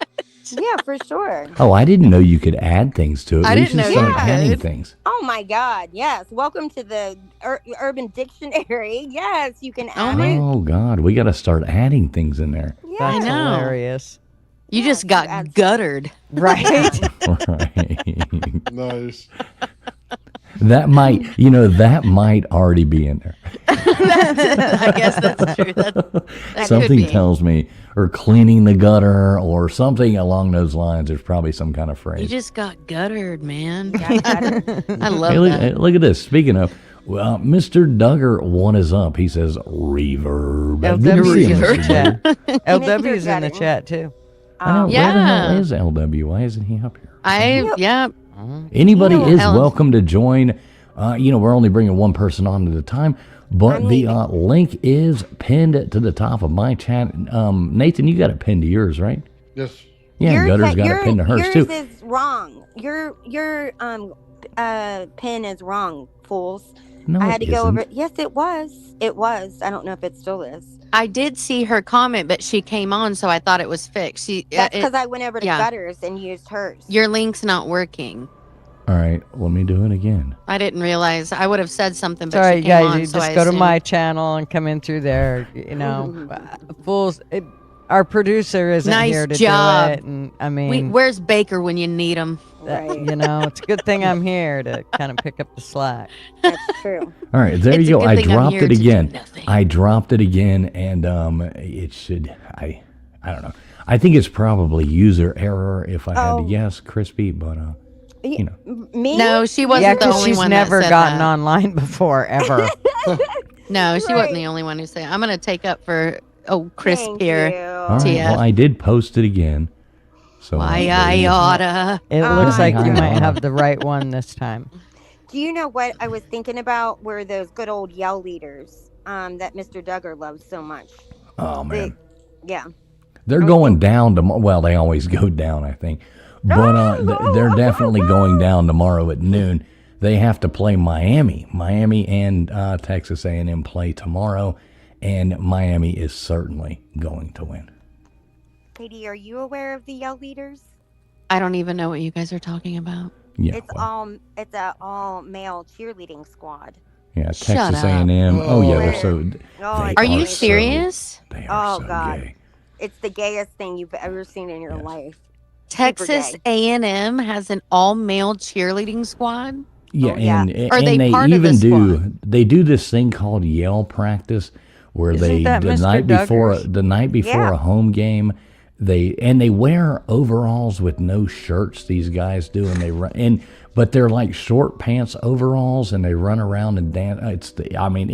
Yeah, for sure. Oh, I didn't know you could add things to it. I We didn't should know you start could. adding things. Oh my God! Yes, welcome to the Urban Dictionary. Yes, you can Oh add my- it. Oh God, we got to start adding things in there. That's I know. hilarious. You Yeah, just you got add- guttered. Right? Right. Nice. That might already be in there. I guess that's true. That could Something be. tells me, or cleaning the gutter, or something along those lines. There's probably some kind of You phrase. just got guttered, man. Yeah, guttered. I love Hey, look, that. look at this. Speaking of, well, Mr. Duggar one is up. He says reverb. Good to see LW's you, in the Mr. chat. Duggar. LW's in the Gutter. chat too. I know, where the Yeah. hell is LW? Why isn't he up here? Yeah. Anybody You know, is Ellen- welcome to join. We're only bringing one person on at a time, but I'm the leaving. link is pinned to the top of my chat. Nathan, you got it pinned to yours, right? Yes. Yeah, Gutter's got it your- pinned to hers yours too. is wrong. Your pin is wrong, fools. No, I had it to go isn't. over. Yes, it was. It was. I don't know if it still is. I did see her comment, but she came on, so I thought it was fixed. That's because I went over to yeah. Gutters and used hers. Your link's not working. All right, let me do it again. I didn't realize. I would have said something, but Sorry, she came guys. on, You so just I go to assumed- my channel and come in through there. Fools. Our producer isn't Nice here to job. do it, and I mean, Where's Baker when you need him? Right. it's a good thing I'm here to kind of pick up the slack. That's true. All right, there It's you a go. good I thing I'm dropped here it to do again. nothing. I dropped it again, and it should. I don't know. I think it's probably user error if I had to Oh. guess, Crispy. But you know, Me? No, she wasn't Yeah, the because only she's one never that said gotten that. online before, ever. No, she Right. wasn't the only one who said. I'm gonna take up for Chris Thank here. you. all right. TF. Well, I did post it again. So Why there I you go. oughta. It Oh looks my like you God. might have the right one this time. Do you know what I was thinking about? Were those good old yell leaders that Mr. Duggar loves so much? Oh man. Yeah. They're going down tomorrow. Well, they always go down, I think. But they're definitely going down tomorrow at noon. They have to play Miami. Miami and Texas A&M play tomorrow, and Miami is certainly going to win. Katie, are you aware of the yell leaders? I don't even know what you guys are talking about. Yeah, It's a all male cheerleading squad. yeah. Shut Texas up. A&M. Oh yeah, they're so. Oh, They Are you so- serious? They are Oh, so God. gay. It's the gayest thing you've ever seen in your Yes. life. Texas gay. A&M has an all-male cheerleading squad. Yeah, Oh, yeah. and Are they they part of even the do squad? they do this thing called yell practice where Isn't they that the Mr. night before Duggar's? Yeah. a home game they wear overalls with no shirts. These guys do, and they run but they're like short pants overalls, and they run around and dance. I mean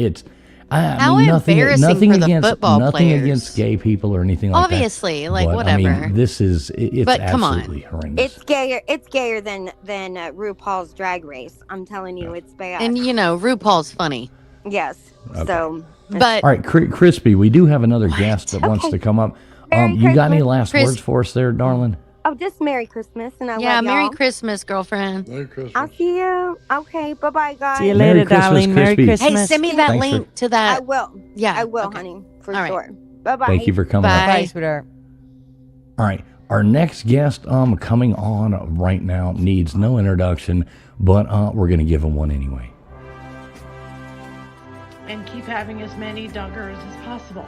How nothing embarrassing for the against football nothing players. against gay people or anything like that. Obviously, like, But, whatever. I mean, this is it's But come on. absolutely horrendous. It's gayer. It's gayer than RuPaul's Drag Race. I'm telling you, it's bad. And RuPaul's funny. yes. Okay. So But All right, Crispy, we do have another guest that wants to come up. Merry You got any Christmas. last Chris- words for us there, darling? oh, just Merry Christmas, and I yeah, love Merry y'all. Christmas, girlfriend. Merry Christmas. I'll see you. Okay, bye bye, guys. See you Merry later, Christmas, darling. Merry Crispy. Christmas. Hey, send me that Thanks link to I that. will. Yeah, I will, okay. honey, for All right. sure. Bye bye. Thank you for coming Bye. up. Bye, sweetheart. All right, our next guest coming on right now needs no introduction, but we're going to give him one anyway. And keep having as many Duggars as possible.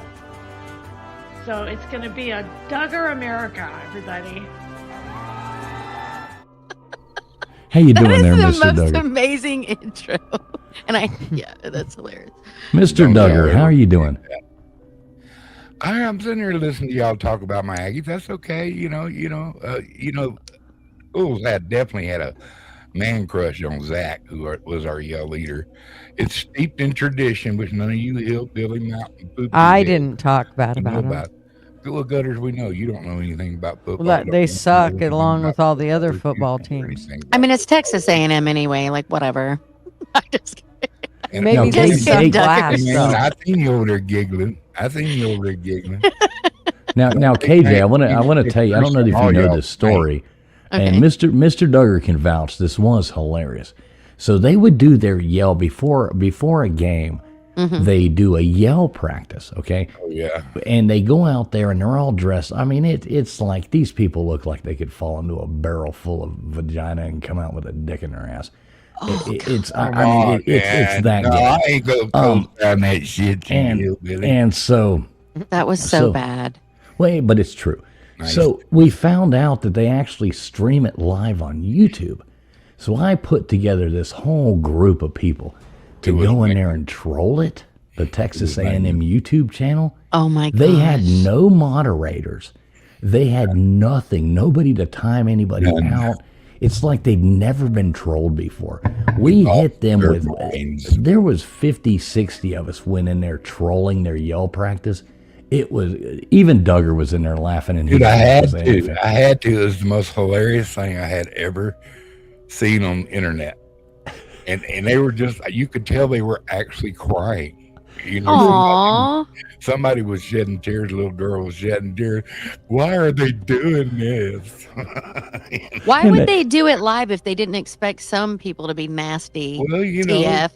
So it's going to be a Duggar America, everybody. How you That doing is there, the Mr. most Duggar? amazing intro. And yeah, that's hilarious. Mr. Duggar, how are you doing? I'm sitting here listening to y'all talk about my Aggies. That's okay. schools definitely had a man crush on Zach, who was our yell leader. It's steeped in tradition, which none of you hillbilly mountain poopies I didn't talk bad know about them. about. Well, Gutters, we know you don't know anything about football. Well, they Don't suck know anything along about with all the other or football anything teams. about I mean, it's Texas A&M anyway. Like whatever. I just kidding. And Maybe now, they Just suck kidding, last, man, though. I seen you over there giggling. Now, KJ, I want to tell you. I don't know if you know this story, and Okay. Mr. Duggar can vouch. This was hilarious. So they would do their yell before a game. They do a yell practice, okay? Oh yeah. And they go out there and they're all dressed. I mean, it's like these people look like they could fall into a barrel full of vagina and come out with a dick in their ass. It's that No, good. I ain't gonna post down that shit, you hillbilly. And so, That was so bad. wait, but it's true. Nice. So we found out that they actually stream it live on YouTube. So I put together this whole group of people to go in there and troll it, the Texas A&M YouTube channel. Oh my god. They had no moderators. They had nothing, nobody to time anybody out. It's like they'd never been trolled before. We hit them their with, minds. there was 50, 60 of us went in there trolling their yell practice. It was, even Duggar was in there laughing. And Dude, he I had wasn't saying anything. to. I had to. It was the most hilarious thing I had ever seen on the internet. And they were just, you could tell they were actually crying. You know, Aww. somebody was shedding tears. A little girl was shedding tears. Why are they doing this? Why would they do it live if they didn't expect some people to be nasty? Well, TF.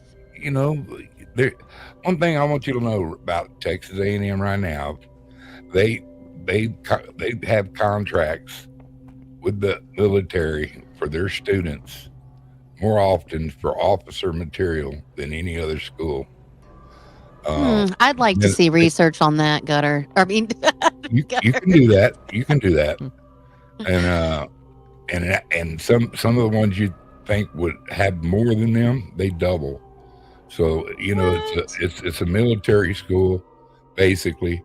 One thing I want you to know about Texas A&M right now, they have contracts with the military for their students more often for officer material than any other school. I'd like to see research on that, Gutter. I mean, you can do that. You can do that. And some of the ones you think would have more than them, they double. So it's a military school basically,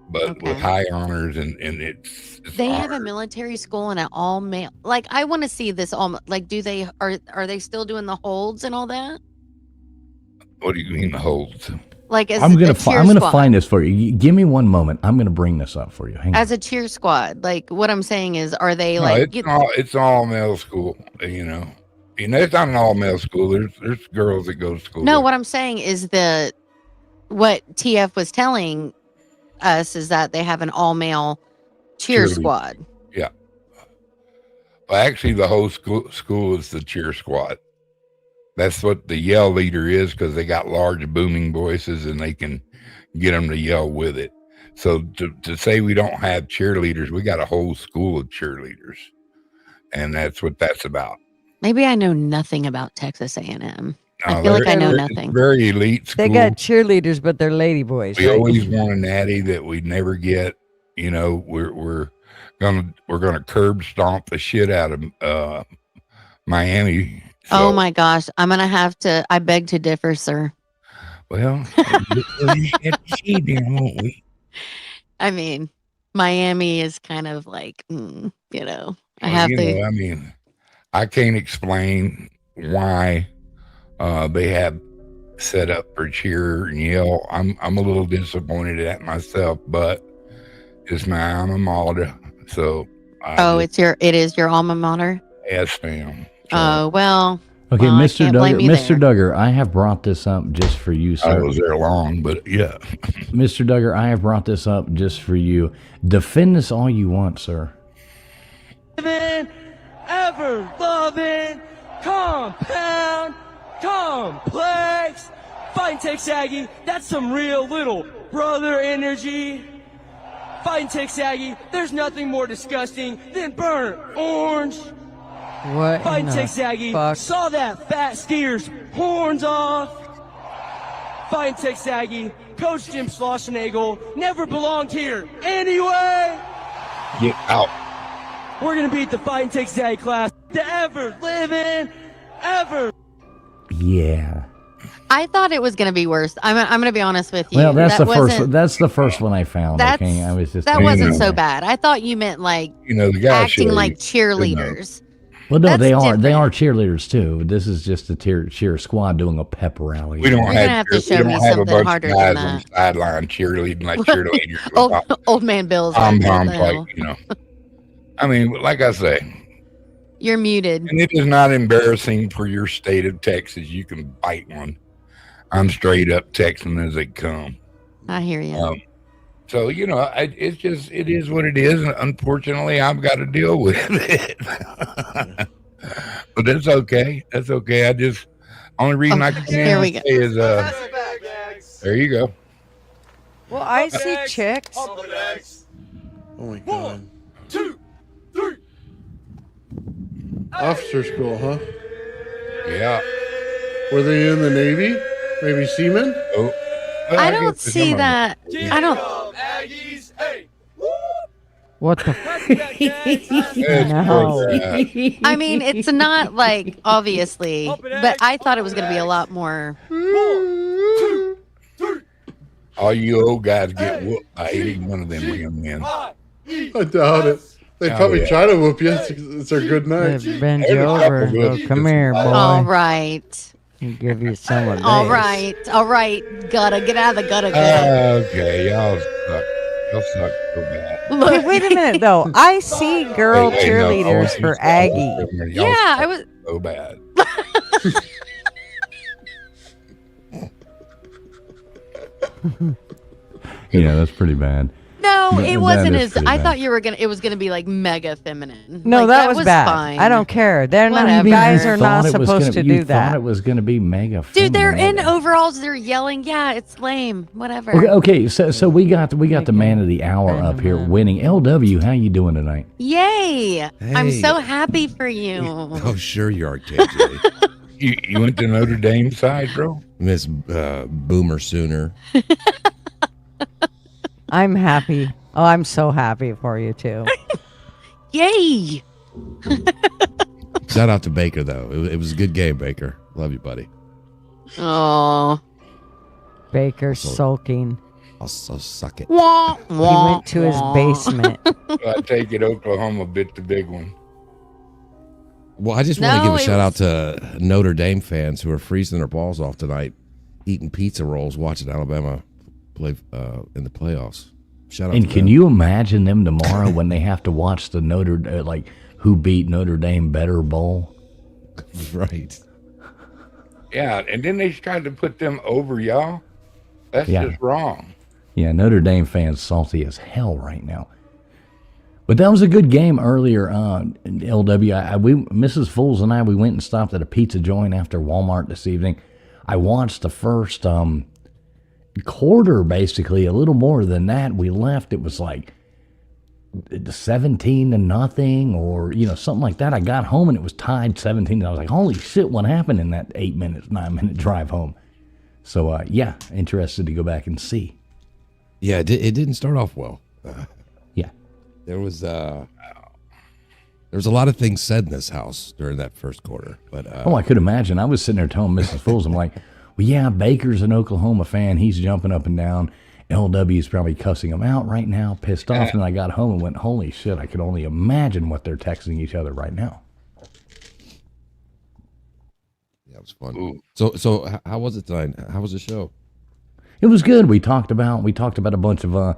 but with high honors and it's they have a honors. military school and an all male. Like, I want to see this all. Like, are they still doing the holds and all that? What do you mean the holds? Like, as I'm gonna a cheer I'm gonna squad. find this for you. Give me one moment. I'm gonna bring this up for you. Hang on. As a cheer squad. Like, what I'm saying is, are they No, like? it's all male school. It's not an all male school. There's girls that go to school. No, there. what I'm saying is what TF was telling us is that they have an all male cheer Cheerleading. squad. Well, actually, the whole school is the cheer squad. That's what the yell leader is, because they got large booming voices and they can get them to yell with it. So to say we don't have cheerleaders, we got a whole school of cheerleaders, and that's what that's about. Maybe I know nothing about Texas A&M. I No, feel like I know it's nothing. Very elite school. They got cheerleaders, but they're lady boys. We right? always want a natty that we never get. We're gonna curb stomp the shit out of Miami. Oh my gosh, I'm gonna have to. I beg to differ, sir. Well, we have to see then, won't we? I mean, Miami is kind of like, I Well, have to. I mean, I can't explain why they have set up for cheer and yell. I'm a little disappointed at myself, but it's my alma mater, so. It is your alma mater. Yes, ma'am. Oh well. Okay, well, I Mr. can't blame Duggar, you Mr. there. Duggar, I have brought this up just for you, I sir. was there long, but yeah. Mr. Duggar, I have brought this up just for you. Defend this all you want, sir. Ever loving, compound, complex. Fighting Tex Aggie, that's some real little brother energy. Fighting Tex Aggie, there's nothing more disgusting than burnt orange. What? Fighting in the Tex Aggie, fuck? saw that fat steer's horns off. Fighting Tex Aggie, Coach Jim Schlossnagel never belonged here anyway. Get out. We're gonna beat the Fighting Tex Aggie class. The ever living, ever. Yeah. I thought it was gonna be worse. I'm gonna be honest with you. Well, that's That the first. wasn't- That's the first one I found. That's Okay, I was just. that telling wasn't you. so bad. I thought you meant like The guy acting showed like you, cheerleaders. Well, no, That's they are different. cheerleaders too. This is just a cheer squad doing a pep rally. We don't You're gonna have to show me a something bunch harder of than guys on that. the sideline cheerleading like cheerleaders with Old man Bill's pom like, what the poms, like hell? I mean, like I say, You're muted. and it is not embarrassing for your state of Texas. You can bite one. I'm straight up Texan as they come. I hear you. So it is what it is. And unfortunately, I've got to deal with it. But that's okay. That's okay. Only reason I can Here we go. say is there you go. Well, I see chicks. Oh my god. 1, 2, 3. Officer school, huh? Yeah. Were they in the Navy? Maybe seamen? Oh. Well, I guess don't there's see some of them. that. I don't. Aggies, hey. Woo! What the? It's No. bad. I mean, it's not like obviously, but I thought it was going to be a lot more. 1, 2, 3. All you old guys get whooped by 81 of them young men. I doubt it. They Oh, probably yeah. try to whoop you. It's their good night. Bend There's you a over. couple and Go, good come ones. here, boy. All right. I'll give you some of this. All right. All right. Gotta get out of the gutter. Okay, y'all suck. Y'all suck so bad. Okay, wait a minute though. I see girl Wait, no, cheerleaders oh, for you suck. Aggie. Y'all Yeah, suck I was. so bad. Yeah, that's pretty bad. No, That- it that wasn't is as. pretty I bad. thought it was gonna be like mega feminine. No, Like, that was bad. Fine. I don't care. They're not. Whatever. Guys You are not supposed to You do that. thought it was going to be mega. Dude, they're feminine, in overalls. They're yelling. Yeah, it's lame. Whatever. Okay, so we got the man of the hour up here winning. LW, how you doing tonight? Yay! I'm Hey. so happy for you. Oh, sure you are, KJ. You went to Notre Dame side, bro? Miss Boomer Sooner. I'm happy. Oh, I'm so happy for you too. Yay! Shout out to Baker, though. It was a good game, Baker. Love you, buddy. Oh. Baker sulking. I'll suck it. Wah, He wah, went to his wah. basement. I take it Oklahoma bit the big one. Well, I just want to No, give a it shout out to Notre Dame fans who are freezing their balls off tonight, eating pizza rolls, watching Alabama play in the playoffs. Shout out And to can them. you imagine them tomorrow when they have to watch the who beat Notre Dame better bowl? Right. Yeah, and then they tried to put them over y'all. That's Yeah. just wrong. Yeah, Notre Dame fans salty as hell right now. But that was a good game earlier. LW, Mrs. Fools and I, we went and stopped at a pizza joint after Walmart this evening. I watched the first quarter, basically, a little more than that. We left. It was like 17-0, or something like that. I got home and it was tied 17. I was like, holy shit, what happened in that 9-minute drive home? So yeah, interested to go back and see. Yeah, it didn't start off well. Yeah. There was a lot of things said in this house during that first quarter. But Oh, I could imagine. I was sitting there telling Mrs. Fools, I'm like, well, yeah, Baker's an Oklahoma fan. He's jumping up and down. LW's probably cussing him out right now, pissed off. And I got home and went, holy shit, I could only imagine what they're texting each other right now. yeah, it was fun. Ooh. So how was it tonight? How was the show? It was good. We talked about a bunch of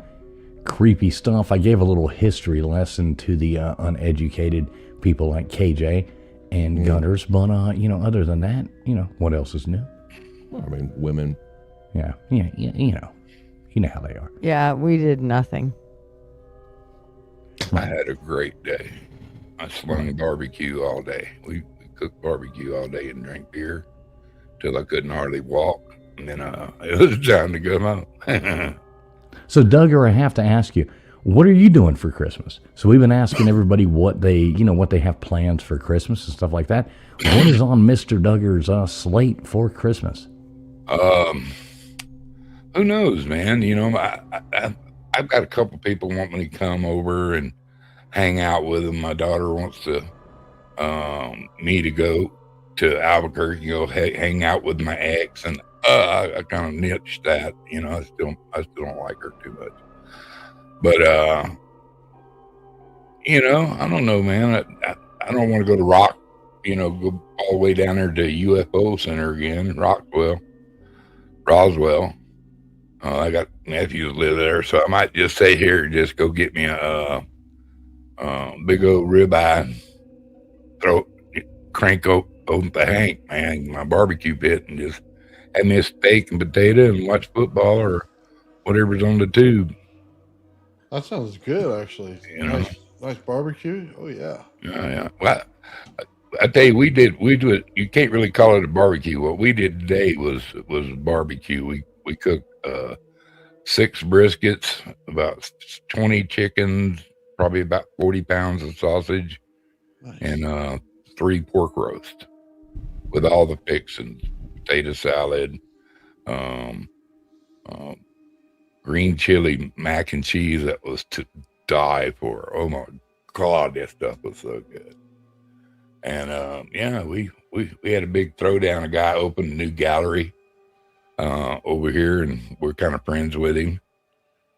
creepy stuff. I gave a little history lesson to the uneducated people like KJ and Gunners. But, other than that, what else is new? I mean, women. Yeah, you know how they are. Yeah, we did nothing. I had a great day. I slung barbecue all day. We cooked barbecue all day and drank beer till I couldn't hardly walk. And then it was time to go home. So, Duggar, I have to ask you, what are you doing for Christmas? So we've been asking everybody what they have plans for Christmas and stuff like that. What is on Mr. Duggar's slate for Christmas? Who knows, man? I've got a couple people want me to come over and hang out with them. My daughter wants to me to go to Albuquerque, hang out with my ex, and I kind of niched that. I still don't like her too much, but I don't know, man. I don't want to go to go all the way down there to UFO Center again, Roswell. I got nephews live there, so I might just stay here and just go get me a big old ribeye, crank open the Hank, man, my barbecue pit, and just have me a steak and potato and watch football or whatever's on the tube. That sounds good, actually. Nice barbecue. Oh yeah. Yeah. Well, I tell you, we do it. You can't really call it a barbecue. What we did today was barbecue. We cooked 6 briskets, about 20 chickens, probably about 40 pounds of sausage, and 3 pork roasts with all the fixings, potato salad, green chili mac and cheese that was to die for. Oh my God, that stuff was so good. And we had a big throwdown. A guy opened a new gallery over here, and we're kind of friends with him.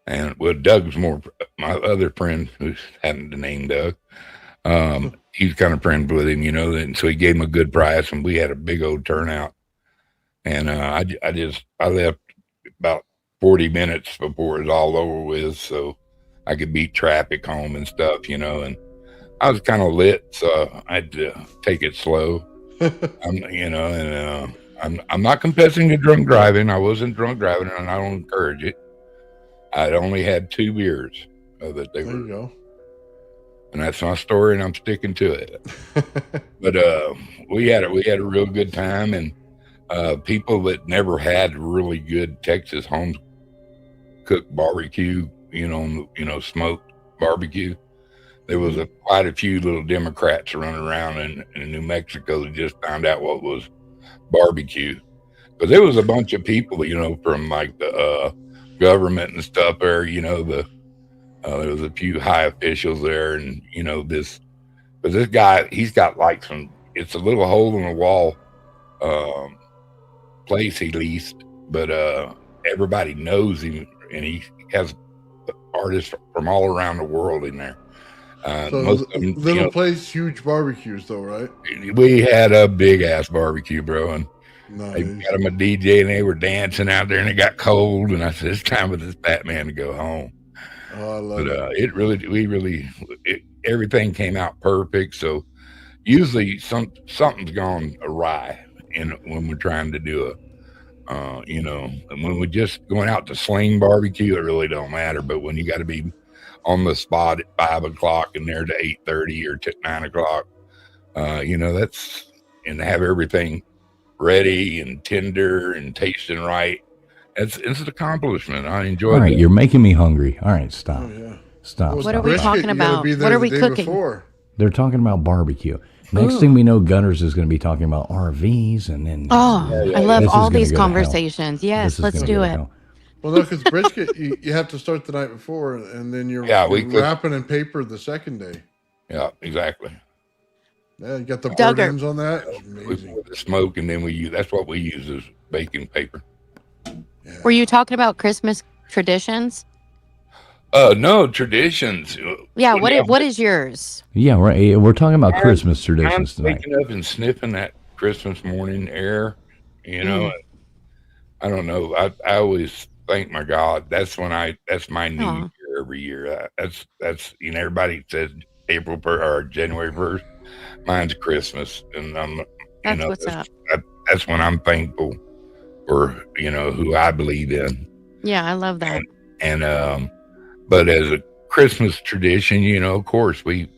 And Doug's my other friend who's having the name Doug. He's kind of friends with him, and so he gave him a good price, and we had a big old turnout. And I left about 40 minutes before it was all over with, so I could beat traffic home and stuff, and I was kind of lit, so I had to take it slow. I'm not confessing to drunk driving. I wasn't drunk driving, and I don't encourage it. I'd only had 2 beers that they There were. you go. And that's my story, and I'm sticking to it. But we had a real good time, and people that never had really good Texas home cooked barbecue, smoked barbecue. There was quite a few little Democrats running around in New Mexico that just found out what was barbecue, because there was a bunch of people, from like the government and stuff there. There was a few high officials there, and this guy, he's got like it's a little hole in the wall place he leased, but everybody knows him, and he has artists from all around the world in there. So most of them, little place, huge barbecues, though, right? We had a big ass barbecue, bro, and Nice. they got him a DJ, and they were dancing out there, and it got cold, and I said, it's time for this fat man to go home. Oh, I love But everything came out perfect. So usually something's gone awry when we're trying to do and when we're just going out to sling barbecue, it really don't matter. But when you got to be on the spot at 5 o'clock and there to 8:30 or 9 o'clock, that's, and have everything ready and tender and tasting right. It's an accomplishment. I enjoy it. All right, you're making me hungry. All right, stop. Oh, yeah. Stop. What are we talking about? What are we cooking? They're talking about barbecue. Next thing we know, Gunners is going to be talking about RVs, and then I love all these conversations. Yes, let's do it. Well, no, because brisket, you have to start the night before, and then you're wrapping in paper the second day. Yeah, exactly. Yeah, you got the burnt ends on that. We put the smoke, and then that's what we use as baking paper. Yeah. Were you talking about Christmas traditions? No, traditions. Yeah, what is yours? Yeah, right. We're talking about Christmas traditions I'm tonight. waking up and sniffing that Christmas morning air, and I don't know. I always thank my God. That's my new year every year. That's everybody says April 1st or January 1st. Mine's Christmas, and that's what's up. That's when I'm thankful for who I believe in. Yeah, I love that. And but as a Christmas tradition, of course we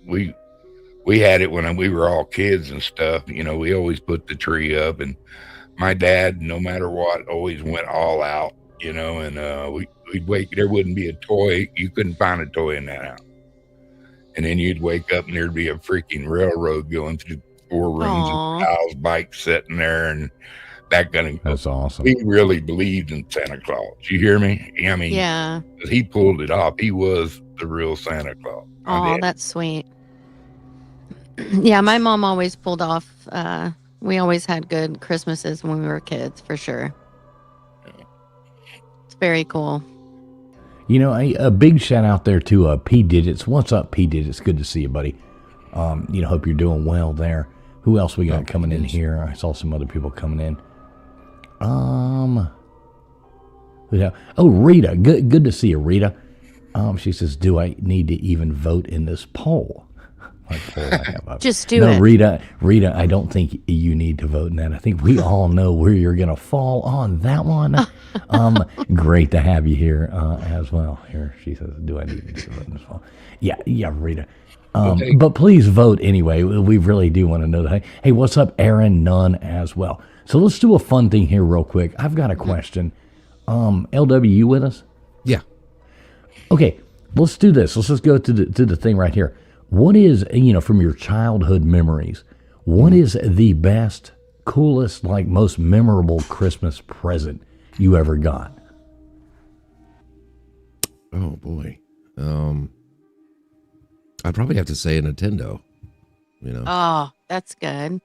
had it when we were all kids and stuff. We always put the tree up, and my dad, no matter what, always went all out. And we'd wake. There wouldn't be a toy. You couldn't find a toy in that house. And then you'd wake up, and there'd be a freaking railroad going through 4 rooms, and Kyle's bike sitting there, and that kind of. That's awesome. We really believed in Santa Claus. You hear me? I mean, yeah. He pulled it off. He was the real Santa Claus. Oh, that's sweet. Yeah, my mom always pulled off. We always had good Christmases when we were kids, for sure. Yeah. It's very cool. A big shout out there to P Digits. What's up, P Digits? Good to see you, buddy. Hope you're doing well there. Who else we got coming in here? I saw some other people coming in. Yeah. Oh, Rita. Good to see you, Rita. She says, do I need to even vote in this poll? What poll I have up? Just do it. Rita, I don't think you need to vote in that. I think we all know where you're going to fall on that one. Great to have you here as well. Here, she says, do I need to vote in this poll? Yeah, Rita. But please vote anyway. We really do want to know that. Hey, what's up, Aaron Nunn as well? So let's do a fun thing here real quick. I've got a question. LW, you with us? Yeah. Okay, let's do this. Let's just go to the thing right here. What is, from your childhood memories, what is the best, coolest, like most memorable Christmas present you ever got? Oh boy. I'd probably have to say a Nintendo. Oh, that's good.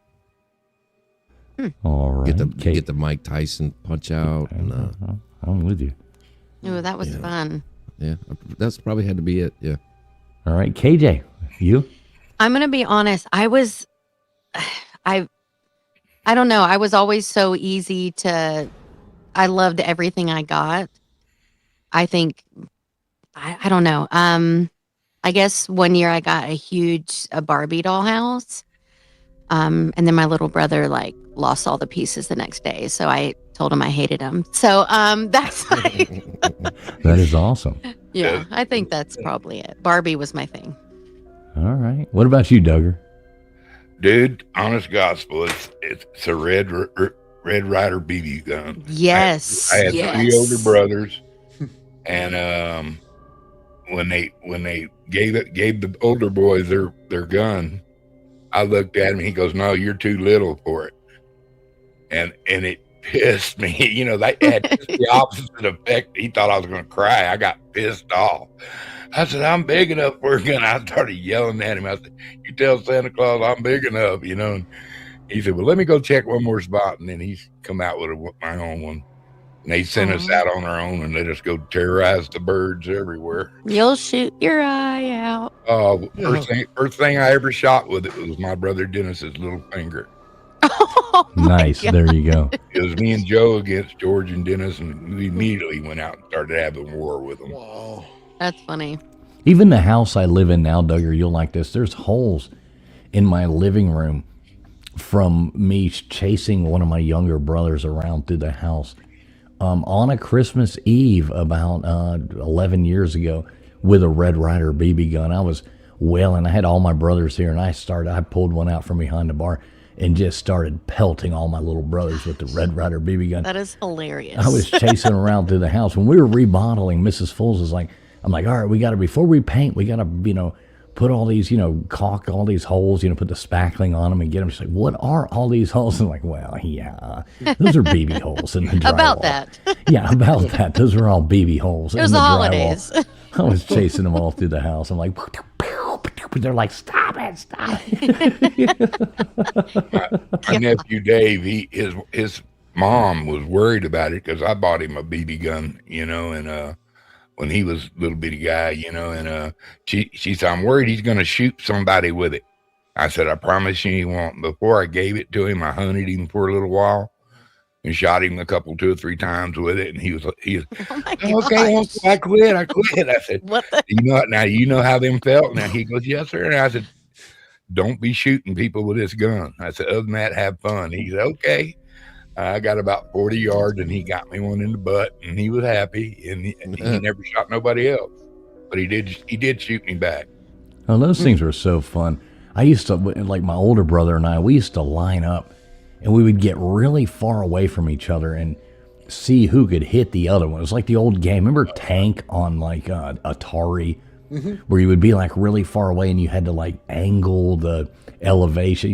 All right. Get the Mike Tyson punch out. And, I'm with you. Oh, that was fun. Yeah, that's probably had to be it. Yeah. All right, KJ, you? I'm gonna be honest. I don't know. I was always so easy to. I loved everything I got. I think. I don't know. I guess one year I got a Barbie doll house. And then my little brother lost all the pieces the next day. So I told him I hated him. So that's that is awesome. Yeah, I think that's probably it. Barbie was my thing. All right. What about you, Duggar? Dude, honest gospel, it's a Red Ryder BB gun. Yes. I had 3 older brothers, and when they gave the older boys their gun, I looked at him. He goes, "No, you're too little for it," and it pissed me. That had just the opposite effect. He thought I was going to cry. I got pissed off. I said, "I'm big enough for a gun." I started yelling at him. I said, "You tell Santa Claus I'm big enough," And he said, "Well, let me go check one more spot." And then he's come out with my own one. And they sent us out on our own and let us go terrorize the birds everywhere. You'll shoot your eye out. First thing I ever shot with it was my brother Dennis's little finger. Oh, nice. There you go. It was me and Joe against George and Dennis, and we immediately went out and started having war with them. Wow. That's funny. Even the house I live in now, Duggar, you'll like this. There's holes in my living room from me chasing one of my younger brothers around through the house. On a Christmas Eve about 11 years ago with a Red Ryder BB gun. I was wailing. I had all my brothers here, and I pulled one out from behind the bar and just started pelting all my little brothers with the Red Ryder BB gun. That is hilarious. I was chasing around through the house. When we were remodeling, Mrs. Fools is like, I'm like, all right, before we paint, we got to, put all these, caulk all these holes, put the spackling on them and get them. She's like, what are all these holes? I'm like, well, yeah, those are BB holes in the drywall. About that. Yeah, about that. Those are all BB holes. It was the holidays. I was chasing them all through the house. I'm like, they're like, stop it. My nephew Dave, his mom was worried about it because I bought him a BB gun, and when he was a little bitty guy, and she said, "I'm worried he's going to shoot somebody with it." I said, "I promise you he won't." Before I gave it to him, I hunted him for a little while and shot him 2 or 3 times with it. And he was okay, Uncle, I quit. I said, "What the?" You know how them felt? Now he goes, "Yes, sir." And I said, "Don't be shooting people with this gun." I said, "Other than that, have fun." He said, "Okay." I got about 40 yards, and he got me one in the butt, and he was happy. And he never shot nobody else, but he did shoot me back. Oh, those things were so fun. I used to, like my older brother and I, we used to line up, and we would get really far away from each other and see who could hit the other one. It was like the old game. Remember Tank on like Atari, where you would be like really far away, and you had to like angle the elevation,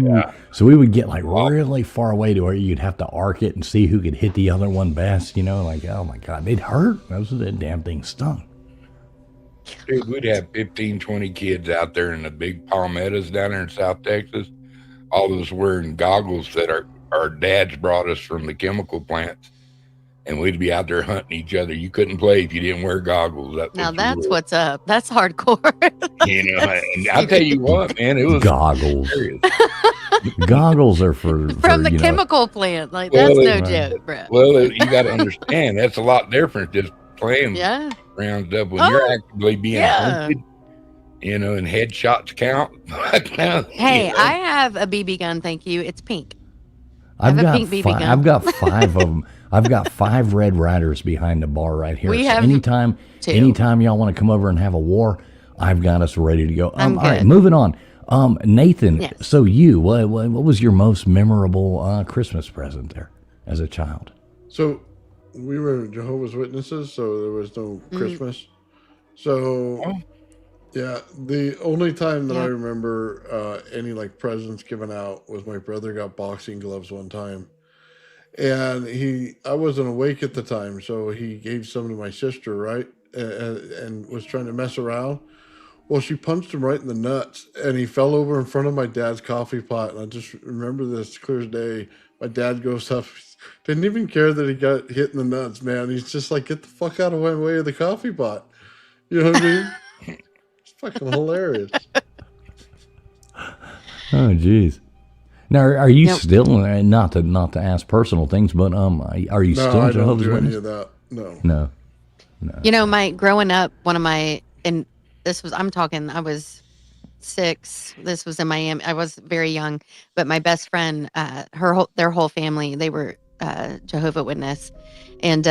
Yeah. So we would get like really far away to where you'd have to arc it and see who could hit the other one best, like, oh my God, they'd hurt. That damn thing stung. Dude, we'd have 15, 20 kids out there in the big palmettos down there in South Texas. All of us wearing goggles that our dads brought us from the chemical plants. and we'd be out there hunting each other. You couldn't play if you didn't wear goggles. Now that's what's up. That's hardcore. You know, and I'll tell you what, man, it was Goggles. serious. Goggles are for From the you know, chemical plant. Like, Well, that's no Right. joke, bro. Well, you got to understand that's a lot different just playing Yeah. rounds up when Oh, you're actively being yeah. hunted. You know, and headshots count. Hey, I have a BB gun. Thank you. It's pink. I've have a got pink BB gun. I've got 5 of them. I've got 5 Red Riders behind the bar right here. We So have anytime 2. anytime y'all want to come over and have a war, I've got us ready to go. I'm all right, good. moving on. Nathan, Yes. so what was your most memorable Christmas present there as a child? So we were Jehovah's Witnesses, so there was no Mm. Christmas. So yeah, the only time that I Yeah. remember any like presents given out was my brother got boxing gloves one time. And I wasn't awake at the time, so he gave some to my sister, right? And was trying to mess around. Well, she punched him right in the nuts, and he fell over in front of my dad's coffee pot. And I just remember this clear as day. My dad goes up, didn't even care that he got hit in the nuts, man. He's just like, get the fuck out of my way of the coffee pot. You know what I mean? It's fucking hilarious. Oh, jeez. Now, are you Yep. still not to ask personal things, but are you No, still I don't Jehovah's do any Witness? of that. No. No. You know, growing up, and I'm talking, I was 6. This was in Miami. I was very young, but my best friend, their whole family, they were Jehovah Witness, and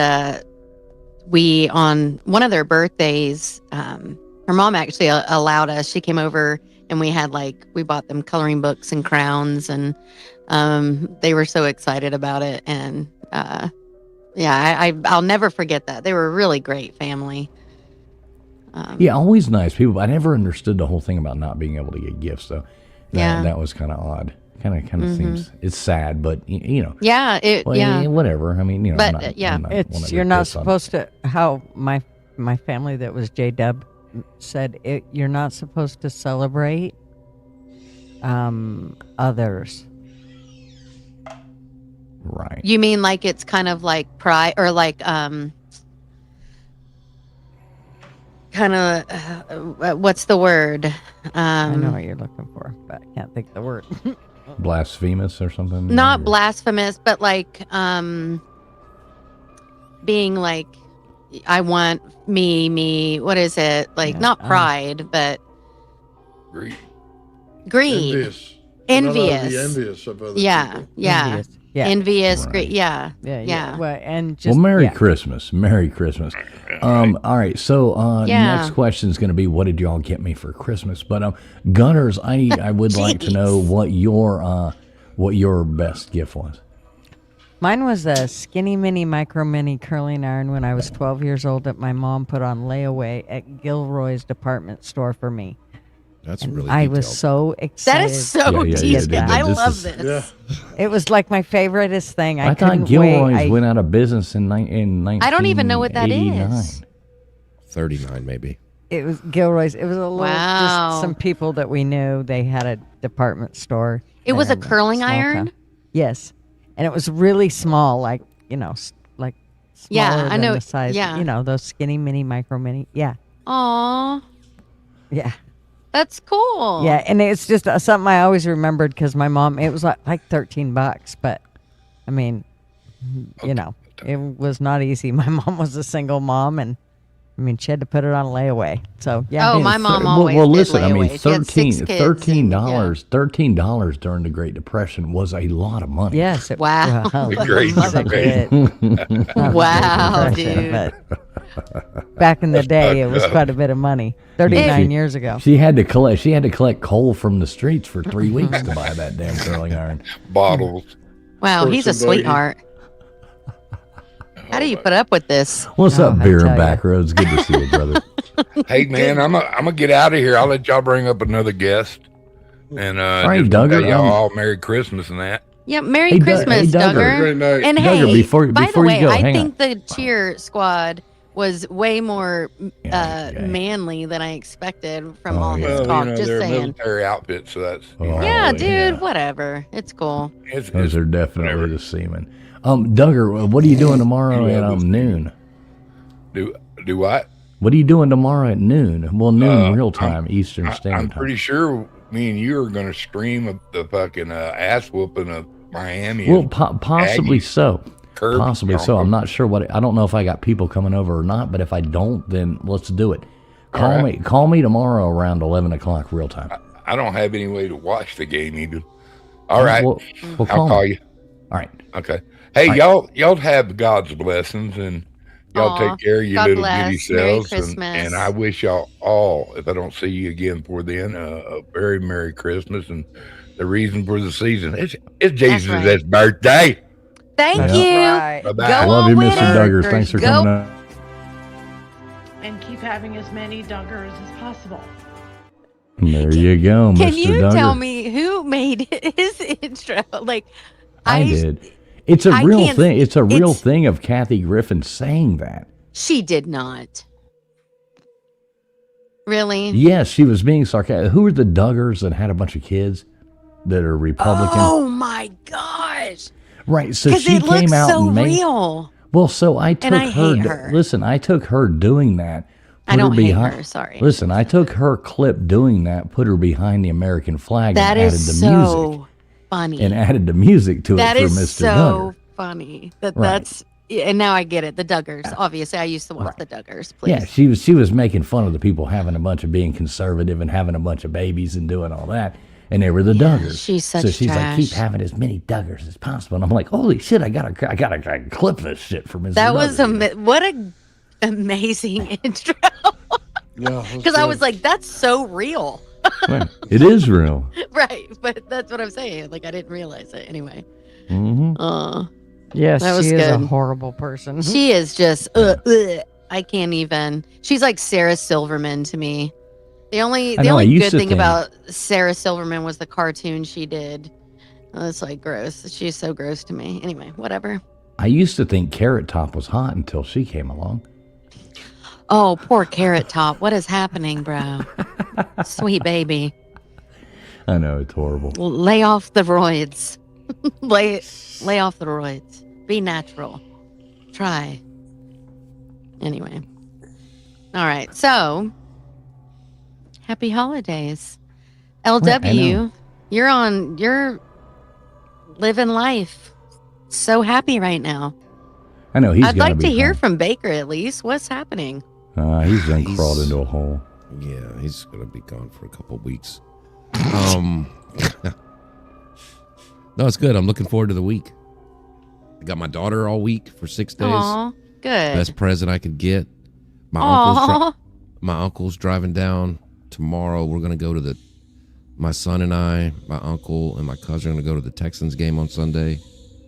we on one of their birthdays, her mom actually allowed us. She came over and we bought them coloring books and crowns, and they were so excited about it. And I'll never forget that. They were a really great family. Yeah, always nice people. I never understood the whole thing about not being able to get gifts, though. Yeah. That was kind of odd. Kind of seems it's sad, but you know. Yeah, Whatever. I mean, you know. But, I'm not, yeah. I'm not one It's of you're your not kids on- supposed to. How my family that was J-Dub said you're not supposed to celebrate others. Right. You mean like it's kind of like pride, or like kind of what's the word? I know what you're looking for, but I can't think of the word. Blasphemous or something. Not Or- blasphemous, but like being like, I want me. What is it? Like Yeah, not pride, but Greed. greed. Envious. You're not allowed to be Envious. envious of other Yeah, people. yeah. Envious. Yeah. Envious, Right. greed. Yeah, Yeah, yeah. Well, and just Well, Merry yeah. Christmas. Merry Christmas. All right. So Yeah. next question is going to be, what did y'all get me for Christmas? But Gunners, I would like to know what your best gift was. Mine was a skinny mini micro mini curling iron when I was 12 years old that my mom put on layaway at Gilroy's department store for me. That's really I detailed. was so excited. That is so Yeah, deep. yeah, I this love is- this. Yeah. It was like my favoriteest thing. I thought couldn't Gilroy's wait. went out of business in 1989. I don't even know what that is. 39 maybe. It was Gilroy's. It was a little Wow. just some people that we knew. They had a department store. It was a in curling small iron? town. Yes, and it was really small, like like Yeah, smaller I than know. the size. Yeah. Those skinny mini micro mini. Yeah, Aw, yeah. that's cool. Yeah, and it's just something I always remembered because my mom. It was like $13, but I mean, it was not easy. My mom was a single mom, and I mean, she had to put it on layaway. So yeah. Oh, my mom always did listen, I mean, layaway. She had 6 kids and, $13 during the Great Depression was a lot of money. Yes. Wow. The Great wasn't Depression. it? Not the Wow, Great Depression, dude. but back in the day, it was quite a bit of money. 39 years ago. She had to collect coal from the streets for 3 weeks to buy that damn curling iron. Bottles. Wow, Or he's a somebody- sweetheart. How do you put up with this? What's Oh, up, I Beer tell and ya. Backroads? Good to see you, brother. Hey man, I'm gonna get out of here. I'll let y'all bring up another guest, and right, just Duggar, tell y'all um, all Merry Christmas and that. Yeah, Merry Hey, Christmas, Duggar. Duggar. Great night. And Duggar, hey, before by the you way, go, I hang think on. the cheer squad was way more Yeah, okay. manly than I expected from Oh, all yeah. his Well, talk. you know, Just they're saying. military outfits, so that's Oh, Yeah, dude, yeah. whatever. It's cool. Those are definitely whatever. the seamen. Duggar, what are you doing tomorrow at noon? Do what? What are you doing tomorrow at noon? Well, noon real time, Eastern Standard I'm Time. pretty sure me and you are going to stream the fucking ass whooping of Miami. Well, possibly so. Kirby Possibly so. I'm not sure I don't know if I got people coming over or not, but if I don't, then let's do it. Call me tomorrow around 11 o'clock real time. I don't have any way to watch the game either. All right. Well, I'll call you. All right. Okay. Hey, y'all have God's blessings, and y'all take care of your God little bless. bitty Merry selves. Christmas. And I wish y'all all, if I don't see you again before then, a very Merry Christmas. And the reason for the season, it's Jesus' right. birthday. Thank you. Right. Bye-bye. Go I love on you, with Mr. it. Duggars. Thanks for coming up. And keep having as many Duggars as possible. There you go, Mr. Can you Duggar. tell me who made his intro? Like, I did. It's a I real can't- thing. It's a real it's- thing of Kathy Griffin saying that. She did not. Really? Yes, she was being sarcastic. Who are the Duggars that had a bunch of kids that are Republican? Oh my gosh! Right. So Because she it came looks out so and made. real. Well, so I took I hate her. Listen, I took her doing that. I put don't hate behind, her. Sorry. Listen, I took her clip doing that, put her behind the American flag, That and added is the music, so funny. and added the music to That it for is Mr. so Duggar. funny. Right. That's and now I get it. The Duggars. Obviously, I used to watch the Duggars. Please. Yeah, she was making fun of the people having a bunch of being conservative and having a bunch of babies and doing all that, and they were the Duggars. she's such So she's like, trash. keep having as many Duggars as possible. And I'm like, holy shit, I gotta clip this shit for Mr. That was Duggar. what a amazing intro. Yeah, Because I was like, that's so real. Well, it is real. Right. But that's what I'm saying. Like, I didn't realize it. Anyway. Mm-hmm. Yes, That was she is a good. horrible person. She is just, I can't even. She's like Sarah Silverman to me. The I only know, I used good to thing think- about Sarah Silverman was the cartoon she did. It's like gross. She's so gross to me. Anyway, whatever. I used to think Carrot Top was hot until she came along. Oh, poor Carrot Top. What is happening, bro? Sweet baby. I know, it's horrible. Lay off the roids. lay off the roids. Be natural. Try. Anyway. All right. So, happy holidays. LW, you're living life. So happy right now. I know, he's I'd gotta like be to hear home. from Baker at least. What's happening? He's done crawled into a hole. Yeah, he's gonna be gone for a couple weeks. No, it's good. I'm looking forward to the week. I got my daughter all week for 6 days. Aw, good. Best present I could get. Aw. My uncle's driving down tomorrow. We're gonna go to my son and I, my uncle and my cousin are gonna go to the Texans game on Sunday.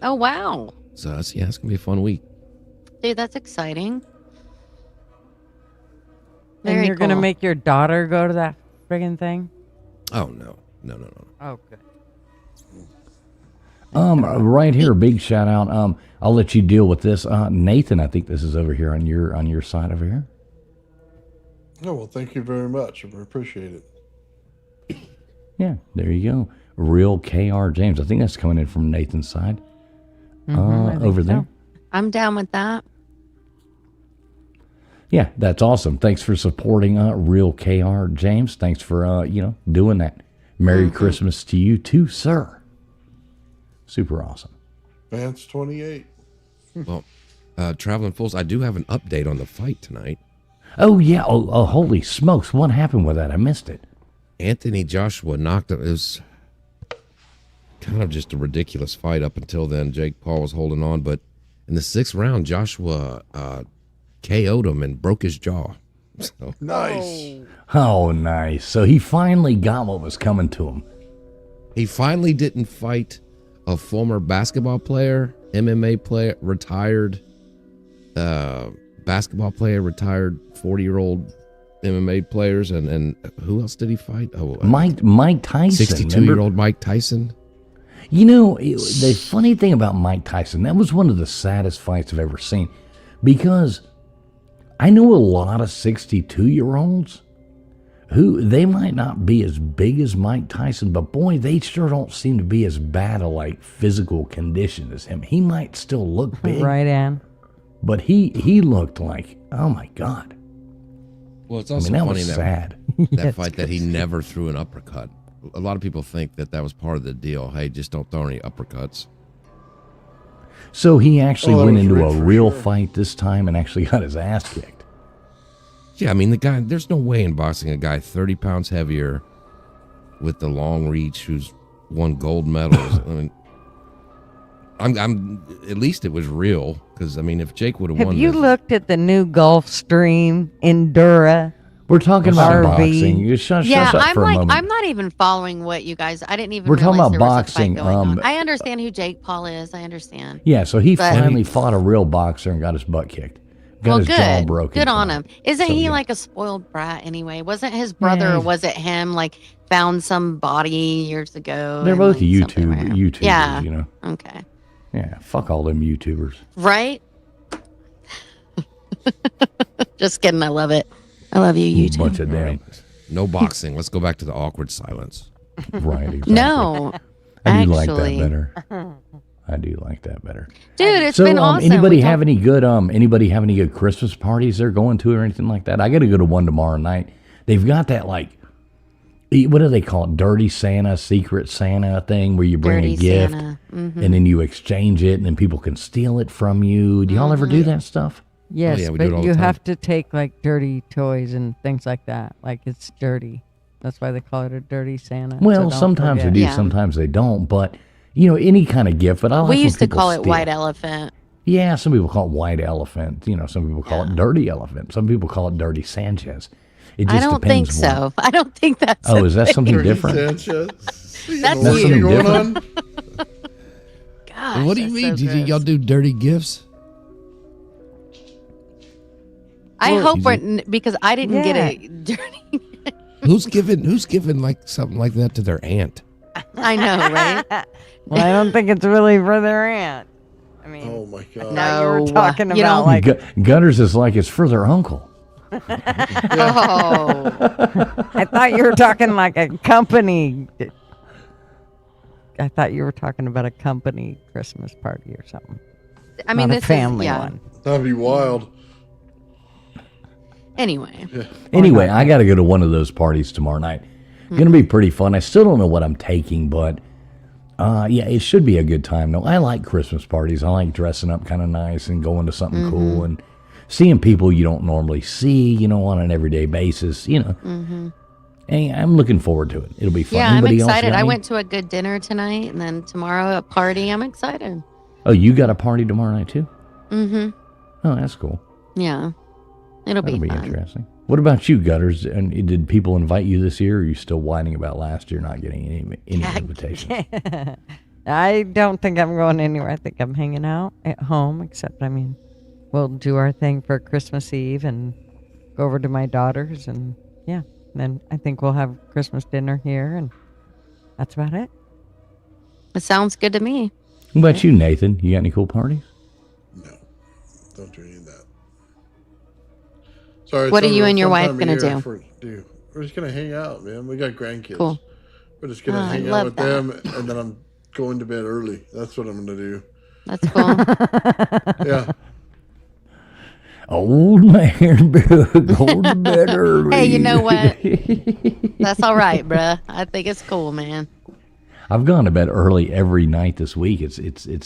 Oh, wow. So it's gonna be a fun week. Dude, that's exciting. And Very you're going to cool. make your daughter go to that friggin' thing? Oh no. Oh, good. Right here, big shout out. I'll let you deal with this. Nathan, I think this is over here on your side over here. Oh, well, thank you very much. I appreciate it. Yeah, there you go. Real KR James. I think that's coming in from Nathan's side. I think Over so. there. I'm down with that. Yeah, that's awesome. Thanks for supporting Real KR James. Thanks for doing that. Merry Christmas to you too, sir. Super awesome. Vance 28. Well, Traveling Fools, I do have an update on the fight tonight. Oh yeah. Oh, holy smokes! What happened with that? I missed it. Anthony Joshua knocked him. It was kind of just a ridiculous fight up until then. Jake Paul was holding on, but in the 6th round, Joshua KO'd him and broke his jaw. So, Nice. Oh, nice. So he finally got what was coming to him. he finally didn't fight a former basketball player, MMA player, retired basketball player, retired 40-year-old MMA players, and who else did he fight? Oh, Mike Tyson. 62-year-old Mike Tyson. You know, the funny thing about Mike Tyson, that was one of the saddest fights I've ever seen, because I know a lot of 62-year-olds who they might not be as big as Mike Tyson, but boy, they sure don't seem to be as bad a like physical condition as him. He might still look big, Right, Ann? but he looked like, oh my God. Well, it's also that funny was sad. that fight that he never threw an uppercut. A lot of people think that was part of the deal. Hey, just don't throw any uppercuts. So he actually that went was into rigged a for real sure. fight this time and actually got his ass kicked. Yeah, I mean, the guy, there's no way in boxing a guy 30 pounds heavier with the long reach who's won gold medals. I mean, I'm at least it was real because, I mean, if Jake would have Have won you this- looked at the new Gulfstream Endura? We're talking about RV. boxing. You shut Yeah, up I'm for a like, moment. I'm not even following what you guys. I didn't even. We're talking realize about there was a fight boxing, going on. I understand who Jake Paul is. I understand. Yeah, so he But- finally fought a real boxer and got his butt kicked. Got Well, his jaw good. broken. Good on from him. it. Isn't So, he yeah. like a spoiled brat anyway? Wasn't his brother Yeah, or he's- was it him like found some body years ago? They're and, both like, something around? YouTubers, Yeah. you know. Okay. Yeah, fuck all them YouTubers. Right? Just kidding. I love it. I love you, YouTube. Bunch of All damn. right. No boxing. Let's go back to the awkward silence. Right, exactly. No. I do actually. like that better. I do like that better. Dude, it's So, been awesome. anybody We have talked- any good Christmas parties they're going to or anything like that? I got to go to one tomorrow night. They've got that like, what do they call it? Dirty Santa, Secret Santa thing where you bring Dirty a gift Santa. Mhm. and then you exchange it and then people can steal it from you. Do y'all ever do that stuff? Yes, yeah, we do it but all the you time. have to take like dirty toys and things like that. Like it's dirty. That's why they call it a dirty Santa. so Well, don't sometimes they forget. do, Yeah. sometimes they don't. But any kind of gift. But I like We when used to people call it steal. white elephant. Yeah, some people call it white elephant. Some people call it dirty elephant. Some people call it dirty Sanchez. It just I don't think depends so. I don't think that's. Oh, a is that thing. something Dirty different? Sanchez. That's What you. going Different. on? Gosh, what do you that's mean? so Do y'all gross. do dirty gifts? I hope You we're because I didn't get Yeah. it dirty. Who's giving like something like that to their aunt? I know, right? Well, I don't think it's really for their aunt. I mean, Oh my god. now you were No, talking you about don't- like Gutters is like it's for their uncle. Oh, I thought you were talking like a company. I thought you were talking about a company Christmas party or something. I mean, not this a family is, yeah. one. That'd be wild. Anyway, Anyway, I got to go to one of those parties tomorrow night. Going to be pretty fun. I still don't know what I'm taking, but yeah, it should be a good time. though. I like Christmas parties. I like dressing up kind of nice and going to something cool and seeing people you don't normally see, on an everyday basis, Hey, I'm looking forward to it. It'll be fun. yeah, I'm Anybody else excited. got I any? went to a good dinner tonight, and then tomorrow a party. I'm excited. Oh, you got a party tomorrow night too? Mm-hmm. Oh, that's cool. Yeah, it'll That'll be fun. interesting. What about you, Gutters? And did people invite you this year, or are you still whining about last year not getting any invitations? I don't think I'm going anywhere. I think I'm hanging out at home, except, I mean, we'll do our thing for Christmas Eve and go over to my daughter's, and yeah, then I think we'll have Christmas dinner here, and that's about it. It sounds good to me. What about you, Nathan? You got any cool parties? No, don't do any of that. Sorry. What it's are you not a and your fun wife time of gonna year do? for- We're just gonna hang out, man. We got grandkids. Cool. We're just gonna Oh, I hang love out with that. them, and then I'm going to bed early. That's what I'm gonna do. That's cool. Yeah. Old man, go to bed early. Hey, you know what? That's all right, bruh. I think it's cool, man. I've gone to bed early every night this week. It's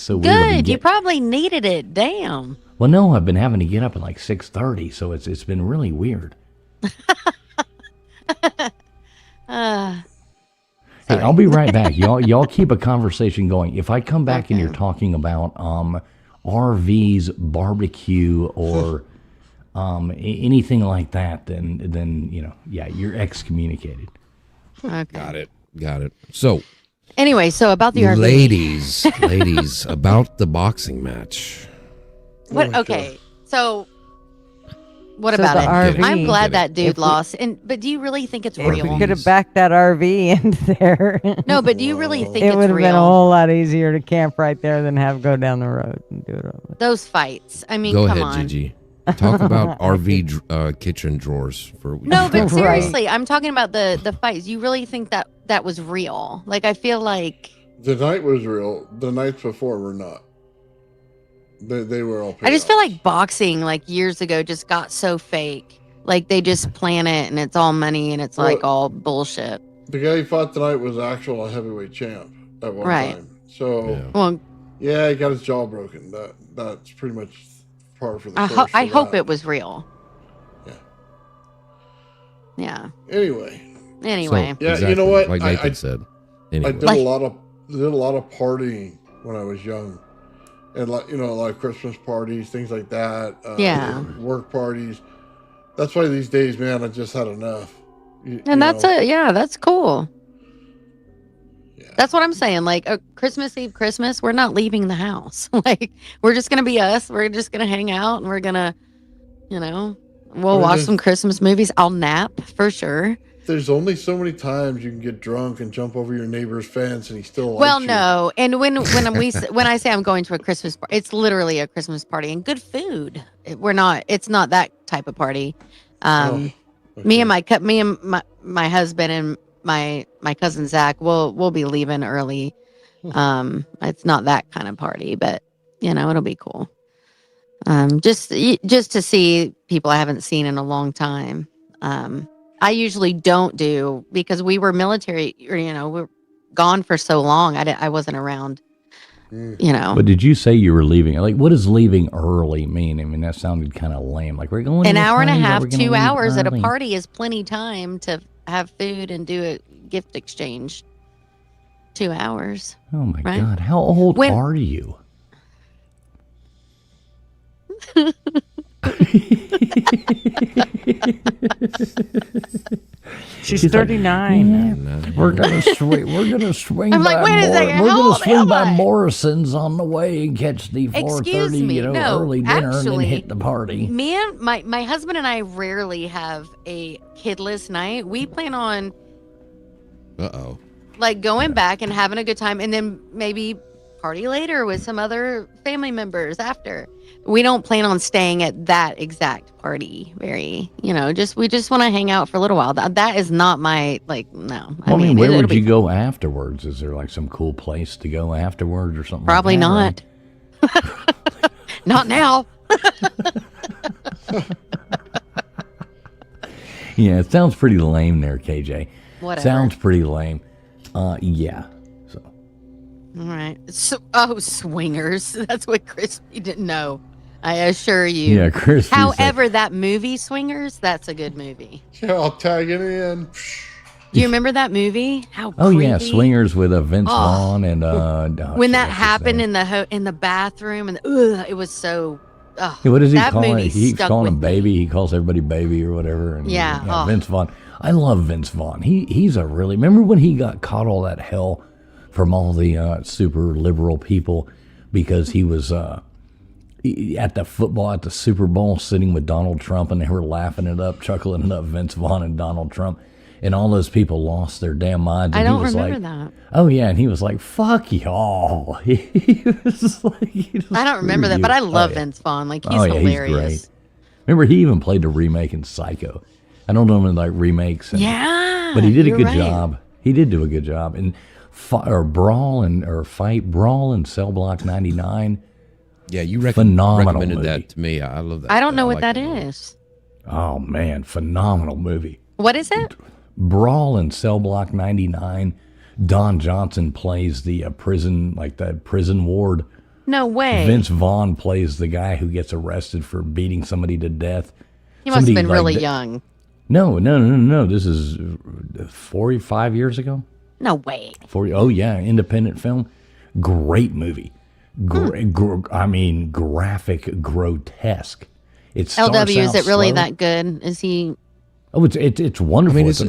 so weird. I've been Good. You get- probably needed it. Damn. Well, no, I've been having to get up at like 6:30, so it's been really weird. Hey, I'll be right back. Y'all keep a conversation going. If I come back and you're talking about RVs, barbecue, or anything like that, then yeah, you're excommunicated. Okay. Got it. So, Anyway, so about the RV. ladies, about the boxing match. What? my Okay. So, what So about the it? RV, I'm glad Get it. that dude If we- lost. But do you really think it's If we real? could have backed that RV into there, No, but do you really think it it's would have been a real? whole lot easier to camp right there than have go down the road and do it over. Those fights. I mean, Go come ahead, on. Gigi. Talk about RV kitchen drawers for No, but Right. seriously, I'm talking about the fights. You really think that was real? Like, I feel like The night was real. The nights before were not. They were all. I just feel payoffs. like boxing, like years ago, just got so fake. Like they just plan it and it's all money and it's like Well, all bullshit. the guy who fought tonight was actual heavyweight champ at one Right. time. So Yeah. Well, yeah, he got his jaw broken. That's pretty much par for the course. I for hope that. it was real. Yeah. Yeah. Anyway, Anyway, Yeah, you know what? Like I- Nathan said. I Anyway. did a lot of partying when I was young, and like a lot of Christmas parties, things like that. Yeah. Work parties. That's why these days, man, I just had enough. and that's it. Yeah, that's cool. Yeah. That's what I'm saying. Like Christmas Eve, Christmas, we're not leaving the house. Like we're just gonna be us. We're just gonna hang out and we're gonna, we'll watch some Christmas movies. I'll nap for sure. There's only so many times you can get drunk and jump over your neighbor's fence, and he still likes Well, you. no, and when I say I'm going to a Christmas party, it's literally a Christmas party and good food. It's not that type of party. Okay. Me and my husband and my cousin Zach we'll be leaving early. It's not that kind of party, but it'll be cool. Just to see people I haven't seen in a long time. I usually don't do because we were military, we're gone for so long. I wasn't around, But did you say you were leaving? Like, what does leaving early mean? I mean, that sounded kind of lame. Like, we're going an to hour and a party, but half, we're gonna 2 leave hours at a early. party is plenty time to have food and do a gift exchange. 2 hours. Oh my Right? God! How old When- are you? She's She's like, 39. We're gonna swing. We're gonna swing. I'm like, by wait a second, We're how gonna old swing am by I? Morrison's on the way and catch the 4:30, me, no, early dinner, and actually, then hit the party. Me and my husband and I rarely have a kidless night. We plan on Uh-oh. like going back and having a good time and then maybe party later with some other family members after. We don't plan on staying at that exact party we just want to hang out for a little while. That is not my no. Well, I mean, where it'll would be you go afterwards? Is there like some cool place to go afterwards or something? probably like that, not. Not now. Yeah, it sounds pretty lame there, KJ. Whatever. Sounds pretty lame. Yeah. So All right. So, swingers. That's what Crispy didn't know. I assure you. yeah, Chris. However, that movie Swingers, that's a good movie. Yeah, I'll tag it in. Do you remember that movie? How Oh yeah, creepy. Swingers with Vince Vaughn and When that happened in the bathroom and it was so. What does he that call it? movie He keeps stuck calling him with me. baby. He calls everybody baby or whatever. And, Yeah, Vince Vaughn. I love Vince Vaughn. He's a really. Remember when he got caught all that hell from all the super liberal people because he was at the Super Bowl sitting with Donald Trump and they were laughing it up, chuckling it up, Vince Vaughn and Donald Trump. And all those people lost their damn minds. And I don't he was remember like, that. Oh yeah, and he was like, "Fuck y'all." He was like, I don't remember that, but I love Vince Vaughn. Like he's hilarious. He's great. Remember, he even played the remake in Psycho. I don't know him like remakes. Yeah, but he did a you're good right. job. He did do a good job. And Brawl and Cell Block 99. Yeah, you Phenomenal recommended movie. that to me. I love that. I don't know what like that is. Oh man, phenomenal movie. What is it? Brawl and Cell Block 99. Don Johnson plays the prison ward. No way. Vince Vaughn plays the guy who gets arrested for beating somebody to death. He must have Somebody, been like, really young. No. This is 45 years ago. No way. 40. Oh yeah, independent film. Great movie. I mean, graphic, grotesque. It starts LW, is out it really slow. that good? Is he? Oh, it's I wonderful. mean, it's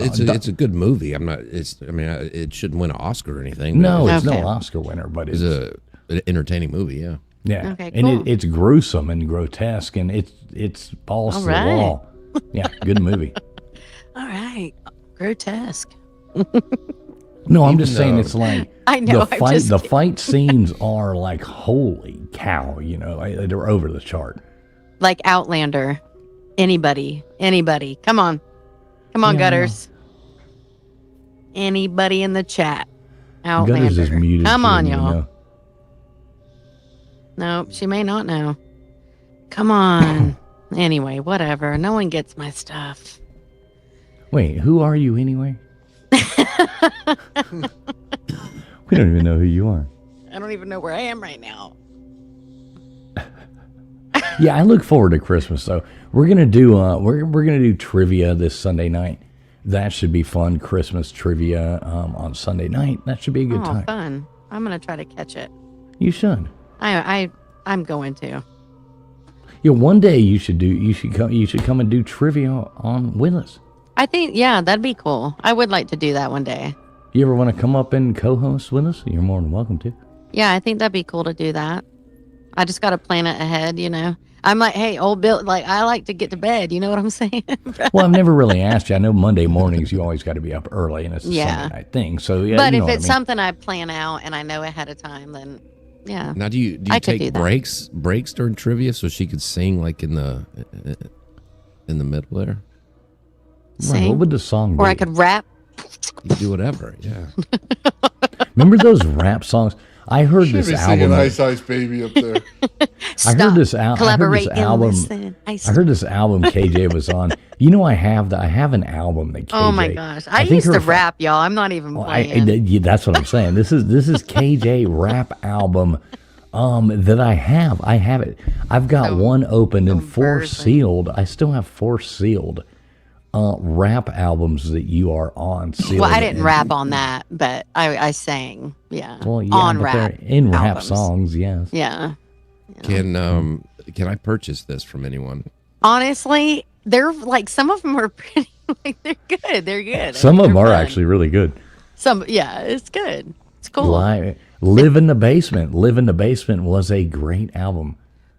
a good movie. It shouldn't win an Oscar or anything. but no, it's Okay. no Oscar winner, but it's an entertaining movie. Yeah. yeah, Okay, and cool. it's gruesome and grotesque, and it's balls All to right. the wall. Yeah, good movie. All right. Grotesque. No, I'm Even just saying though- it's like I know, the I'm fight. just The kidding. fight scenes are like holy cow. They're over the chart. like Outlander. Anybody. Come on, Yeah. Gutters. Anybody in the chat? Outlander. Gutters is muted. Come She on, doesn't even y'all. know. No, she may not know. Come on. Anyway, whatever. No one gets my stuff. Wait, who are you anyway? We don't even know who you are. I don't even know where I am right now. Yeah, I look forward to Christmas though. We're gonna do we're gonna do trivia this Sunday night. That should be fun. Christmas trivia on Sunday night. That should be a good Oh, time. fun. I'm going to try to catch it. You should. I'm going to. Yeah, one day you should come and do trivia on with us. I think, yeah, that'd be cool. I would like to do that one day. You ever want to come up and co-host with us? You're more than welcome to. Yeah, I think that'd be cool to do that. I just got to plan it ahead, you know. I'm like, hey, old Bill, like, I like to get to bed. You know what I'm saying? Well, I've never really asked you. I know Monday mornings you always got to be up early, and it's a Yeah. Sunday night thing. So yeah, But you if know what it's I mean. something I plan out and I know ahead of time, then yeah. Now, do you I could do take that. breaks during trivia so she could sing like in the middle there? Right, what would the song be? Or I could rap. You can do whatever. Yeah. Remember those rap songs? I heard Should this be album. singing Ice Ice Baby up there. I heard this album. Collaborate and listen. I heard this album KJ was on. You know, I have an album that KJ. Oh my gosh, I think used to her- rap, y'all. I'm not even playing. yeah, that's what I'm saying. This is KJ rap album that I have. I have it. I've got one opened and four sealed. I still have four sealed rap albums that you are on. Sealed Well, I didn't and- rap on that, but I sang. Yeah. Well, yeah, on but rap. they're in rap albums. songs, yes. Yeah. Can I purchase this from anyone? Honestly, they're like some of them are pretty. Like they're good. They're good. Some of them are fun. actually really good. Yeah, it's good. It's cool. Live in the Basement. Live in the Basement was a great album.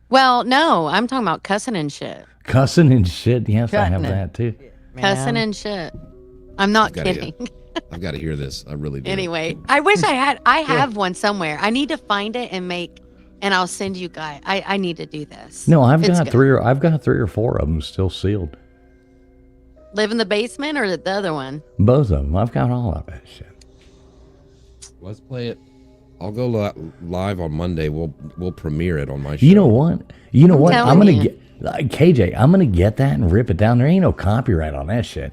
Well, no, I'm talking about cussing and shit. Cussing and shit. Yes, I have Cutting it. that too. Cussing and shit. I'm not Gotta kidding. I've got to hear this. I really do. Anyway, I wish I have one somewhere. I need to find it and I'll send you guys. I need to do this. No, I've It's got good. three or four of them still sealed. Live in the Basement or the other one? Both of them. I've got all of that shit. Let's play it. I'll go live on Monday. We'll premiere it on my show. You know what? I'm telling gonna you. get KJ. I'm gonna get that and rip it down. There ain't no copyright on that shit.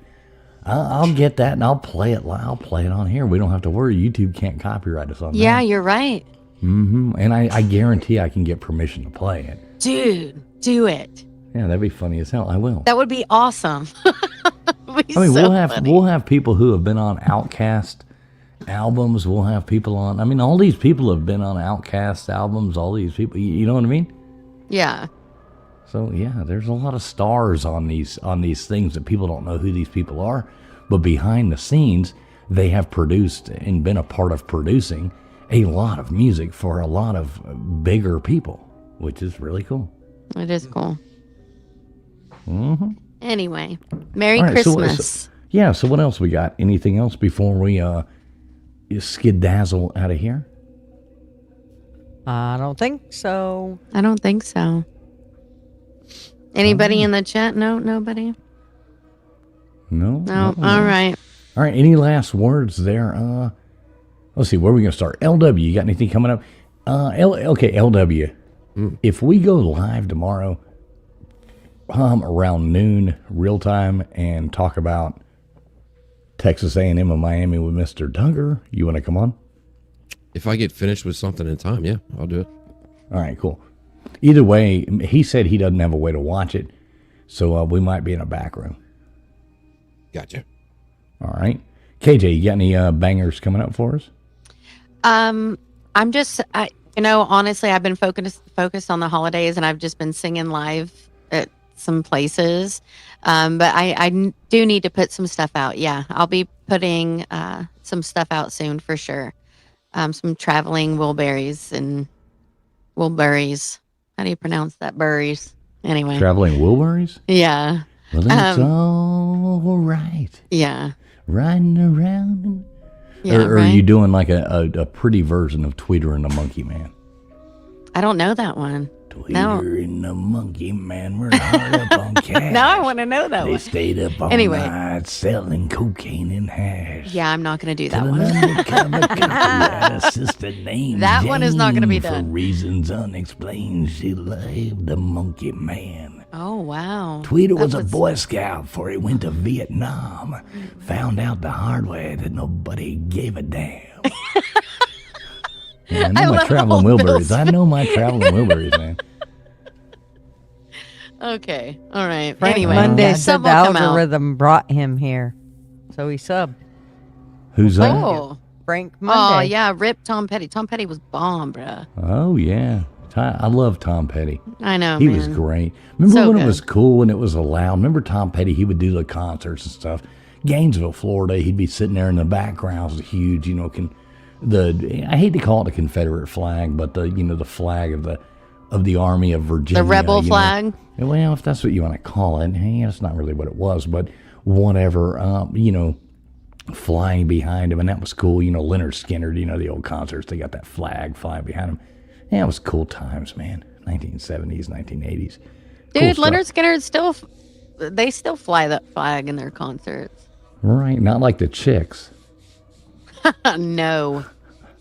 I'll get that and I'll play it. I'll play it on here. We don't have to worry. YouTube can't copyright us on Yeah, that. you're right. Mm-hmm. And I guarantee I can get permission to play it. Dude, do it. Yeah, that'd be funny as hell. I will. That would be awesome. It'd be I mean, so we'll funny. have people who have been on Outcast albums. We'll have people on. I mean, all these people have been on Outcast albums. All these people, you know what I mean? Yeah. So yeah, there's a lot of stars on these things that people don't know who these people are, but behind the scenes, they have produced and been a part of producing a lot of music for a lot of bigger people, which is really cool. It is cool. Mm-hmm. Anyway, Merry All right, Christmas. So what else we got? Anything else before we skedazzle out of here? I don't think so. I don't think so. Anybody in the chat? No, nobody. No. No. All right. All right. Any last words there? Let's see. Where are we gonna start? LW. You got anything coming up? Okay. LW. If we go live tomorrow, around noon, real time, and talk about Texas A&M and Miami with Mr. Duggar, you want to come on? If I get finished with something in time, yeah, I'll do it. All right. Cool. Either way, he said he doesn't have a way to watch it, so we might be in a back room. Gotcha. All right. KJ, you got any bangers coming up for us? I'm just, honestly, I've been focused on the holidays, and I've just been singing live at some places. But I do need to put some stuff out. Yeah, I'll be putting some stuff out soon for sure. Some traveling Wilburys. How do you pronounce that? Burries. Anyway. Traveling Wilburys? Yeah. Well, it's all right. Yeah. Riding around. Yeah. Or are right? you doing like a pretty version of Tweeter and the Monkey Man? I don't know that one. Tweeter and the Monkey Man were hard up on cash. Now I want to know that They one. stayed up all night selling cocaine and hash. Yeah, I'm not going to do that Till one. an undercover cop who had a sister named That one is not gonna be Jane. done. For reasons unexplained, she loved the Monkey Man. Oh, wow. Tweeter was a Boy Scout before he went to Vietnam. Found out the hard way that nobody gave a damn. Yeah, I know my love traveling old Bill Wilburys. I know my traveling Wilburys, man. Okay. All right. Frank Anyway, Monday said some the will come out. algorithm brought him here. So he subbed. Who's that? Oh. Frank Oh, Monday. yeah. Rip Tom Petty. Tom Petty was bomb, bruh. Oh, yeah. I love Tom Petty. I know, He man. was great. Remember So when good. it was cool and it was allowed? Remember Tom Petty? He would do the concerts and stuff. Gainesville, Florida. He'd be sitting there in the background, was huge. You know, I hate to call it the Confederate flag, but the flag of the Army of Virginia. The rebel you know. flag? Well, if that's what you want to call it, hey, that's not really what it was, but whatever. Flying behind him, and that was cool. You know, Leonard Skinner. You know, the old concerts. They got that flag flying behind him. Yeah, it was cool times, man. 1970s, 1980s. Dude, Cool Leonard stuff. Skinner they still fly that flag in their concerts. Right, not like the chicks. No.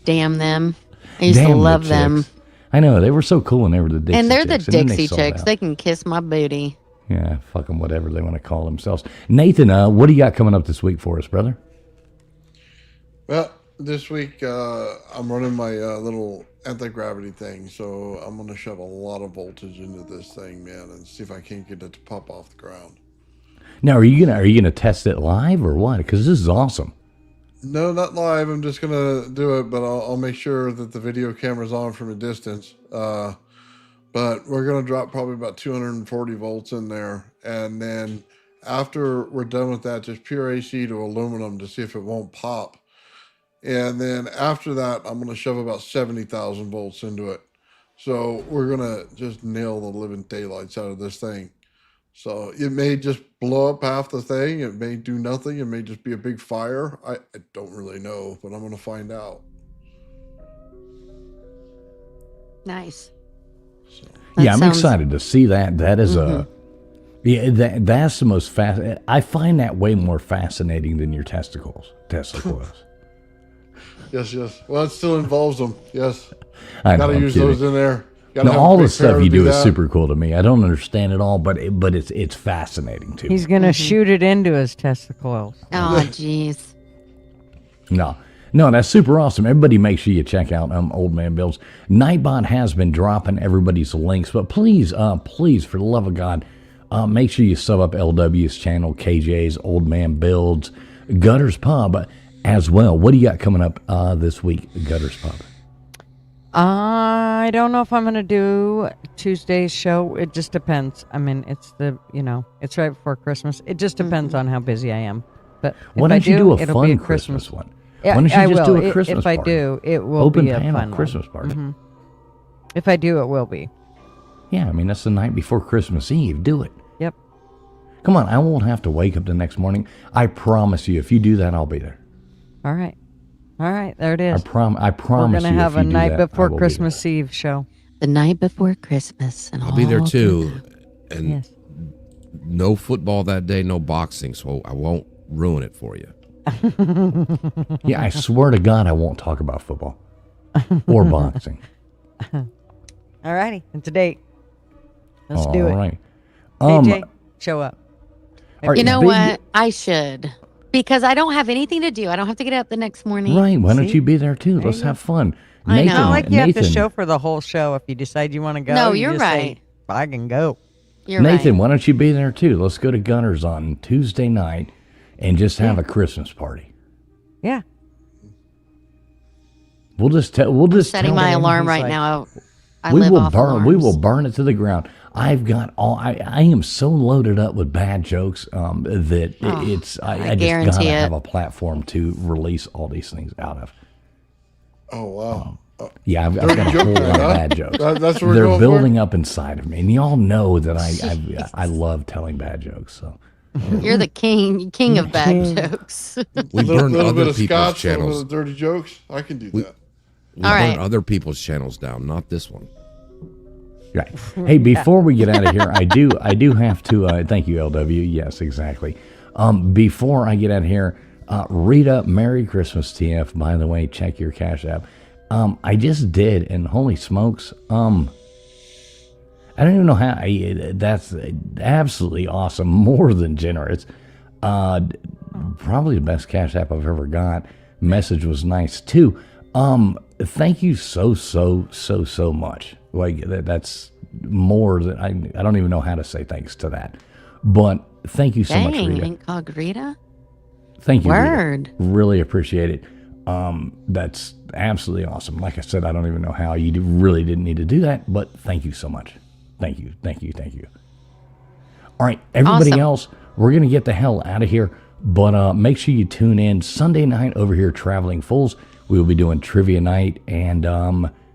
Damn them. I used to Damn the love them. Chicks. I know, they were so cool when they were the Dixie And they're the Chicks, and then they Dixie sold Chicks. out. They can kiss my booty. Yeah, fuck them, whatever they want to call themselves. Nathan, what do you got coming up this week for us, brother? Well, this week I'm running my little anti-gravity thing, so I'm going to shove a lot of voltage into this thing, man, and see if I can't get it to pop off the ground. Now, are you gonna test it live or what? Because this is awesome. No, not live. I'm just going to do it, but I'll make sure that the video camera's on from a distance. But we're going to drop probably about 240 volts in there, and then after we're done with that, just pure AC to aluminum to see if it won't pop. And then after that, I'm going to shove about 70,000 volts into it. So we're going to just nail the living daylights out of this thing. So it may just blow up half the thing. It may do nothing. It may just be a big fire. I don't really know, but I'm going to find out. Nice. Yeah, I'm sounds- excited to see that. That is that's the most I find that way more fascinating than your testicles. Yes, yes. Well, it still involves them. Yes. I know, Got to I'm use kidding. those in there. Gotta No, have a all big the stuff pair to you do is that. super cool to me. I don't understand it all, but it's fascinating to me. He's going to shoot it into his testicles. Oh, jeez. No, that's super awesome. Everybody make sure you check out Old Man Builds. Nightbot has been dropping everybody's links, but please, for the love of God, make sure you sub up LW's channel, KJ's Old Man Builds, Gutters Pub as well. What do you got coming up this week, Gutters Pub? I don't know if I'm going to do Tuesday's show. It just depends. I mean, it's it's right before Christmas. It just depends on how busy I am. But Why if I don't you do a it'll fun be a Christmas one? Yeah, Why don't you I just will. do a Christmas If I party? do, it will Open be a panel fun Christmas one. party. Mhm. If I do, it will be. Yeah, I mean, that's the night before Christmas Eve. Do it. Yep. Come on, I won't have to wake up the next morning. I promise you, if you do that, I'll be there. All right. There it is. I promise We're you. going to have if you a do night that, I before will be Christmas Eve show. The night before Christmas. And I'll be there all too. good. And Yes. no football that day, no boxing, so I won't ruin it for you. there. Yeah, I swear to God, I won't talk about football or boxing. All righty. It's a date. Let's do it. All right. KJ, show up. all right, You know big- what? I should. Because I don't have anything to do. I don't have to get up the next morning. Right. Why don't See? you be there too? There Let's you go. have fun. I know. Nathan, Not like you have to Nathan, show for the whole show. If you decide you want to go, No, you you're just say, right. I can go. You're Nathan, right. why don't you be there too? Let's go to Gunners on Tuesday night and just have a Christmas party. Yeah. We'll just Setting tell my them- alarm he's right like- now. I we live will off burn. We alarms. will burn it to the ground. I've got all. I am so loaded up with bad jokes that it's. I just guarantee gotta it. have a platform to release all these things out of. Oh, wow. Yeah, I've got Dirty a joke whole night, lot of huh? bad jokes. That's what we're They're going building up inside of me, and y'all know that I love telling bad jokes. So You're the king of bad jokes. We A burn little bit other of people's scotch, a little bit channels. of dirty jokes. I can do that. We All burn right. other people's channels down, not this one. Right. Hey, before we get out of here, I do have to thank you, LW. Yes, exactly. Before I get out of here, Rita, Merry Christmas, TF. By the way, check your Cash App. I just did, and holy smokes, I don't even know how. That's absolutely awesome. More than generous. Probably the best Cash App I've ever got. Message was nice too. Thank you so much. Like that's more than I don't even know how to say thanks to that. But thank you so much, Rita. Incognita? Thank you, Word. Rita. Really appreciate it. That's absolutely awesome. Like I said, I don't even know how you really didn't need to do that, but thank you so much. Thank you. All right, everybody else, we're going to get the hell out of here, but make sure you tune in Sunday night over here, Traveling Fools. We will be doing trivia night and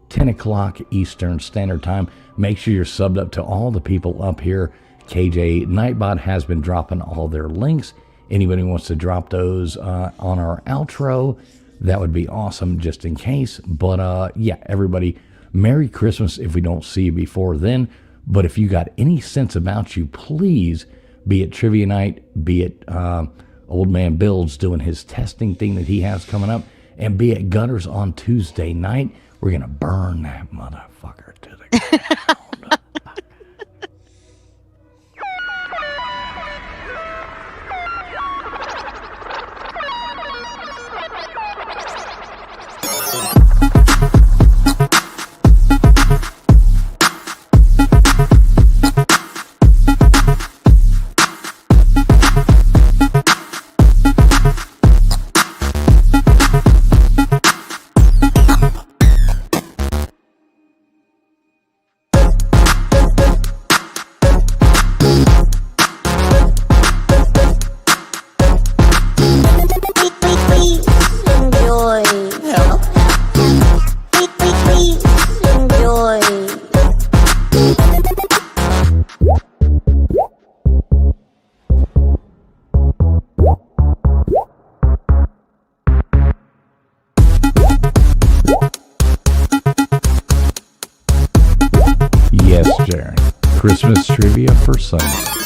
10 o'clock Eastern Standard Time. Make sure you're subbed up to all the people up here. KJ Nightbot has been dropping all their links. Anybody wants to drop those on our outro, that would be awesome just in case. But yeah, everybody, Merry Christmas if we don't see you before then. But if you got any sense about you, please, be it trivia night, be it Old Man Bill's doing his testing thing that he has coming up, and be it Gutters on Tuesday night, we're going to burn that motherfucker to the ground. Yes, Jaron. Christmas trivia for Sunday.